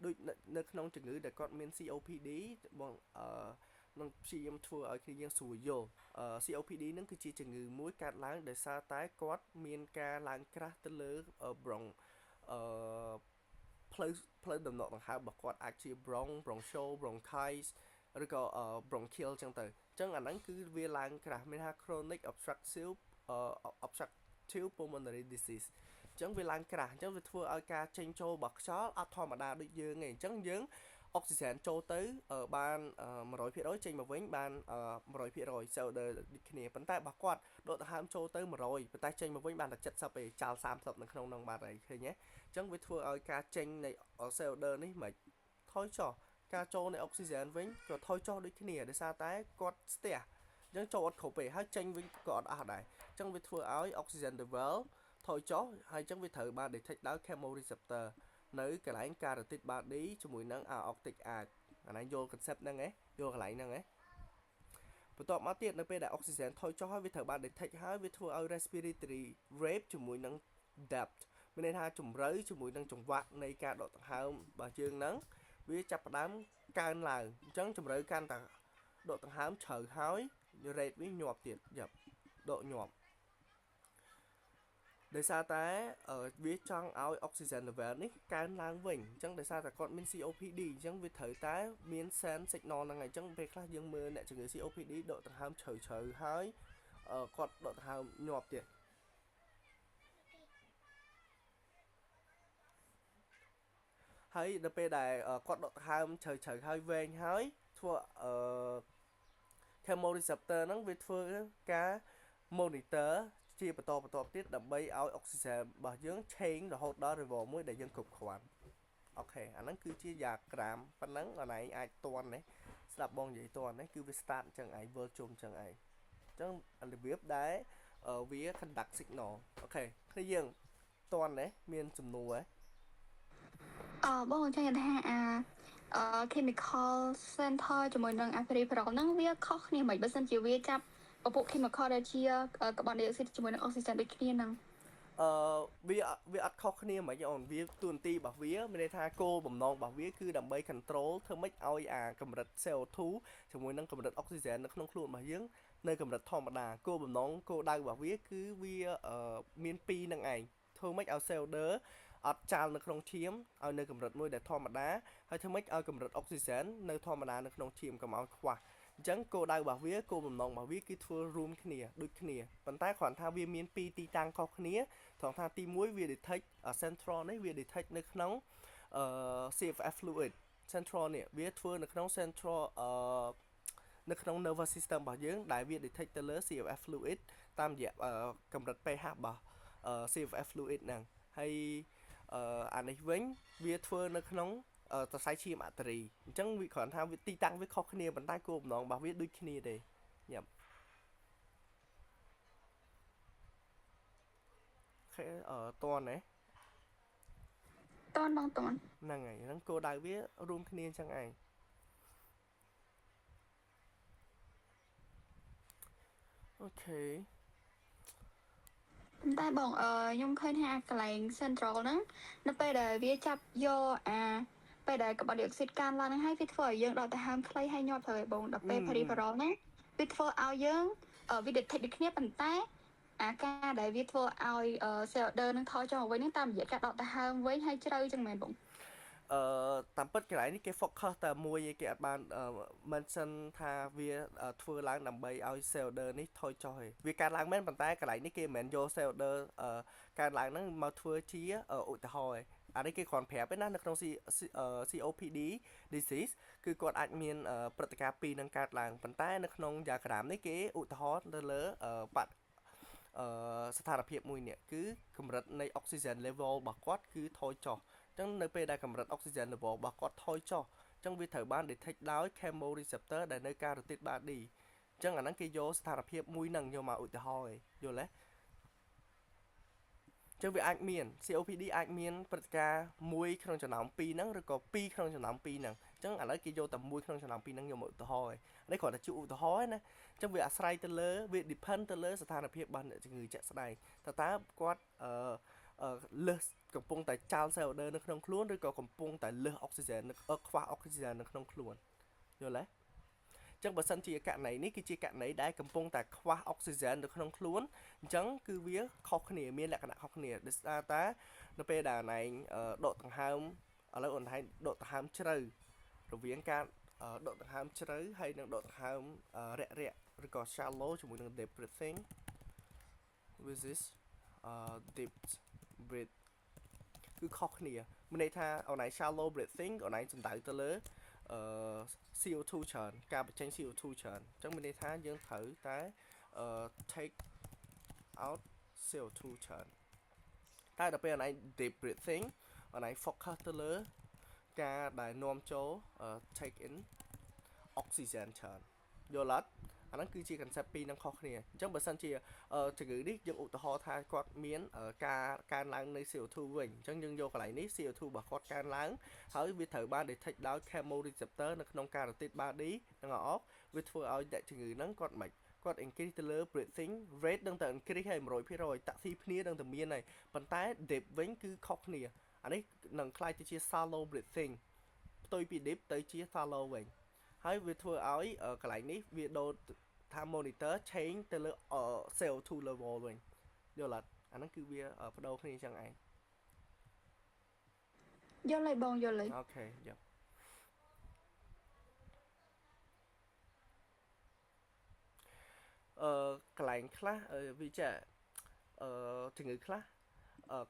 ដូចនៅក្នុងជំងឺដែលគាត់មាន COPD បងនឹងព្យាយាមធ្វើឲ្យគ្នាយើងស្រួលយល់COPD ហ្នឹងគឺជាជំងឺមួយកើតឡើងដោយសារតែគាត់មានការឡើងក្រាស់ទៅលើផ្លូវដំណក់ដង្ហើមរបស់គាត់អាចជា bronchial bronchitis ឬក៏ bronchial ចឹងទៅអញ្ចឹងអាហ្នឹងគឺវាឡើងក្រាស់មានថា chronic obstructive pulmonary disease អញ្ចឹងវាឡើងក្រាស់អញ្ចឹងវាធ្វើឲ្យការចេញចូលរបស់ខ្យល់អត់ធម្មតាដូចយើងទេអញ្ចឹងយើងអុកស៊ីហ្សែនចូលទៅបាន 100% ចេញមកវិញបាន 100% cell ដូចគ្នាប៉ុន្តែរបស់គាត់ដកដង្ហើមចូលទៅ100ប៉ុន្តែចេញមកវិញបានតែ70ទេចោល30នៅក្នុងនោះបាត់ហើយឃើញទេអញ្ចឹងវាធ្វើឲ្យការចេញនៃ cell នេះមិនថយចុះការចូលនៃអុកស៊ីហ្សែនវិញក៏ថយចុះដូចគ្នាដោយសារតែគាត់ស្ទះអញ្ចឹងចូលអត់គ្រប់ទេហើយចេញវិញក៏អត់អស់ដែរអញ្ចឹងវាធ្វើឲ្យ oxygen level ថយចុះហើយអញ្ចឹងវាត្រូវបាន detect ដោយ chemoreceptor នៅកន្លែង carotid body ជាមួយនឹង optic arch អានេះយល់ concept ហ្នឹងហ៎យល់កន្លែងហ្នឹងហ៎ បន្ទាប់មកទៀតនៅពេលដែល oxygen ថយចុះហើយវាត្រូវបាន detect ហើយវាធ្វើឲ្យ respiratory rate ជាមួយនឹង depth មានន័យថាជំរឿជាមួយនឹងចង្វាក់នៃការដកដង្ហើមរបស់យើងហ្នឹងវាចាប់ផ្ដើមកើនឡើងអញ្ចឹងជំរឿកាន់តែដកដង្ហើមជ្រៅហើយ rate វាញាប់ទៀតយ៉ាប់ដកញាប់ដោយសារតែវាចង់ឲ្យ oxygen level នេះកើនឡើងវិញអញ្ចឹងដោយសារតែគាត់មាន COPD អញ្ចឹងវាត្រូវតែមាន sense signal ហ្នឹងហើយអញ្ចឹងពេលខ្លះយើងមើលអ្នកជំងឺ COPD ដកដង្ហើមជ្រៅហើយគាត់ដកដង្ហើមញាប់ទៀតហើយដល់ពេលដែលគាត់ដកដង្ហើមជ្រៅហើយវែងហើយធ្វើchemoreceptor ហ្នឹងវាធ្វើការ monitor ជាបន្តទៀតដើម្បីឲ្យ oxygen របស់យើង change រហូតដល់ level មួយដែលយើងគ្រប់គ្រាន់អូខេអាហ្នឹងគឺជា diagram ប៉ុណ្ណឹងអនឯងអាចតន់ណាស្ដាប់បងនិយាយតន់ណាគឺវា start អញ្ចឹងឯង world ជុំអញ្ចឹងឯងអញ្ចឹងរបៀបដែលវា conduct signal អូខេគ្នាយើងតន់ណាមានសំណួរបងចង់និយាយថាchemical center ជាមួយនឹង peripheral ហ្នឹងវាខុសគ្នាមិនបើសិនជាវាចាប់ពពួក chemical ដែលជា carbon dioxide ជាមួយនឹង oxygen ដូចគ្នាហ្នឹងវាអត់ខុសគ្នាហ្មងអូនវាទូនទីរបស់វាមានន័យថាគោលបំណងរបស់វាគឺដើម្បី control ធ្វើម៉េចឲ្យកម្រិត CO2 ជាមួយនឹងកម្រិត oxygen នៅក្នុងខ្លួនរបស់យើងនៅកម្រិតធម្មតាគោលបំណងគោលដៅរបស់វាគឺវាមាន2នឹងឯងធ្វើម៉េចឲ្យ CO2 អត់ចាល់នៅក្នុងឈាមឲ្យនៅកម្រិតមួយដែលធម្មតាហើយធ្វើម៉េចឲ្យកម្រិត oxygen នៅធម្មតានៅក្នុងឈាមកុំឲ្យខ្វះអញ្ចឹងគោលដៅរបស់វាគោលបំណងរបស់វាគឺធ្វើរួមគ្នាដូចគ្នាប៉ុន្តែគ្រាន់ថាវាមាន2ទីតាំងខុសគ្នាត្រង់ថាទី1វា detect central នេះវា detect នៅក្នុងCFF fluid central នេះវាធ្វើនៅក្នុង central នៅក្នុង nervous system របស់យើងដែលវា detect ទៅលើ CFF fluid តាមរយៈកម្រិត pH របស់CFF fluid ហ្នឹងហើយអានេះវិញវាធ្វើនៅក្នុងសរសៃឈាមអាតរីអញ្ចឹងវាគ្រាន់ថាវាទីតាំងវាខុសគ្នាប៉ុន្តែគោលបំណងរបស់វាដូចគ្នាទេយ៉ាប់ខេតន់ណាតន់បងតន់ហ្នឹងហើយហ្នឹងគោលដៅវារួមគ្នាអញ្ចឹងឯងអូខេតែបងខ្ញុំឃើញថាកន្លែង central ហ្នឹងនៅពេលដែលវាចាប់យកពេលដែល carbon dioxide កើនឡើងហ្នឹងហើយវាធ្វើឲ្យយើងដកដង្ហើមខ្លីហើយញាប់ទៅឯបងដល់ពេល peripheral ហ្នឹងវាធ្វើឲ្យយើងវា detect ដូចគ្នាប៉ុន្តែការដែលវាធ្វើឲ្យ CO2 នឹងថយចុះមកវិញហ្នឹងតាមរយៈការដកដង្ហើមវិញហើយជ្រៅចឹងមែនបងតាមពិតកន្លែងនេះគេ focus តែមួយឯងគេអត់បាន mention ថាវាធ្វើឡើងដើម្បីឲ្យ CO2 នេះថយចុះឯងវាកើតឡើងមែនប៉ុន្តែកន្លែងនេះគេមិនមែនយក CO2 កើតឡើងហ្នឹងមកធ្វើជាឧទាហរណ៍ឯងអានេះគេគ្រាន់ប្រាប់ឯណានៅក្នុង COPD disease គឺគាត់អាចមានព្រឹត្តិការណ៍ពីរនឹងកើតឡើងប៉ុន្តែនៅក្នុង diagram នេះគេឧទាហរណ៍ទៅលើស្ថានភាពមួយនេះគឺកម្រិតនៃ oxygen level របស់គាត់គឺថយចុះអញ្ចឹងនៅពេលដែលកម្រិត oxygen level របស់គាត់ថយចុះអញ្ចឹងវាត្រូវបាន detect ដោយ chemoreceptor ដែលនៅ carotid body អញ្ចឹងអាហ្នឹងគេយកស្ថានភាពមួយហ្នឹងយកមកឧទាហរណ៍ឯងយល់ទេអញ្ចឹងវាអាចមាន COPD អាចមានព្រឹត្តិការណ៍1ក្នុងចំណោម2ហ្នឹងឬក៏2ក្នុងចំណោម2ហ្នឹងអញ្ចឹងឥឡូវគេយកតែ1ក្នុងចំណោម2ហ្នឹងយកមកឧទាហរណ៍ឯងនេះគ្រាន់តែជាឧទាហរណ៍ឯណាអញ្ចឹងវាអាស្រ័យទៅលើវា depend ទៅលើស្ថានភាពរបស់អ្នកជំងឺជាក់ស្ដែងតើគាត់លើសកំពុងតែចោល CO2 នៅក្នុងខ្លួនឬក៏កំពុងតែលើស oxygen ខ្វះ oxygen នៅក្នុងខ្លួនយល់ទេអញ្ចឹងបើសិនជាករណីនេះគឺជាករណីដែលកំពុងតែខ្វះ oxygen នៅក្នុងខ្លួនអញ្ចឹងគឺវាខុសគ្នាមានលក្ខណៈខុសគ្នាដោយសារតែនៅពេលដែលណែងដកដង្ហើមឥឡូវអូនថៃដកដង្ហើមជ្រៅរវាងការដកដង្ហើមជ្រៅហើយនិងដកដង្ហើមរាក់ឬក៏ shallow ជាមួយនឹង deep breathing with this deep breath គឺខុសគ្នាមានន័យថាអូនឯង shallow breathing អូនឯងសំដៅទៅលើCO2 ច្រើនការបញ្ចេញ CO2 ច្រើនអញ្ចឹងមានន័យថាយើងត្រូវតែ take out CO2 ច្រើនតែដល់ពេលអូនឯង deep breathing អូនឯង focus ទៅលើការដែលនាំចូល take in oxygen ច្រើនយល់អត់ អាហ្នឹងគឺជា concept ពីរហ្នឹងខុសគ្នាអញ្ចឹងបើសិនជាជំងឺនេះយើងឧទាហរណ៍ថាគាត់មានការកើនឡើងនៃ CO2 វិញអញ្ចឹងយើងយកកន្លែងនេះ CO2 របស់គាត់កើនឡើងហើយវាត្រូវបាន detect ដោយ chemoreceptor នៅក្នុង carotid body នឹងអោបវាធ្វើឲ្យអ្នកជំងឺហ្នឹងគាត់មិនគាត់ increase ទៅលើ breathing rate នឹងតែ increase ឲ្យ 100% តាក់ស៊ីគ្នានឹងតែមានហើយប៉ុន្តែ depth វិញគឺខុសគ្នាអានេះនឹងខ្លាយទៅជា shallow breathing ផ្ទុយពី deep ទៅជា shallow វិញហើយវាធ្វើឲ្យកន្លែងនេះវាដូរថា monitor change ទៅលើ CO2 level វិញយល់អត់អាហ្នឹងគឺវាបដូរគ្នាអញ្ចឹងឯង យល់ហើយបងយល់ហើយ អូខេយ៉ាកន្លែងខ្លះវាចាជំងឺខ្លះ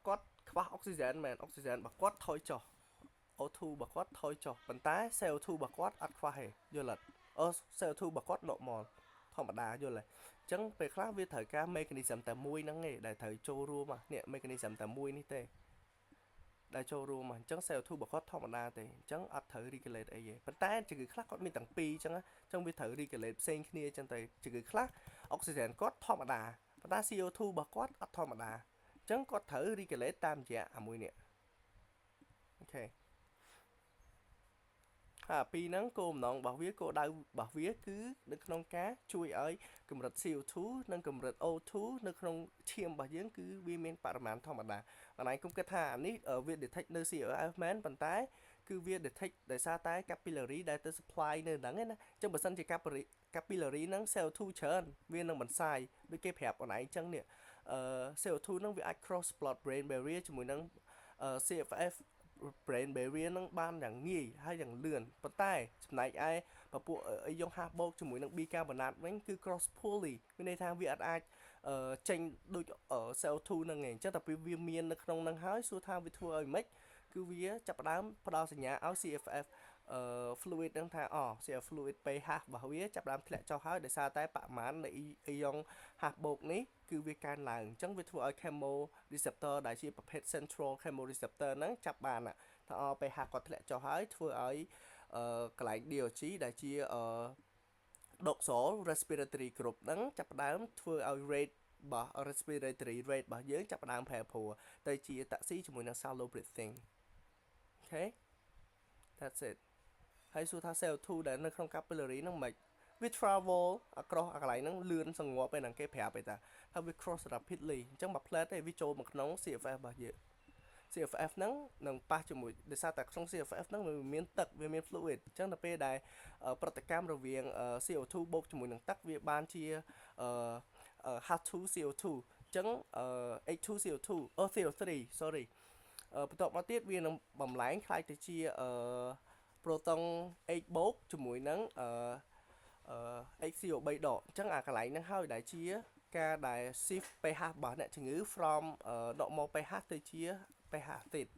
គាត់ខ្វះអុកស៊ីហ្សែនមែនអុកស៊ីហ្សែនរបស់គាត់ថយចុះ O2 របស់គាត់ថយចុះប៉ុន្តែ CO2 របស់គាត់អត់ខ្វះទេយល់អត់CO2 របស់គាត់ normal ធម្មតាយល់ហើយអញ្ចឹងពេលខ្លះវាត្រូវការ mechanism តែមួយហ្នឹងឯងដែលត្រូវចូលរួមនេះ mechanism តែមួយនេះទេដែលចូលរួមអញ្ចឹង CO2 របស់គាត់ធម្មតាទេអញ្ចឹងអត់ត្រូវ regulate អីទេប៉ុន្តែជំងឺខ្លះគាត់មានទាំងពីរអញ្ចឹងវាត្រូវ regulate ផ្សេងគ្នាអញ្ចឹងទៅជំងឺខ្លះ oxygen គាត់ធម្មតាប៉ុន្តែ CO2 របស់គាត់អត់ធម្មតាអញ្ចឹងគាត់ត្រូវ regulate តាមរយៈអាមួយនេះអូខេហើយពីហ្នឹងគោលបំណងរបស់វាគោលដៅរបស់វាគឺនៅក្នុងការជួយឲ្យកម្រិត CO2 និងកម្រិត O2 នៅក្នុងឈាមរបស់យើងគឺវាមានបរិមាណធម្មតាអនឡាញគុំគិតថាអានេះវា detect នៅ CRF មែនប៉ុន្តែគឺវា detect ដោយសារតែ capillary ដែលទៅ supply នៅហ្នឹងណាអញ្ចឹងបើសិនជា capillary ហ្នឹង CO2 ច្រើនវានឹងបន្សាយដូចគេប្រាប់អនឡាញអញ្ចឹងនេះCO2 ហ្នឹងវាអាច cross blood brain barrier ជាមួយនឹងCFF brain barrier នឹងបានយ៉ាងងាយហើយយ៉ាងលឿនប៉ុន្តែចំណែកឯពពួកអីយ៉ុងហាស់បូកជាមួយនឹង bicarbonate វិញគឺ cross poorly មានន័យថាវាអាចចេញដូច CO2 ហ្នឹងឯងអញ្ចឹងតែពេលវាមាននៅក្នុងហ្នឹងហើយសួរថាវាធ្វើឲ្យម៉េចគឺវាចាប់ផ្ដើមផ្ដល់សញ្ញាឲ្យ CFF fluid ហ្នឹងថាCFF fluid pH របស់វាចាប់ផ្ដើមធ្លាក់ចុះហើយដោយសារតែបរិមាណនៃអីយ៉ុងហាស់បូកនេះគឺវាកើនឡើងអញ្ចឹងវាធ្វើឲ្យ chemoreceptor ដែលជាប្រភេទ central chemoreceptor ហ្នឹងចាប់បានថា pH គាត់ធ្លាក់ចុះហើយធ្វើឲ្យកន្លែង DOG ដែលជាdorsal respiratory group ហ្នឹងចាប់ផ្ដើមធ្វើឲ្យ rate របស់ respiratory rate របស់យើងចាប់ផ្ដើមប្រែប្រួលទៅជាតាក់ស៊ីជាមួយនឹង shallow breathing okay that's it ហើយសួរថា CO2 ដែលនៅក្នុង capillary ហ្នឹងមិនវា travel across កន្លែងហ្នឹងលឿនសងប់ឯហ្នឹងគេប្រាប់ឯតាថាវា cross rapidly អញ្ចឹងមក plate ទេវាចូលមកក្នុង CFF របស់យើង CFF ហ្នឹងនឹងប៉ះជាមួយដោយសារតែក្នុង CFF ហ្នឹងវាមានទឹកវាមាន fluid អញ្ចឹងដល់ពេលដែលប្រតិកម្មរវាង CO2 បូកជាមួយនឹងទឹកវាបានជា H2CO2 អញ្ចឹង H2CO2 CO3 sorry បន្ទាប់មកទៀតវានឹងបំលែងខ្លាយទៅជា proton H បូកជាមួយនឹងHCO3 ដកអញ្ចឹងអាកន្លែងហ្នឹងហើយដែលជាការដែល shift pH របស់អ្នកជំងឺ from normal pH ទៅជា pH acid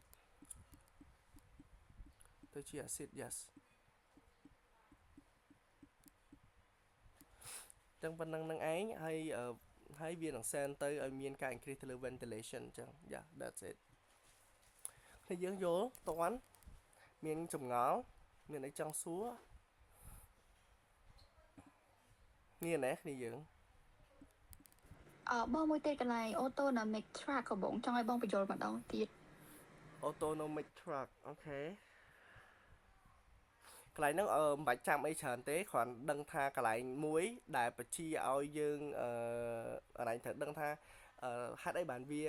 ទៅជា acid yes អញ្ចឹងប៉ុណ្្នឹងនឹងឯងហើយវានឹង send ទៅឲ្យមានការ increase ទៅលើ ventilation អញ្ចឹង yeah that's it ហើយយើងយល់តន់មានចម្ងល់មានអីចង់សួរនេះណែគ្នាយើងបងមួយទៀតកន្លែង autonomic track ក៏បងចង់ឲ្យបងបញ្យល់ម្ដងទៀត autonomic track អូខេកន្លែងហ្នឹងមិនបាច់ចាំអីច្រើនទេគ្រាន់ដឹងថាកន្លែងមួយដែលបញ្ជាឲ្យយើងកន្លែងត្រូវដឹងថាហេតុអីបានវា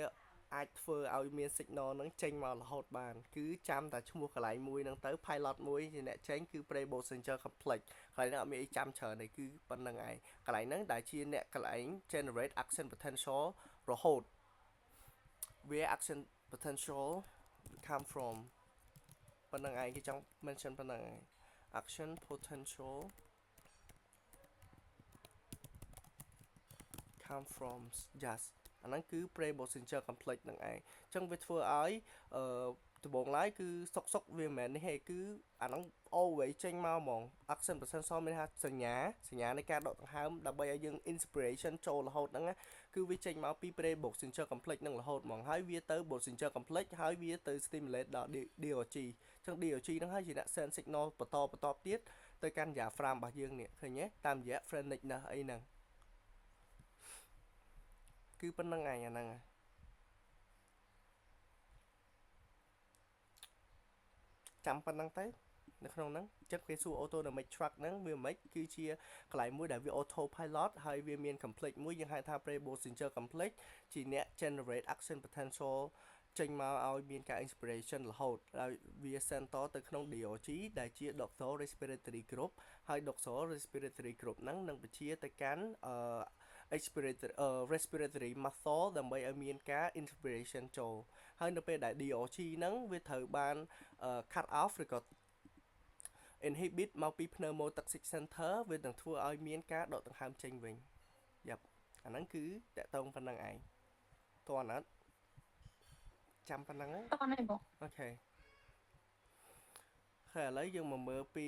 អាចធ្វើឲ្យមាន signal ហ្នឹងចេញមករហូតបានគឺចាំតែឈ្មោះកន្លែងមួយហ្នឹងទៅ pilot មួយជាអ្នកចេញគឺ Prebolsinger complex កន្លែងហ្នឹងអត់មានអីចាំច្រើនទេគឺប៉ុណ្្នឹងឯងកន្លែងហ្នឹងដែលជាអ្នកកន្លែង generate action potential រហូត where action potential come from ប៉ុណ្្នឹងឯងគេចង់ mention ប៉ុណ្្នឹងឯង action potential come from just អាហ្នឹងគឺ Prebolsinger complex ហ្នឹងឯងអញ្ចឹងវាធ្វើឲ្យដំបូងឡើយគឺសុកវាមិនមែននេះទេគឺអាហ្នឹង always ចេញមកហ្មង action potential មានថាសញ្ញានៃការដកដង្ហើមដើម្បីឲ្យយើង inspiration ចូលរហូតហ្នឹងគឺវាចេញមកពី Prebolsinger complex ហ្នឹងរហូតហ្មងហើយវាទៅ Bolsinger complex ហើយវាទៅ stimulate ដល់ DOG អញ្ចឹង DOG ហ្នឹងហើយជាអ្នក send signal បន្តទៀត tới căn giả phram bảo dương nè khởi nhé tam giả phrenic nè ấy nè cứ bên năng ngày nè chăm bên năng tới nó không nắng chắc cái su autonomic truck nắng vì mấy cứ chia lại mũi đại vì autopilot hay vì miền complete mũiยัง hai tháp rebel signature complete chỉ nè generate action potential trên mà ao miền cả inspiration là hột rồi vì center từ không điều chí đại chia độc số respiratory group hay độc số respiratory group nắng nâng bị chia tới cán respiratory muscle đầm bay ở miền cả inspiration cho hay nó về đại điều chí nắng với thời ban cut off rồi có inhibit មកពី pneumotoxic center វានឹងធ្វើឲ្យមានការដកដង្ហើមចេញវិញយ៉ាប់អាហ្នឹងគឺតកតងប៉ុណ្ណឹងឯងតោះអាណត់ចាំប៉ុណ្ណឹង តោះនេះបង អូខេហើយឥឡូវយើងមកមើលពី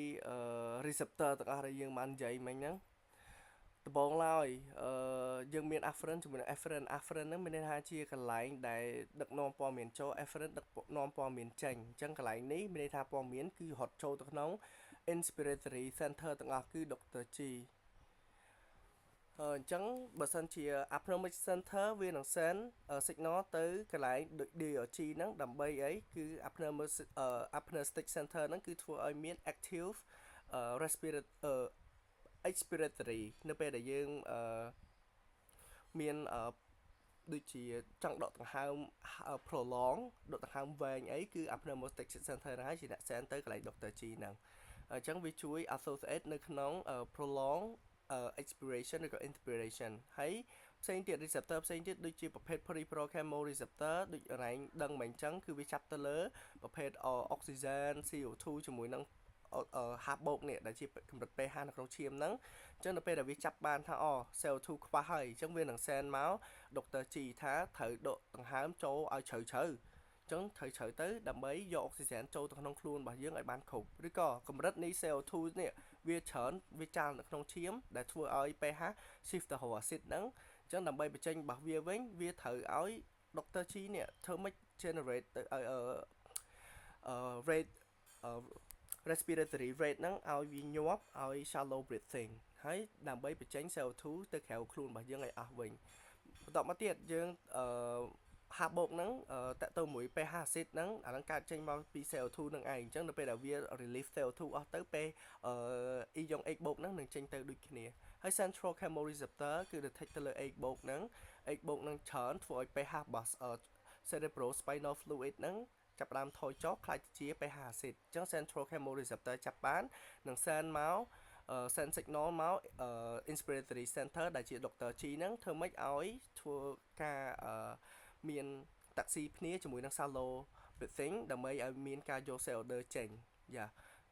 receptor ទាំងអស់ដែលយើងបាននិយាយមិញហ្នឹងដំបូងឡើយយើងមាន afferent ជាមួយនឹង afferent ហ្នឹងមានន័យថាជាកន្លែងដែលដឹកនាំព័ត៌មានចូល afferent ដឹកនាំព័ត៌មានចេញអញ្ចឹងកន្លែងនេះមានន័យថាព័ត៌មានគឺរត់ចូលទៅក្នុង inspiratory center ទាំងអស់គឺ Dr. G អញ្ចឹងបើសិនជា apneumotic center វានឹង send signal ទៅកន្លែង DRG ហ្នឹងដើម្បីអីគឺ apneumotic center ហ្នឹងគឺធ្វើឲ្យមាន active expiratory នៅពេលដែលយើងមានដូចជាចង់ដកដង្ហើម prolong ដកដង្ហើមវែងអីគឺ apneumotic center ហ្នឹងហើយជាអ្នក send ទៅកន្លែង Dr. G ហ្នឹងអញ្ចឹងវាជួយ associate នៅក្នុង prolong expiration ឬក៏ inspiration ហើយផ្សេងទៀត receptor ផ្សេងទៀតដូចជាប្រភេទ peripheral chemoreceptor ដូចរ៉ែងដឹងមកអញ្ចឹងគឺវាចាប់ទៅលើប្រភេទ oxygen CO2 ជាមួយនឹងហាប់បូកនេះដែលជាកម្រិត pH នៅក្នុងឈាមហ្នឹងអញ្ចឹងនៅពេលដែលវាចាប់បានថាCO2 ខ្វះហើយអញ្ចឹងវានឹង send មក Dr. G ថាត្រូវដកដង្ហើមចូលឲ្យជ្រៅជ្រៅអញ្ចឹងត្រូវទៅដើម្បីយកអុកស៊ីហ្សែនចូលទៅក្នុងខ្លួនរបស់យើងឲ្យបានគ្រប់ឬក៏កម្រិតនៃ CO2 នេះវាច្រើនវាចាល់នៅក្នុងឈាមដែលធ្វើឲ្យ pH shift ទៅរក acid ហ្នឹងអញ្ចឹងដើម្បីបញ្ចេញរបស់វាវិញវាត្រូវឲ្យ Dr. G នេះធ្វើម៉េច generate ទៅឲ្យrate respiratory rate ហ្នឹងឲ្យវាញាប់ឲ្យ shallow breathing ហើយដើម្បីបញ្ចេញ CO2 ទៅក្រៅខ្លួនរបស់យើងឲ្យអស់វិញបន្តមកទៀតយើងហាប់បូកហ្នឹងតទៅមួយ pH acid ហ្នឹងអាហ្នឹងកើតចេញមកពី CO2 ហ្នឹងឯងអញ្ចឹងនៅពេលដែលវា release CO2 អស់ទៅពេលion H បូកហ្នឹងនឹងចេញទៅដូចគ្នាហើយ central chemoreceptor គឺ detect ទៅលើ H បូកហ្នឹងច្រើនធ្វើឲ្យ pH របស់ cerebrospinal fluid ហ្នឹងចាប់ផ្ដើមថយចុះខ្លាចជា pH acid អញ្ចឹង central chemoreceptor ចាប់បាននឹង send មក send signal មក inspiratory center ដែលជា Dr. G ហ្នឹងធ្វើម៉េចឲ្យធ្វើការមានតាក់ស៊ីគ្នាជាមួយនឹង shallow breathing ដើម្បីឲ្យមានការយក CO2 ចេញយ៉ា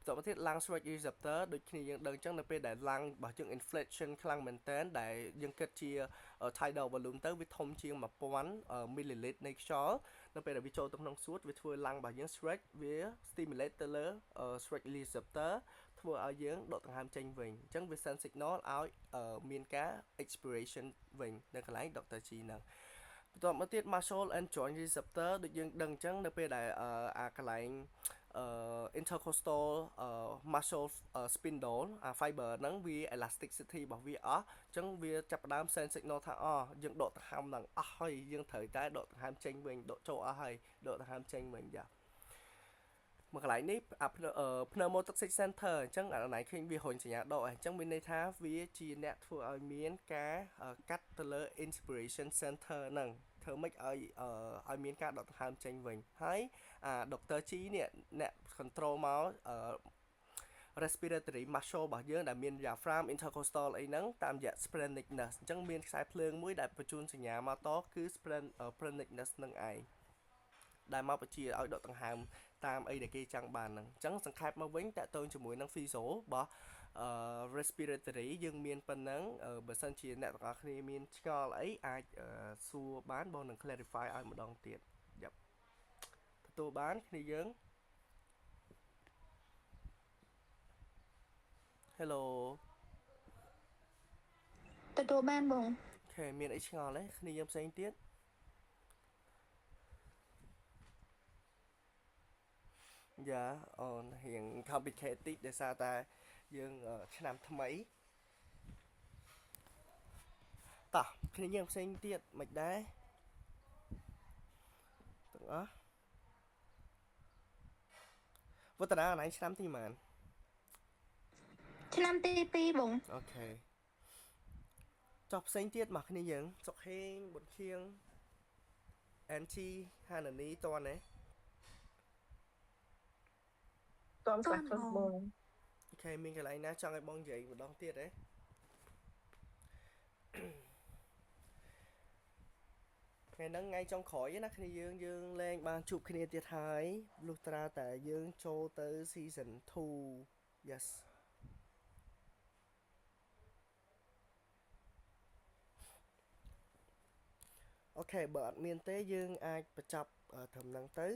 បន្តមកទៀត lung stretch receptor ដូចគ្នាយើងដឹងអញ្ចឹងនៅពេលដែល lung របស់យើង inflation ខ្លាំងមែនតើដែលយើងគិតជា tidal volume ទៅវាធំជាង 1000 ml នៃខ្យល់នៅពេលដែលវាចូលទៅក្នុងសួតវាធ្វើ lung របស់យើង stretch វា stimulate ទៅលើ stretch receptor ធ្វើឲ្យយើងដកដង្ហើមចេញវិញអញ្ចឹងវា send signal ឲ្យមានការ expiration វិញនៅកន្លែង Dr. G ហ្នឹងបន្ទាប់មកទៀត muscle and joint receptor ដូចយើងដឹងអញ្ចឹងនៅពេលដែលកន្លែងintercostal muscle spindle fiber ហ្នឹងវា elasticity របស់វាអស់អញ្ចឹងវាចាប់ផ្ដើម send signal ថាយើងដកដង្ហើមឡើងអស់ហើយយើងត្រូវតែដកដង្ហើមចេញវិញដកចូលអស់ហើយដកដង្ហើមចេញវិញយ៉ាមកកន្លែងនេះ pneumotoxic center អញ្ចឹងអាណៃឃើញវារុញសញ្ញាដកអញ្ចឹងមានន័យថាវាជាអ្នកធ្វើឲ្យមានការកាត់ទៅលើ inspiration center ហ្នឹងធ្វើម៉េចឲ្យមានការដកដង្ហើមចេញវិញហើយDr. G នេះអ្នក control មក respiratory muscle របស់យើងដែលមាន diaphragm intercostal អីហ្នឹងតាមរយៈ splenic-ness អញ្ចឹងមានខ្សែភ្លើងមួយដែលបញ្ជូនសញ្ញាមកតគឺ splenic-ness ហ្នឹងឯងដែលមកបញ្ជាឲ្យដកដង្ហើមតាមអីដែលគេចង់បានហ្នឹងអញ្ចឹងសង្ខេបមកវិញតើតើជាមួយនឹង physio របស់ respiratory យើងមានប៉ុណ្ណឹងបើសិនជាអ្នកទាំងអស់គ្នាមានឆ្ងល់អីអាចសួរបានបងនឹង clarify ឲ្យម្ដងទៀតយ៉ាប់ទទួលបានគ្នាយើង Hello ទទួលបានបង អូខេមានអីឆ្ងល់ទេគ្នាយើងផ្សេងទៀតយ៉ាអូនរៀង complicated ដោយសារតែ យើងឆ្នាំថ្មីតោះគ្នាយើងផ្សេងទៀតមិនដែរទាំងអស់វឌ្ឍនាអនឡាញឆ្នាំទីប៉ុន្មាន ឆ្នាំទី2បង អូខេចុះផ្សេងទៀតមកគ្នាយើងសុកហេងបុនខៀង NT ហានានីតើណែ តមស្ដាប់ខ្លួនបង អូខេមានកន្លែងណាចង់ឲ្យបងនិយាយម្ដងទៀតទេថ្ងៃហ្នឹងថ្ងៃចុងក្រោយណាគ្នាយើងលែងបានជួបគ្នាទៀតហើយលុះត្រាតែយើងចូលទៅ season 2 yes អូខេបើអត់មានទេយើងអាចបញ្ចប់ត្រឹមហ្នឹងទៅ